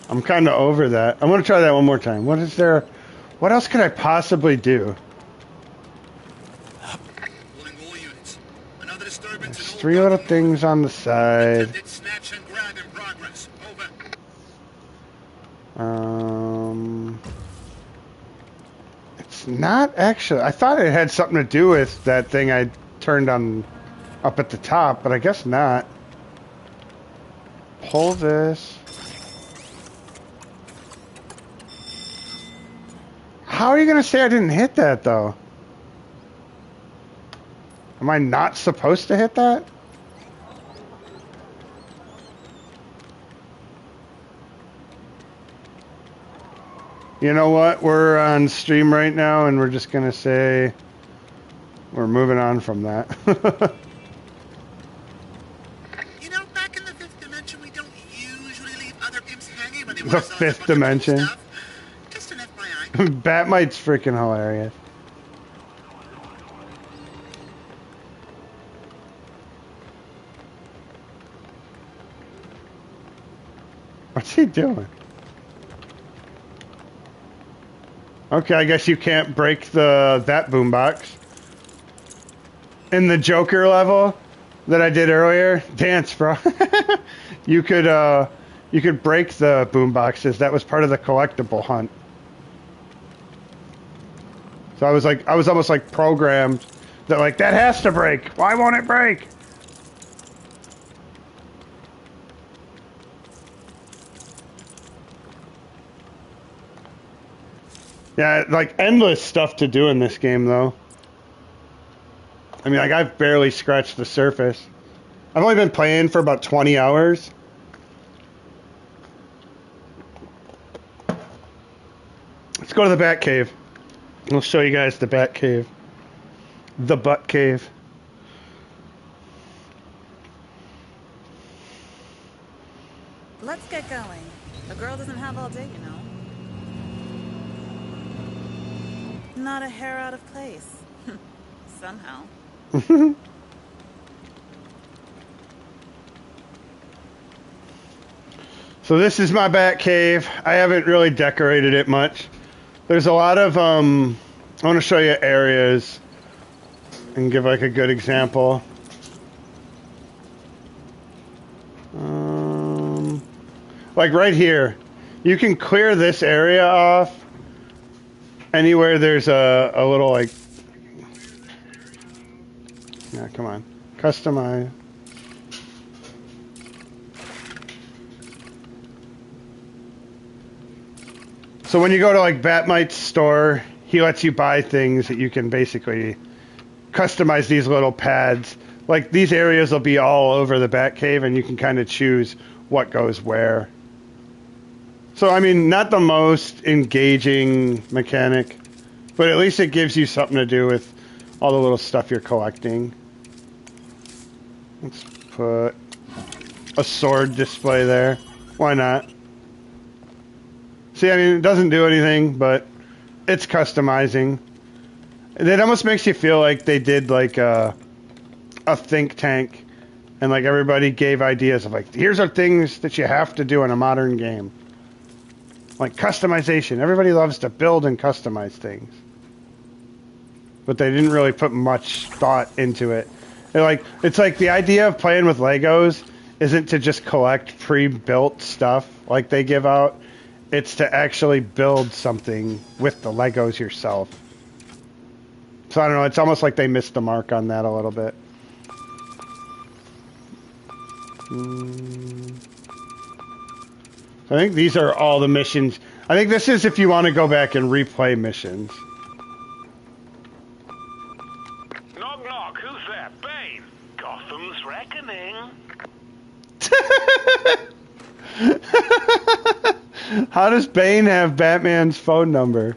I'm kind of over that. I'm going to try that one more time. What else could I possibly do? Another disturbance There's in Old 3 little Gotham things on the side. Attempted snatch and grab in progress. Over. It's not actually. I thought it had something to do with that thing I turned on up at the top, but I guess not. Pull this. How are you gonna say I didn't hit that though? Am I not supposed to hit that? You know what? We're on stream right now, and we're just gonna say we're moving on from that. You know, back in the fifth dimension, we don't usually leave other imps hanging when they The want to sell us a fifth bunch of cool dimension. stuff. Just an FYI. Batmite's freaking hilarious. What's he doing? Okay, I guess you can't break that boombox. In the Joker level that I did earlier, dance, bro. you could break the boomboxes. That was part of the collectible hunt. So I was almost like programmed that like that has to break. Why won't it break? Yeah, like endless stuff to do in this game though. I mean, like I've barely scratched the surface. I've only been playing for about 20 hours. Let's go to the Bat Cave. I'll show you guys the Bat Cave. The Butt Cave. Let's get going. A girl doesn't have all day, you know. Not a hair out of place. Somehow. So this is my Bat Cave. I haven't really decorated it much. There's a lot of, I want to show you areas and give like a good example. Like right here, you can clear this area off anywhere there's a little like, yeah, come on, customize. So when you go to like Batmite's store, he lets you buy things that you can basically customize these little pads. Like these areas will be all over the Batcave and you can kind of choose what goes where. So I mean, not the most engaging mechanic, but at least it gives you something to do with all the little stuff you're collecting. Let's put a sword display there. Why not? See, I mean, it doesn't do anything, but it's customizing. It almost makes you feel like they did like a think tank, and like everybody gave ideas of like, here's are things that you have to do in a modern game. Like customization. Everybody loves to build and customize things. But they didn't really put much thought into it. It's like the idea of playing with Legos isn't to just collect pre-built stuff like they give out. It's to actually build something with the Legos yourself. So I don't know, it's almost like they missed the mark on that a little bit. I think these are all the missions. I think this is if you want to go back and replay missions. Knock knock, who's there? Bane. Gotham's reckoning. How does Bane have Batman's phone number?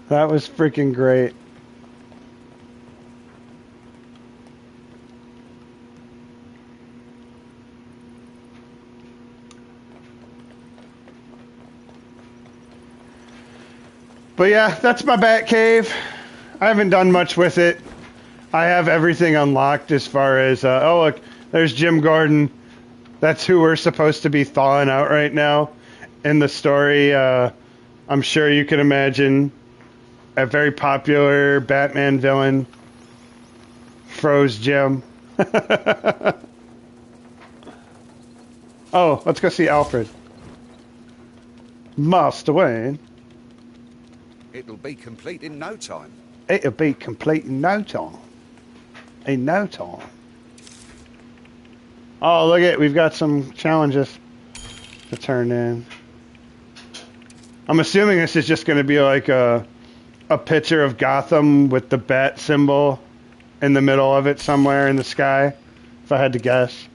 That was freaking great. But yeah, that's my Bat Cave. I haven't done much with it. I have everything unlocked as far as, oh look, there's Jim Gordon. That's who we're supposed to be thawing out right now in the story. I'm sure you can imagine a very popular Batman villain froze Jim. Oh, let's go see Alfred. Master Wayne. It'll be complete in no time. It'll be complete in no time. In no time. Oh, look at, we've got some challenges to turn in. I'm assuming this is just going to be like a picture of Gotham with the bat symbol in the middle of it somewhere in the sky, if I had to guess.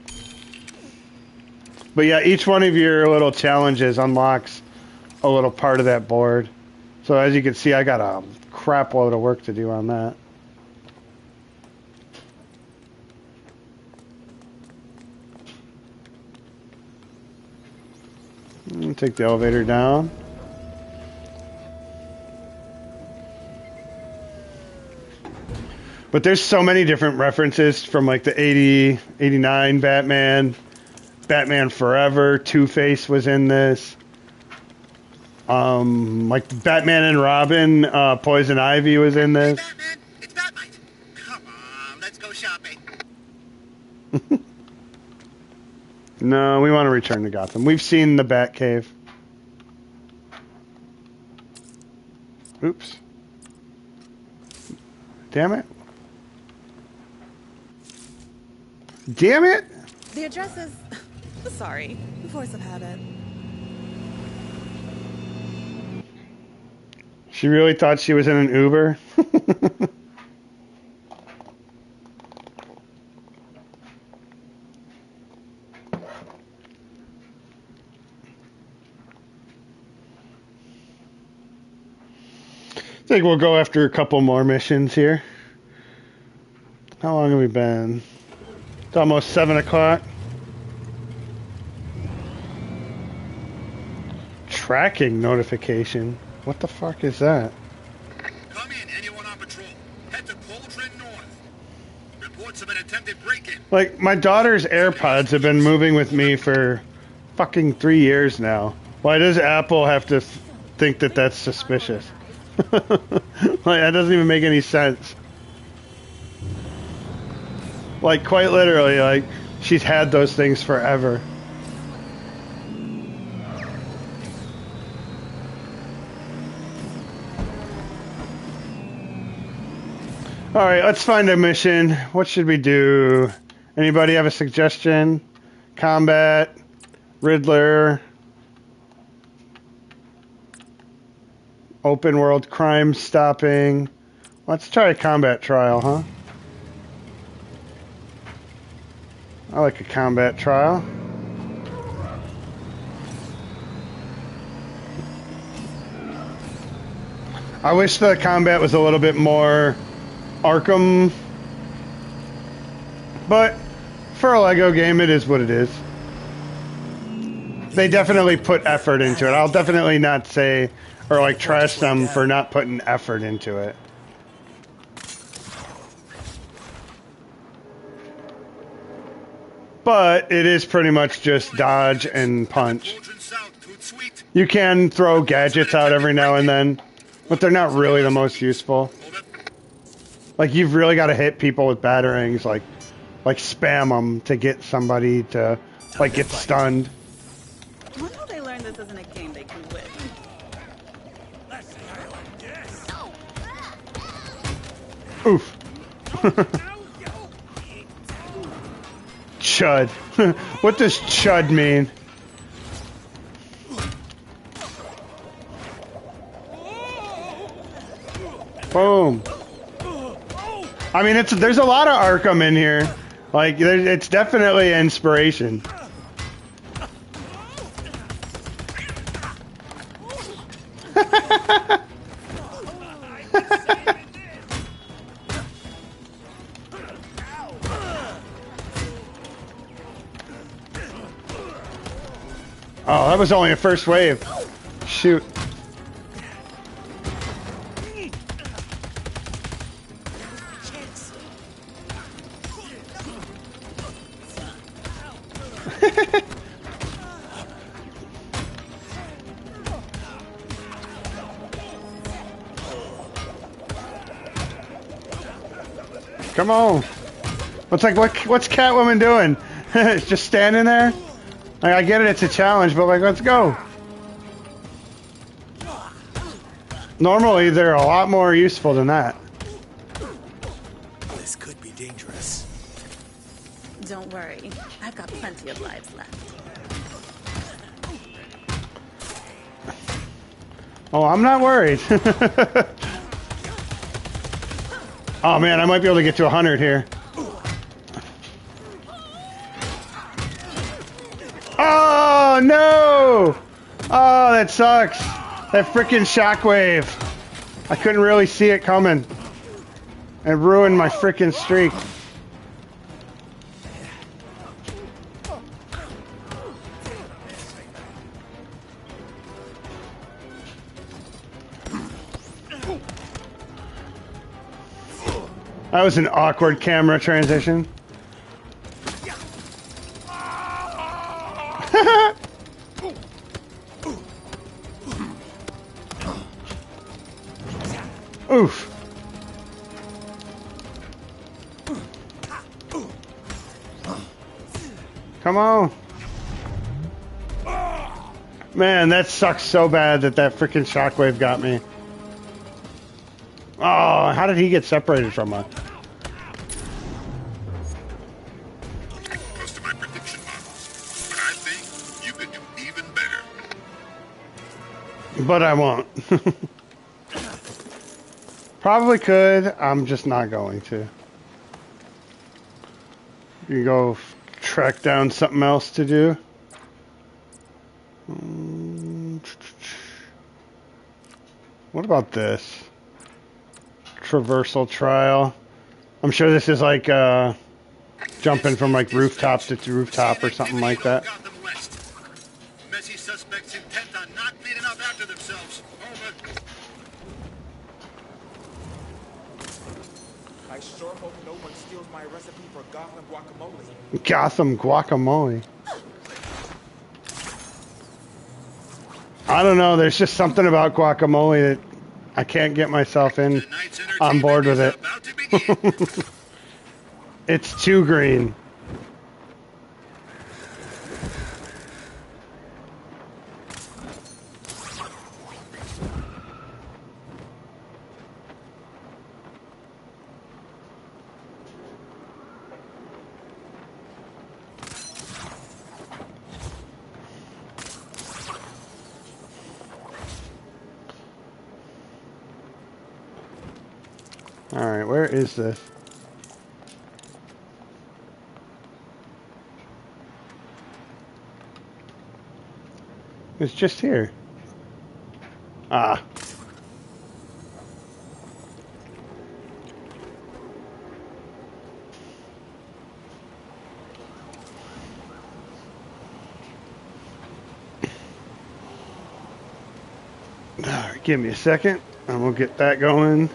But yeah, each one of your little challenges unlocks a little part of that board. So as you can see, I got a crap load of work to do on that. Take the elevator down. But there's so many different references from like the 80, 89 Batman, Batman Forever, Two-Face was in this. Like Batman and Robin, Poison Ivy was in this. Hey, Batman, it's Batman. Come on, let's go shopping. No, we want to return to Gotham. We've seen the Batcave. Oops. Damn it. Damn it! The address is... Sorry, force of habit. She really thought she was in an Uber? I think we'll go after a couple more missions here. How long have we been? It's almost 7 o'clock. Tracking notification. What the fuck is that? Come in, anyone on patrol. Head to Cauldron North. Reports of an attempted break-in. Like, my daughter's AirPods have been moving with me for fucking 3 years now. Why does Apple have to think that that's suspicious? Like, that doesn't even make any sense. Like, quite literally, like, she's had those things forever. Alright, let's find a mission. What should we do? Anybody have a suggestion? Combat, Riddler, open world crime stopping. Let's try a combat trial, huh? I like a combat trial. I wish the combat was a little bit more Arkham, but for a Lego game, it is what it is. They definitely put effort into it. I'll definitely not say or like trash them for not putting effort into it. But it is pretty much just dodge and punch. You can throw gadgets out every now and then, but they're not really the most useful. Like, you've really got to hit people with batarangs, like spam them to get somebody to, like, get stunned. When will they learn this isn't a game they can win? Oof. Chud. What does chud mean? Boom. I mean, there's a lot of Arkham in here. Like, it's definitely inspiration. Oh, that was only a first wave. Shoot. Come on. What's Catwoman doing? Just standing there? Like, I get it, it's a challenge, but like, let's go. Normally, they're a lot more useful than that. This could be dangerous. Don't worry. I've got plenty of lives left. Oh, I'm not worried. Oh man, I might be able to get to 100 here. Oh no! Oh, that sucks. That freaking shockwave. I couldn't really see it coming. It ruined my freaking streak. That was an awkward camera transition. Oof. Come on. Man, that sucks so bad that freaking shockwave got me. Oh, how did he get separated from us? Close to my prediction model, but I think you could do even better. But I won't. Probably could. I'm just not going to. You can go track down something else to do. What about this? Traversal trial. I'm sure this is like jumping from like rooftop to rooftop or something like that. Messy suspects intent on not cleaning up after themselves. Over. I sure hope no one steals my recipe for Gotham guacamole. Gotham guacamole. I don't know. There's just something about guacamole that I can't get myself on board with it. It's too green. Alright, where is this? It's just here. Ah. Alright, give me a second and we'll get that going.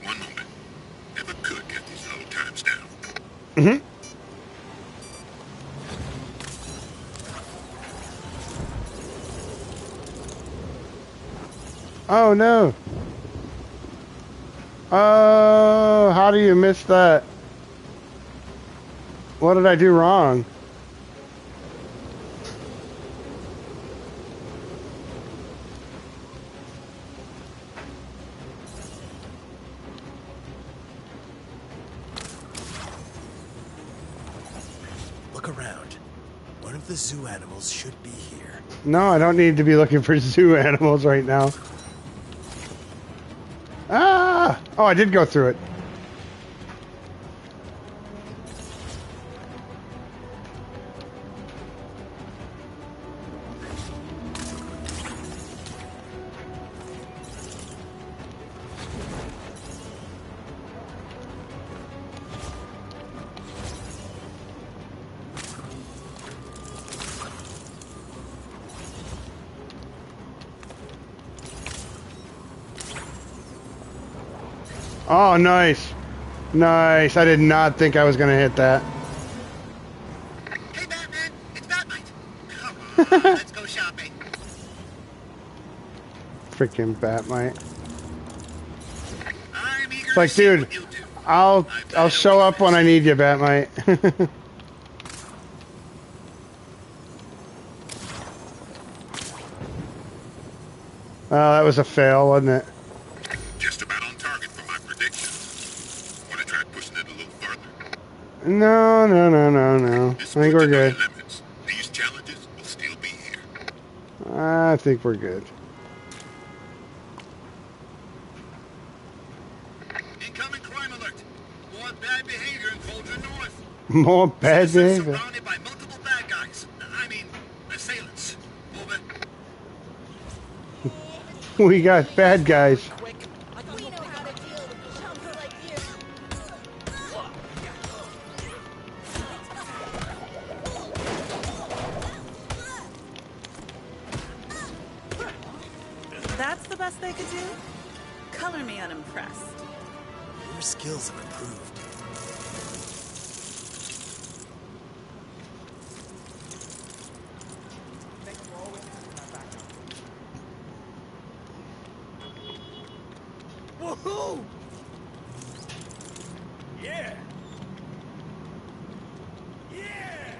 One moment. Never could get these load times down. Mm-hmm. Oh no. Oh, how do you miss that? What did I do wrong? Look around. One of the zoo animals should be here. No, I don't need to be looking for zoo animals right now. Ah! Oh, I did go through it. Oh, nice. Nice. I did not think I was going to hit that. Hey, Batman, it's Batmite. Come on, let's go shopping. Freaking Batmite. I'm eager It's to like, see dude, what you do. I'll show up when I need you, Batmite. Oh, that was a fail, wasn't it? Just about on target for my predictions. Want to try pushing it a little further? No, no, no, no, no. I think we're good. Limits. These challenges will still be here. I think we're good. Incoming crime alert. More bad behavior in Cauldron North. More bad Citizens behavior. surrounded by multiple bad guys. I mean, assailants. Over. We got bad guys. We know how to deal with chumps like you. That's the best they could do? Color me unimpressed. Your skills have improved. Woohoo! Yeah! Yeah!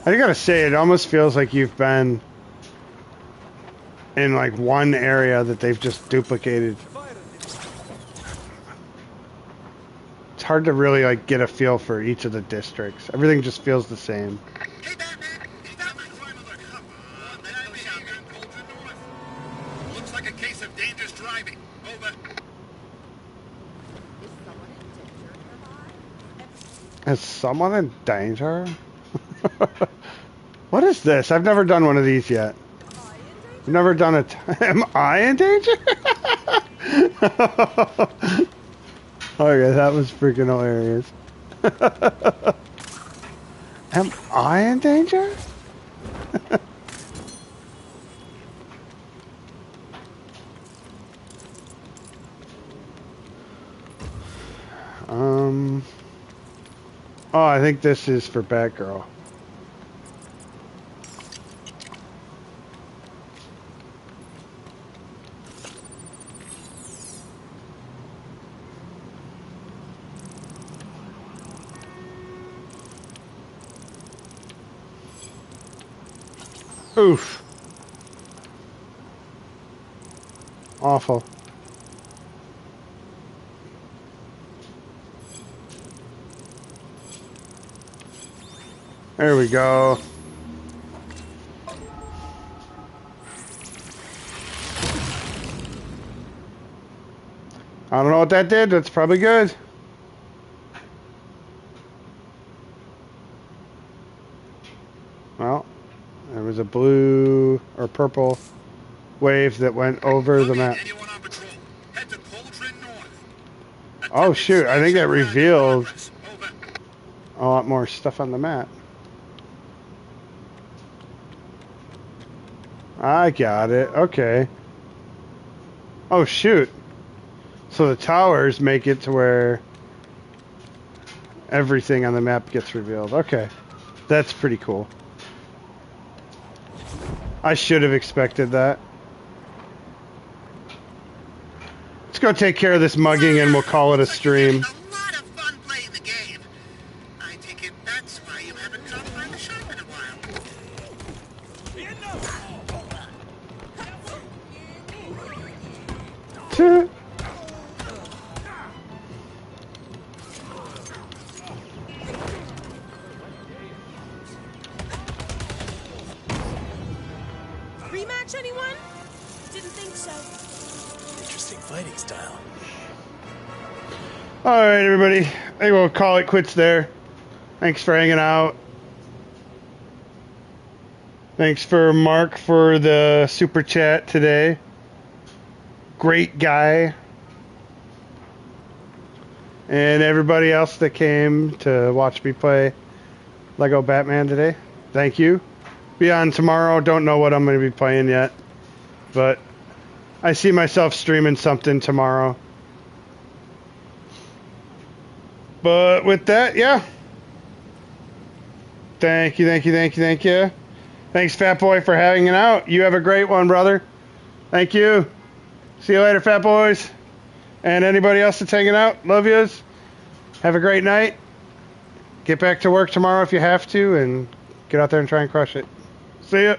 I gotta say, it almost feels like you've been in like one area that they've just duplicated. It's hard to really like get a feel for each of the districts. Everything just feels the same. Hey, Batman. Incoming crime alert. Come on, bad behavior in Cauldron North. Looks like a case of dangerous driving. Over. Is someone in danger? What is this? I've never done one of these yet. I've never done it. Am I in danger? Okay, that was freaking hilarious. Am I in danger? Oh, I think this is for Batgirl. Oof. Awful. There we go. I don't know what that did. That's probably good. Well, there was a blue or purple wave that went over the map. Oh shoot, I think that revealed a lot more stuff on the map. I got it. Okay. Oh shoot. So the towers make it to where everything on the map gets revealed. Okay. That's pretty cool. I should have expected that. Let's go take care of this mugging and we'll call it a stream. Rematch, anyone? Didn't think so. Interesting fighting style. Alright, everybody. I think we'll call it quits there. Thanks for hanging out. Thanks for Mark for the super chat today. Great guy. And everybody else that came to watch me play Lego Batman today, thank you. Be on tomorrow. Don't know what I'm going to be playing yet, but I see myself streaming something tomorrow. But with that, yeah. Thank you. Thanks, Fat Boy, for hanging out. You have a great one, brother. Thank you. See you later, Fat Boys. And anybody else that's hanging out, love yous. Have a great night. Get back to work tomorrow if you have to, and get out there and try and crush it. See ya.